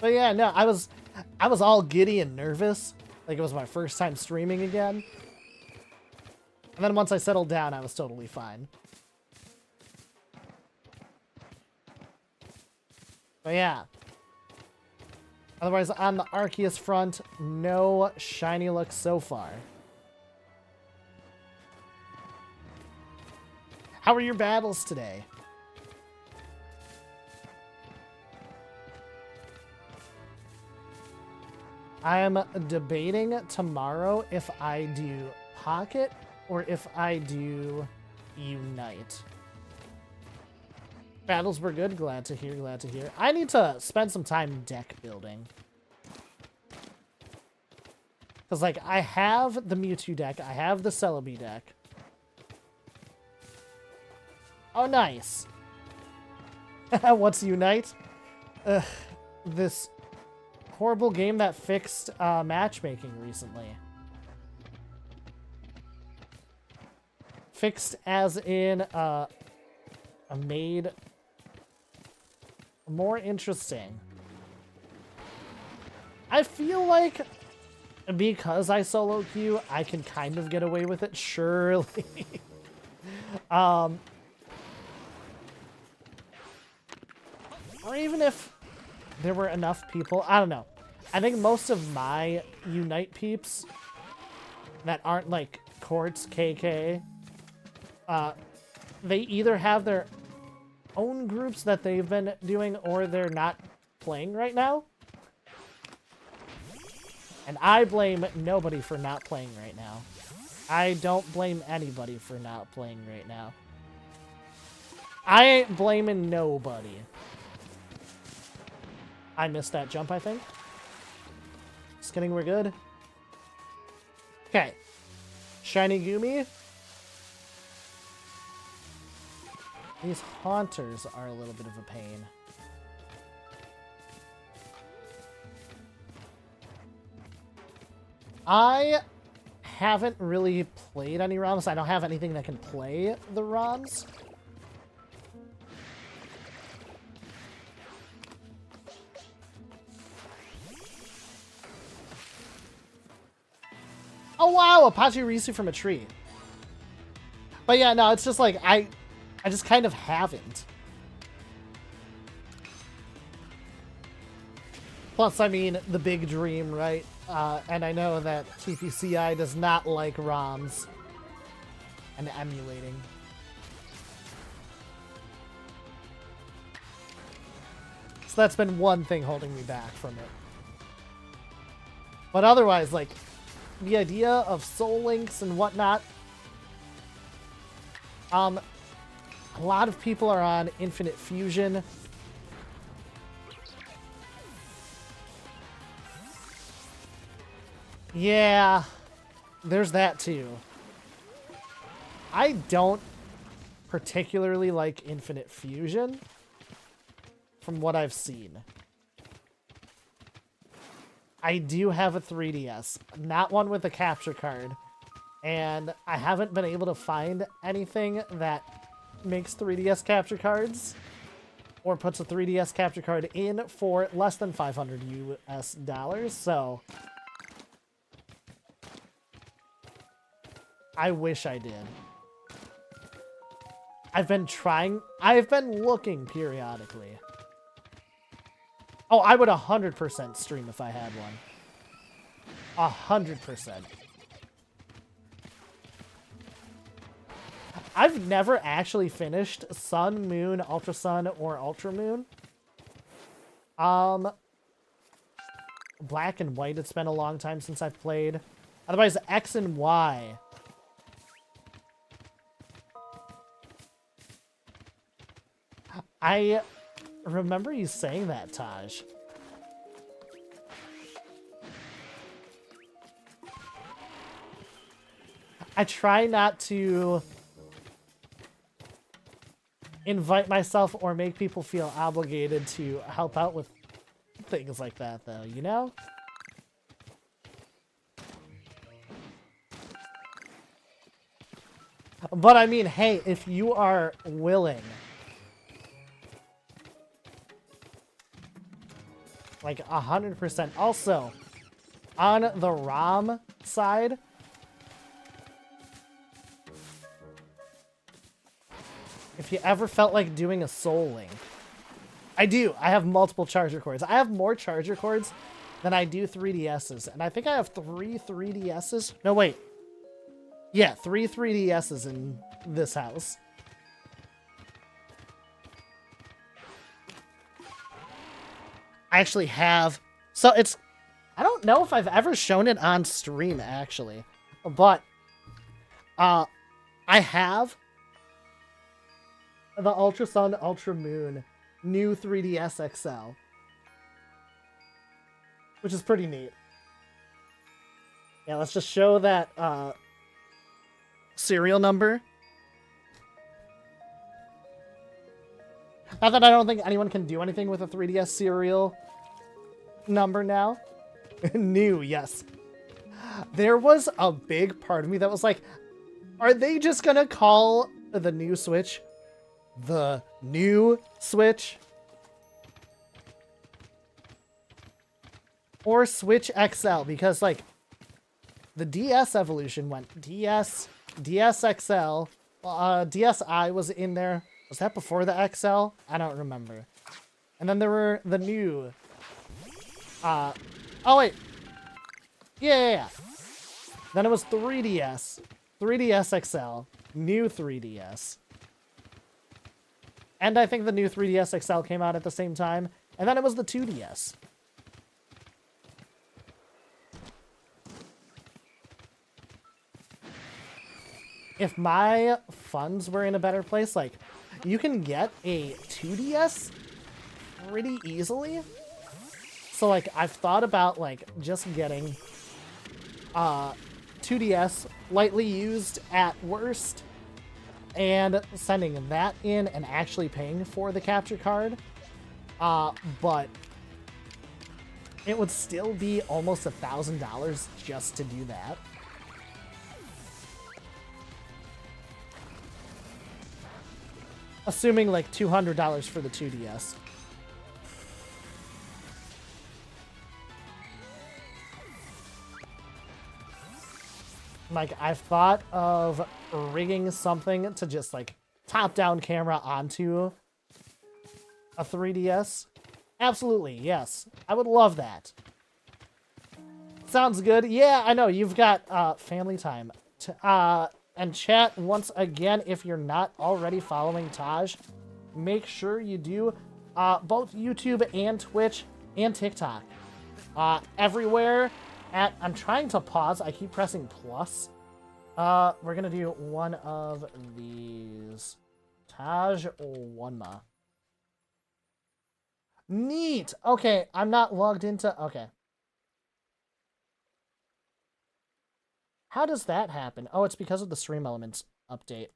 But yeah, no, I was all giddy and nervous. Like it was my first time streaming again. And then once I settled down, I was totally fine. But yeah. Otherwise, on the Arceus front, no shiny luck so far. How are your battles today? I am debating tomorrow if I do Pocket or if I do Unite. Battles were good. Glad to hear, glad to hear. I need to spend some time deck building. Because, like, I have the Mewtwo deck. I have the Celebi deck. Oh, nice. What's Unite? This horrible game that fixed matchmaking recently. Fixed as in made more interesting. I feel like because I solo queue, I can kind of get away with it, surely. Or even if there were enough people, I don't know. I think most of my Unite peeps that aren't like Quartz, KK, they either have their own groups that they've been doing or they're not playing right now. And I blame nobody for not playing right now. I don't blame anybody for not playing right now. I ain't blaming nobody. I missed that jump, I think. Just kidding, we're good. Okay. Shiny Gumi. These Haunters are a little bit of a pain. I haven't really played any ROMs. I don't have anything that can play the ROMs. Oh wow, a Pachirisu from a tree. But yeah, no, it's just like I just kind of haven't. Plus, I mean, the big dream, right? And I know that TPCI does not like ROMs and emulating. So that's been one thing holding me back from it. But otherwise, like, the idea of Soul Links and whatnot, a lot of people are on Infinite Fusion. Yeah, there's that too. I don't particularly like Infinite Fusion from what I've seen. I do have a 3DS, not one with a capture card, and I haven't been able to find anything that makes 3DS capture cards or puts a 3DS capture card in for less than $500 US, so I wish I did. I've been looking periodically. Oh, I would 100% stream if I had one. 100%. I've never actually finished Sun, Moon, Ultra Sun, or Ultra Moon. Black and White, it's been a long time since I've played. Otherwise, X and Y. I remember you saying that, Taj. I try not to invite myself or make people feel obligated to help out with things like that, though, you know? But I mean, hey, if you are willing, like 100%. Also, on the ROM side, if you ever felt like doing a Soul Link, I do. I have multiple charger cords. I have more charger cords than I do 3DSs. And I think I have 3 3DSs. No, wait. Yeah, 3 3DSs in this house. I actually have, so it's, I don't know if I've ever shown it on stream actually, but I have the Ultra Sun, Ultra Moon new 3DS XL, which is pretty neat. Yeah, let's just show that serial number. Not that I don't think anyone can do anything with a 3DS serial number now. New, yes. There was a big part of me that was like, are they just gonna call the new Switch the new Switch? Or Switch XL? Because, like, the DS evolution went DS, DS XL, DSi was in there. Was that before the XL? I don't remember. And then there were the new... oh, wait. Yeah. Then it was 3DS. 3DS XL. New 3DS. And I think the new 3DS XL came out at the same time. And then it was the 2DS. if my funds were in a better place, like, you can get a 2DS pretty easily. So, like, I've thought about, like, just getting 2DS, lightly used at worst, and sending that in and actually paying for the capture card. But it would still be almost $1,000 just to do that. Assuming like $200 for the 2DS. Like, I've thought of rigging something to just like top-down camera onto a 3DS. Absolutely, yes. I would love that. Sounds good. Yeah, I know. You've got family time. And chat, once again, if you're not already following Taj, make sure you do both YouTube and Twitch and TikTok. Everywhere at... I'm trying to pause. I keep pressing plus. We're going to do one of these. Taj Wanma. Neat! Okay, I'm not logged into... Okay. How does that happen? Oh, it's because of the Stream Elements update.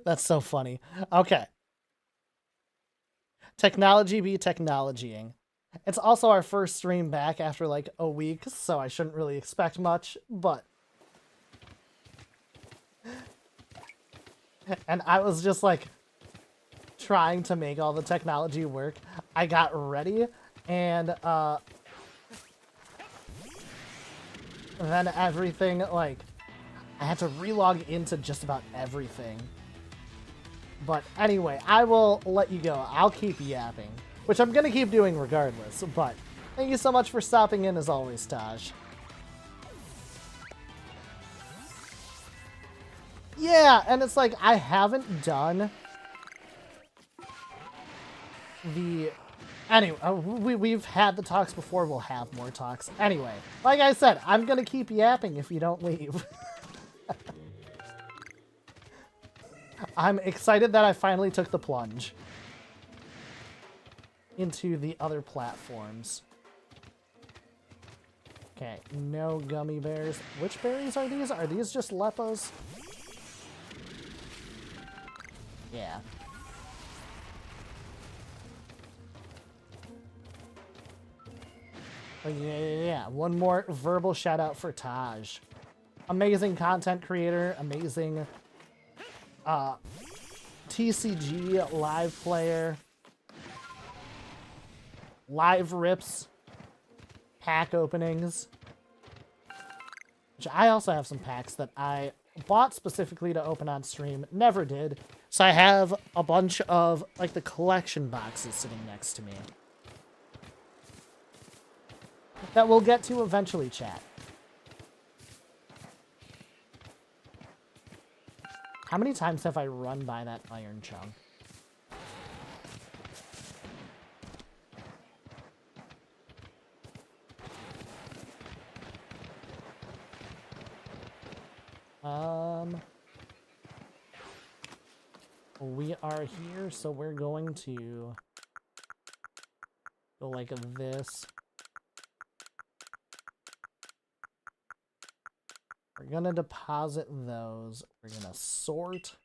That's so funny. Okay. Technology be technologying. It's also our first stream back after like a week, so I shouldn't really expect much, but... And I was just like... trying to make all the technology work. I got ready, and then everything, like, I had to relog into just about everything. But anyway, I will let you go. I'll keep yapping, which I'm gonna keep doing regardless, but thank you so much for stopping in as always, Taj. Yeah, and it's like, I haven't done the... Anyway, we've had the talks before, we'll have more talks. Anyway, like I said, I'm gonna keep yapping if you don't leave. I'm excited that I finally took the plunge into the other platforms. Okay, no gummy bears. Which berries are these? Are these just Lepos? Yeah. Yeah, one more verbal shout out for Taj. Amazing content creator, amazing TCG live player, live rips, pack openings. Which I also have some packs that I bought specifically to open on stream, never did. So I have a bunch of like the collection boxes sitting next to me. That we'll get to eventually, chat. How many times have I run by that iron chunk? We are here, so we're going to go like this. We're gonna deposit those. We're gonna sort.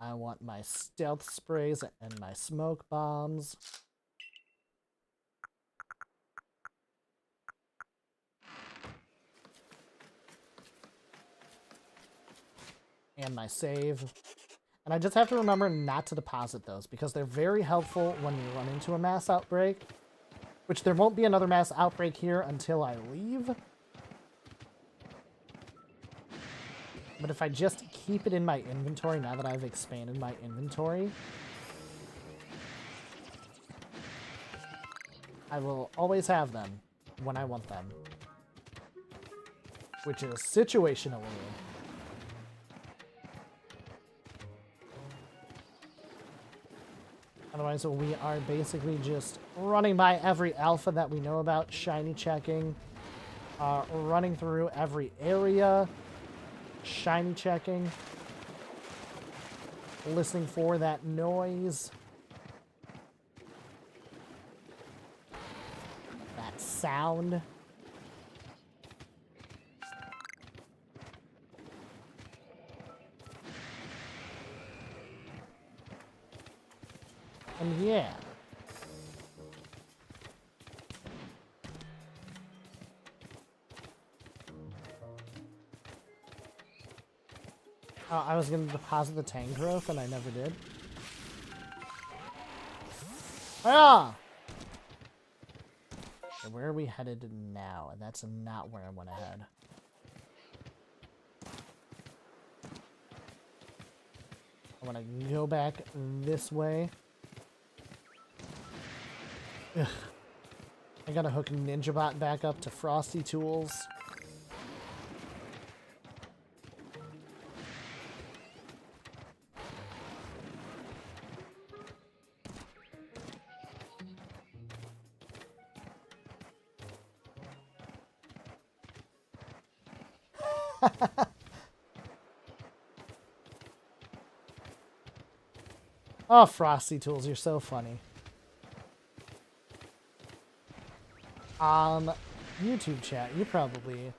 I want my stealth sprays and my smoke bombs. And my save. And I just have to remember not to deposit those because they're very helpful when you run into a mass outbreak. Which there won't be another mass outbreak here until I leave. But if I just keep it in my inventory now that I've expanded my inventory, I will always have them when I want them. Which is situationally. Otherwise, we are basically just running by every alpha that we know about, shiny checking, running through every area, shiny checking, listening for that noise, that sound. And yeah. I was going to deposit the tank growth and I never did. Ah! Okay, where are we headed now? That's not where I want to head. I want to go back this way. Ugh. I gotta hook NinjaBot back up to Frosty Tools. Oh, Frosty Tools, you're so funny. YouTube chat, you probably...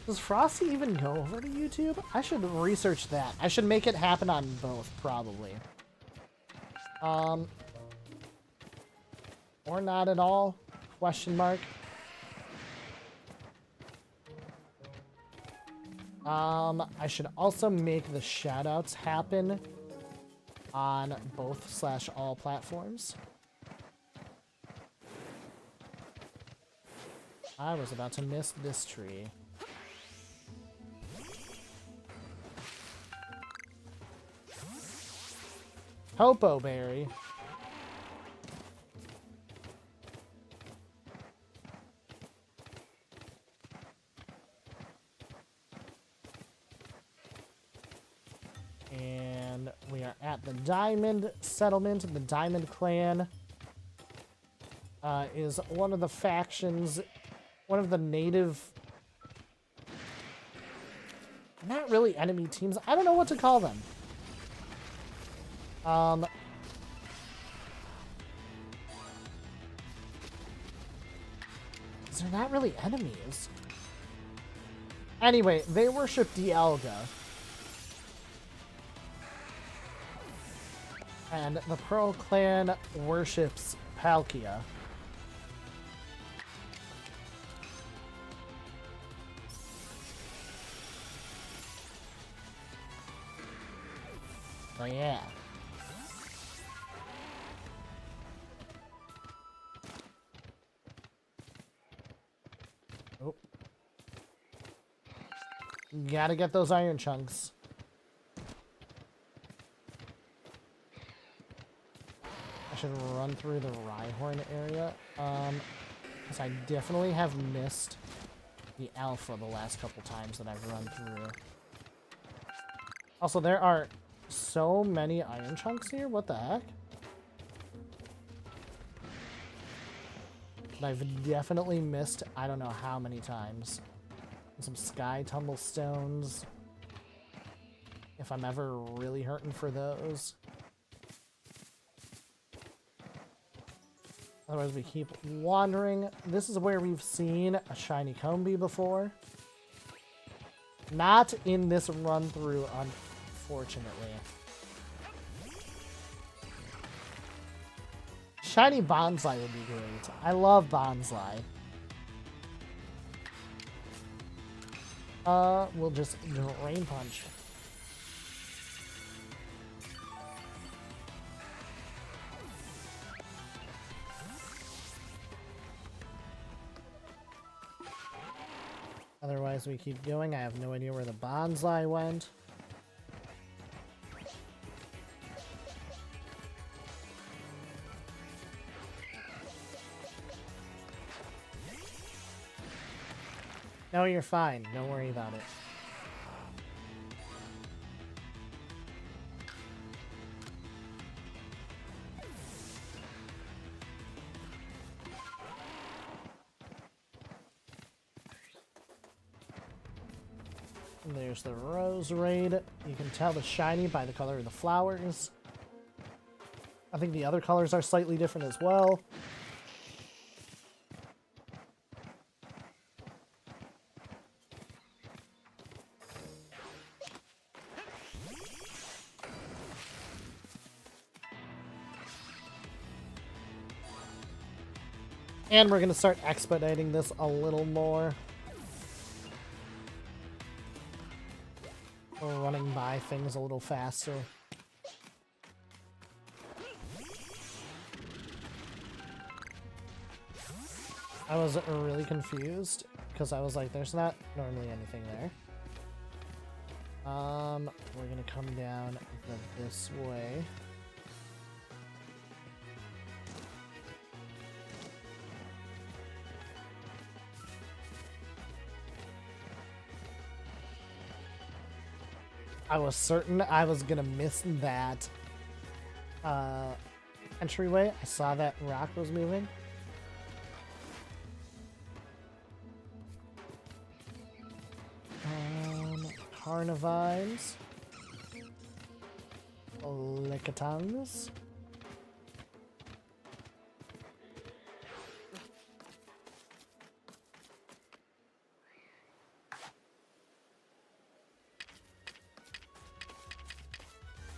Does Frosty even go over to YouTube? I should research that. I should make it happen on both, probably. Or not at all? Question mark. I should also make the shoutouts happen on both/all platforms. I was about to miss this tree. Hopo berry. And we are at the Diamond Settlement. The Diamond Clan is one of the factions, one of the native... Not really enemy teams. I don't know what to call them. They're not really enemies. Anyway, they worship Dialga. And the Pearl Clan worships Palkia. Oh yeah. Oh. Gotta get those iron chunks. I should run through the Rhyhorn area. Because I definitely have missed the alpha the last couple times that I've run through. Also, there are so many iron chunks here. What the heck? I've definitely missed, I don't know how many times. And some sky tumble stones. If I'm ever really hurting for those. Otherwise, we keep wandering. This is where we've seen a shiny Combi before. Not in this run through, unfortunately. Shiny Bonsai would be great. I love Bonsai. We'll just Drain Punch. Otherwise, we keep going. I have no idea where the Bonsai went. No, you're fine. Don't worry about it. There's the Rose Raid. You can tell the shiny by the color of the flowers. I think the other colors are slightly different as well. And we're going to start expediting this a little more. We're running by things a little faster. I was really confused because I was like, there's not normally anything there. We're going to come down this way. I was certain I was gonna miss that entryway. I saw that rock was moving. Carnivines. Lickitungs.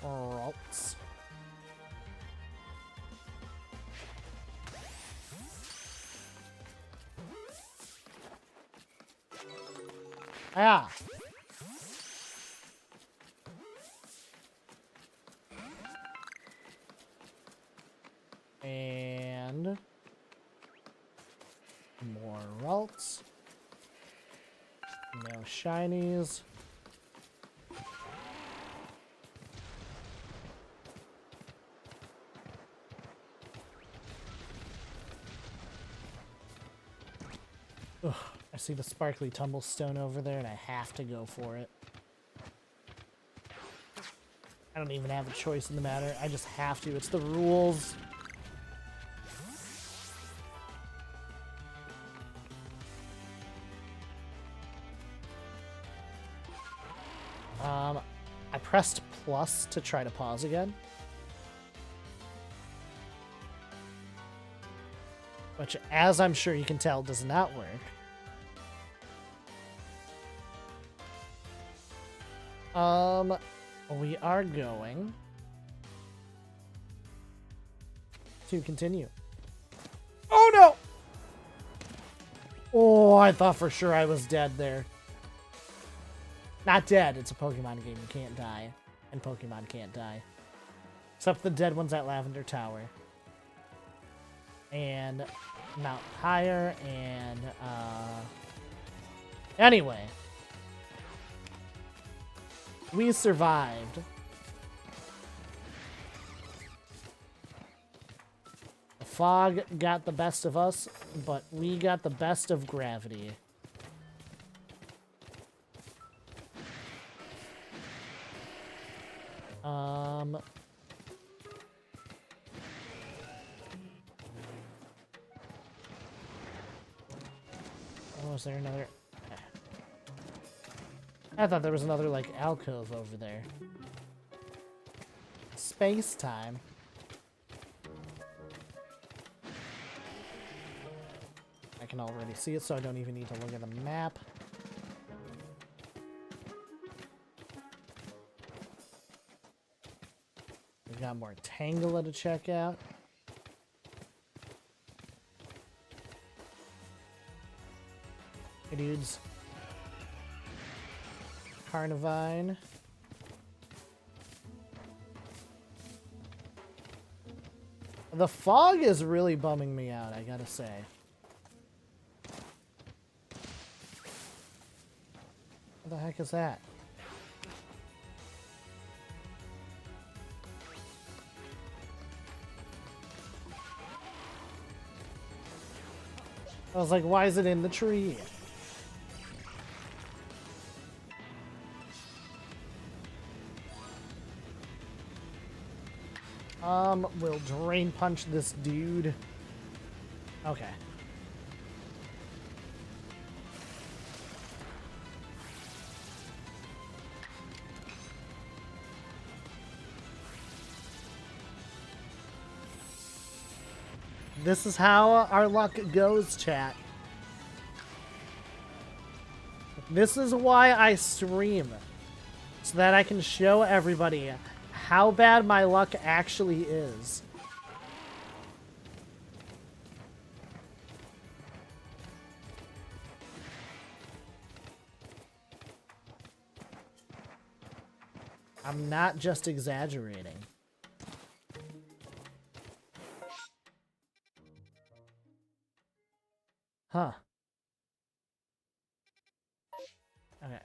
Ralts. Ah. And more Ralts. No shinies. Ugh, I see the sparkly tumblestone over there and I have to go for it. I don't even have a choice in the matter. I just have to. It's the rules. I pressed plus to try to pause again. Which, as I'm sure you can tell, does not work. We are going to continue. Oh no! Oh, I thought for sure I was dead there. Not dead, it's a Pokemon game, you can't die. And Pokemon can't die. Except the dead ones at Lavender Tower. And Mount Higher, and, anyway. We survived. The fog got the best of us, but we got the best of gravity. Oh, is there another? I thought there was another, like, alcove over there. Space time. I can already see it, so I don't even need to look at the map. We've got more Tangela to check out. Hey, dudes. Carnivine. The fog is really bumming me out, I gotta say. What the heck is that? I was like, why is it in the tree? We'll drain punch this dude. Okay. This is how our luck goes, chat. This is why I stream. So that I can show everybody how bad my luck actually is. I'm not just exaggerating. Huh. Okay.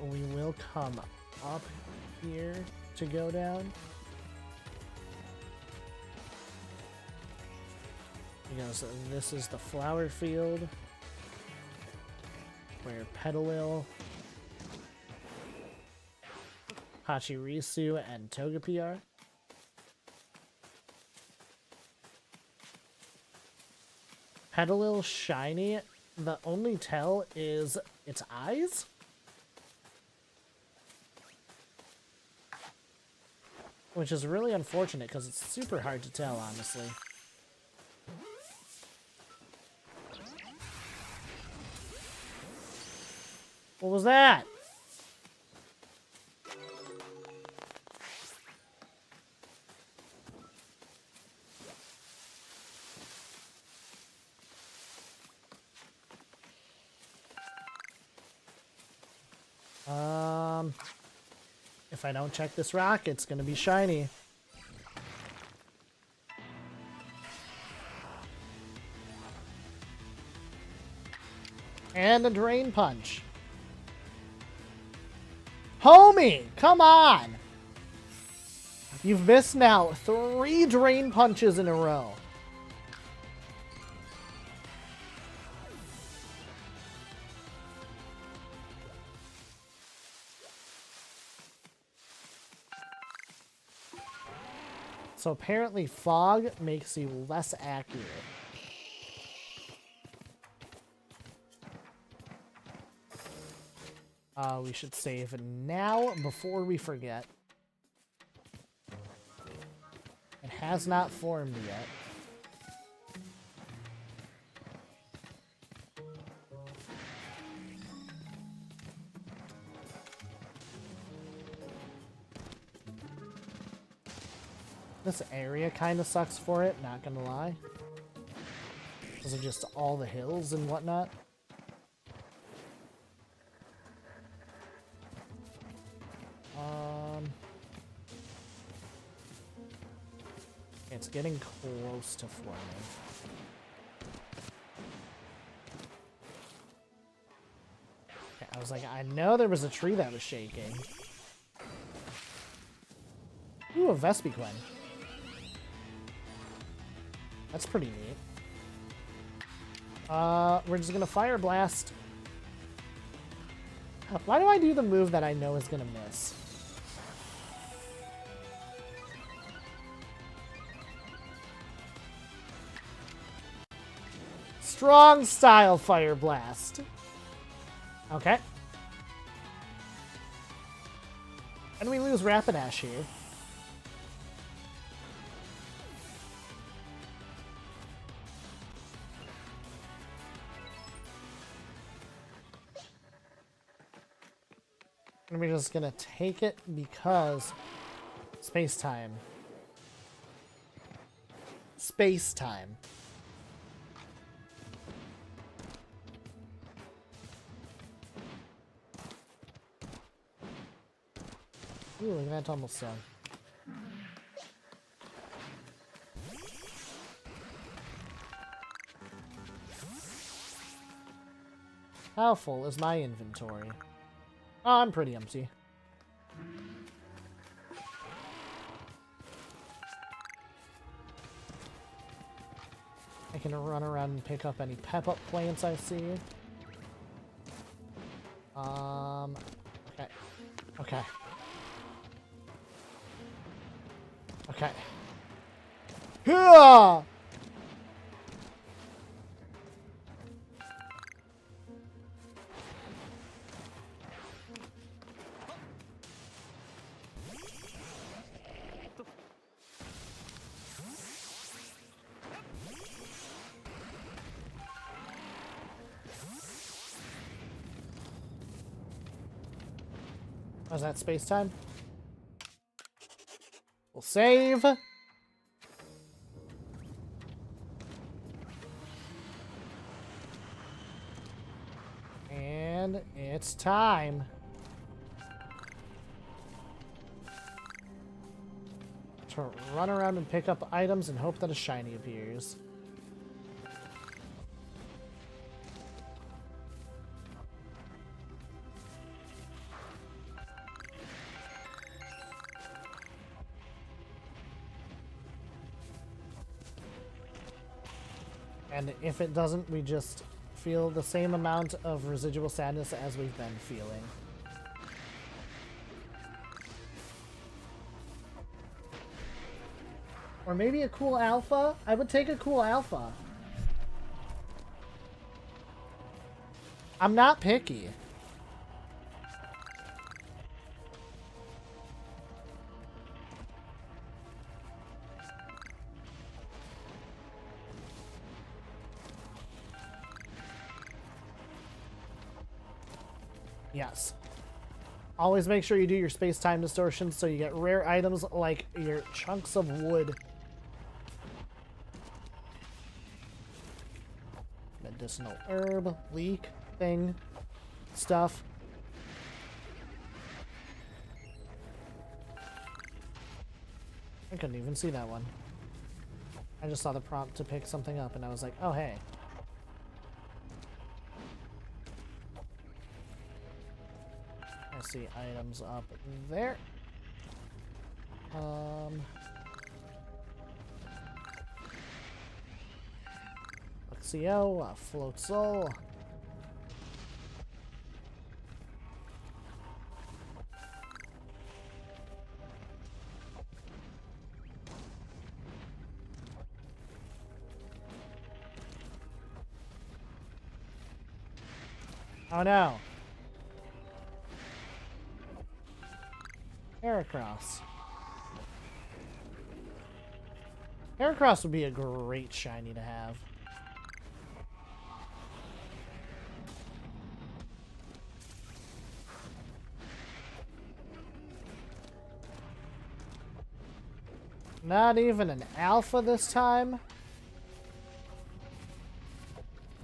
We will come up here to go down. Because this is the flower field where Petalil, Pachirisu, and Togepi are. Petalil shiny. The only tell is its eyes. Which is really unfortunate because it's super hard to tell, honestly. What was that? If I don't check this rock, it's gonna be shiny. And a Drain Punch. Homie, come on! You've missed now 3 Drain Punches in a row. So apparently fog makes you less accurate. We should save now before we forget. It has not formed yet. This area kind of sucks for it, not gonna lie. Because of just all the hills and whatnot. It's getting close to forming. Okay, I was like, I know there was a tree that was shaking. Ooh, a Vespiquen. That's pretty neat. We're just gonna Fire Blast. Why do I do the move that I know is gonna miss? Strong style Fire Blast. Okay. And we lose Rapidash here. And we're just gonna take it because space-time. Space-time. Ooh, look at that almost done. How full is my inventory? Oh, I'm pretty empty. I can run around and pick up any pep-up plants I see. Okay. Okay. Okay. Hyah! Was that space time? We'll save. And it's time. To run around and pick up items and hope that a shiny appears. And if it doesn't, we just feel the same amount of residual sadness as we've been feeling. Or maybe a cool alpha? I would take a cool alpha. I'm not picky. Yes. Always make sure you do your space-time distortion so you get rare items like your chunks of wood. Medicinal herb, leek, thing, stuff. I couldn't even see that one. I just saw the prompt to pick something up and I was like, oh hey. I see items up there. Luxio, Float Soul. Oh no. Heracross. Heracross would be a great shiny to have. Not even an alpha this time.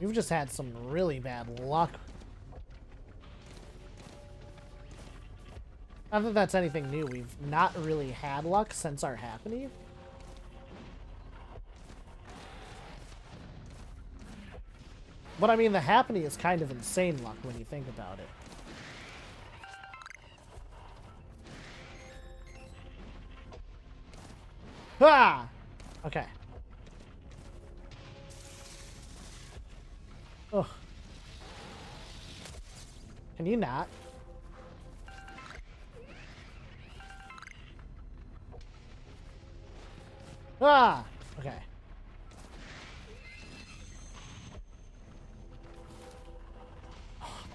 You've just had some really bad luck. Not that that's anything new. We've not really had luck since our Happiny. But I mean, the Happiny is kind of insane luck when you think about it. Ah! Okay. Ugh. Can you not? Ah! Okay.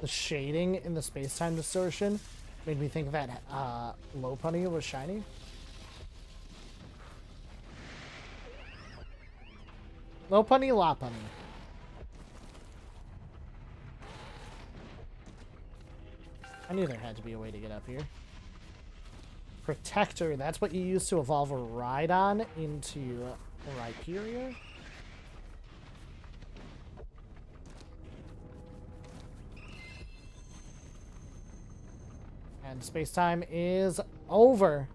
The shading in the space-time distortion made me think that Lopunny was shiny. Lopunny, Lopunny. I knew there had to be a way to get up here. Protector, that's what you use to evolve a Rhydon into Rhyperior. And space-time is over.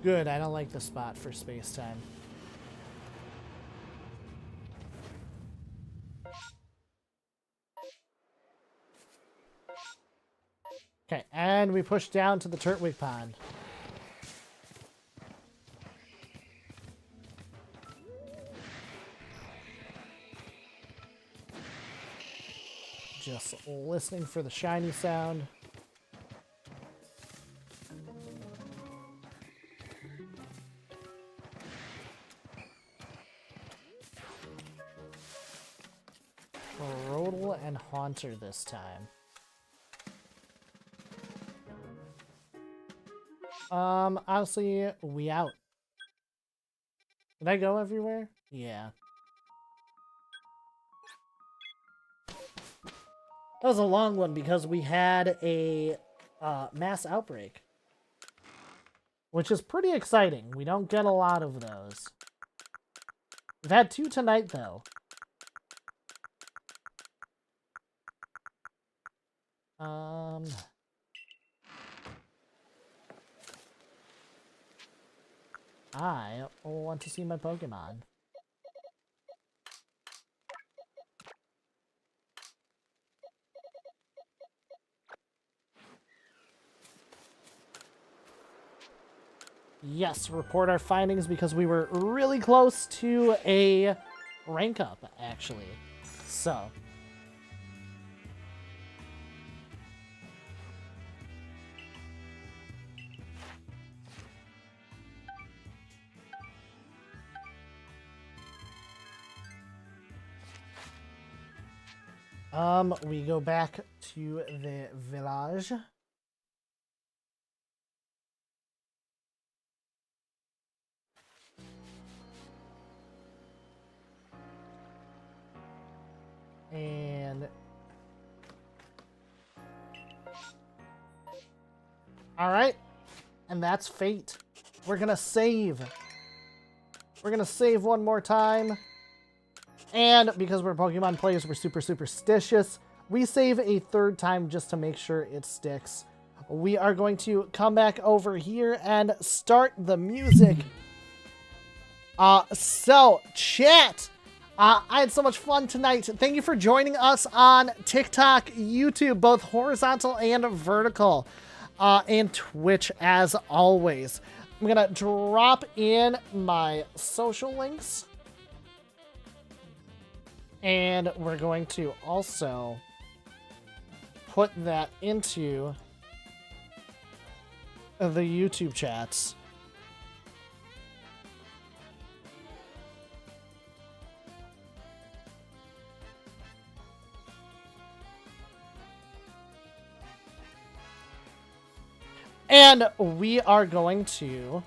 Good, I don't like the spot for space-time. Okay, and we push down to the Turtwig Pond. Just listening for the shiny sound. Rodel and Haunter this time. Honestly, we out. Did I go everywhere? Yeah. That was a long one because we had a mass outbreak, which is pretty exciting. We don't get a lot of those. We've had 2 tonight, though. I want to see my Pokemon. Yes, report our findings because we were really close to a rank up, actually. So. We go back to the village. And all right, and that's fate. We're gonna save. We're gonna save one more time. And because we're Pokemon players, we're super superstitious. We save a 3rd time just to make sure it sticks. We are going to come back over here and start the music. So, chat. I had so much fun tonight. Thank you for joining us on TikTok, YouTube, both horizontal and vertical, and Twitch as always. I'm gonna drop in my social links. And we're going to also put that into the YouTube chats. And we are going to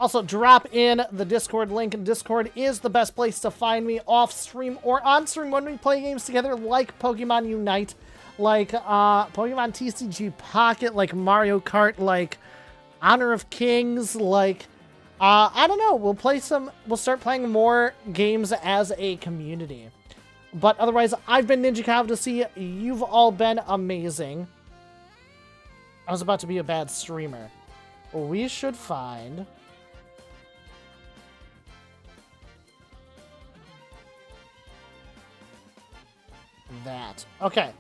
also drop in the Discord link. Discord is the best place to find me off stream or on stream when we play games together, like Pokemon Unite, like Pokemon TCG Pocket, like Mario Kart, like Honor of Kings, like I don't know, we'll start playing more games as a community. But otherwise, I've been Ninja Cavdacy. You've all been amazing. I was about to be a bad streamer. We should find that. Okay.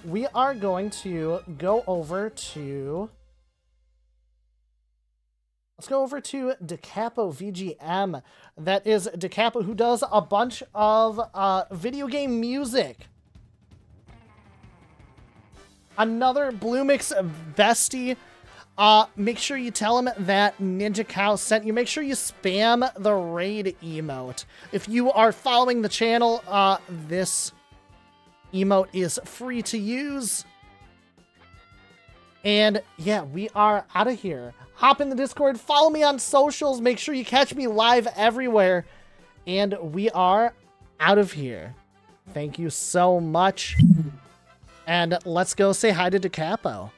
We are going to go over to... Let's go over to DeCapo VGM. That is DeCapo, who does a bunch of video game music. Another Blue Mix bestie. Make sure you tell him that Ninja Cow sent you. Make sure you spam the raid emote. If you are following the channel, this emote is free to use. And yeah, we are out of here. Hop in the Discord, follow me on socials, make sure you catch me live everywhere. And we are out of here. Thank you so much. And let's go say hi to DeCapo.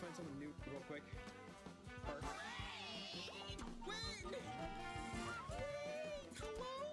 Find someone new real quick.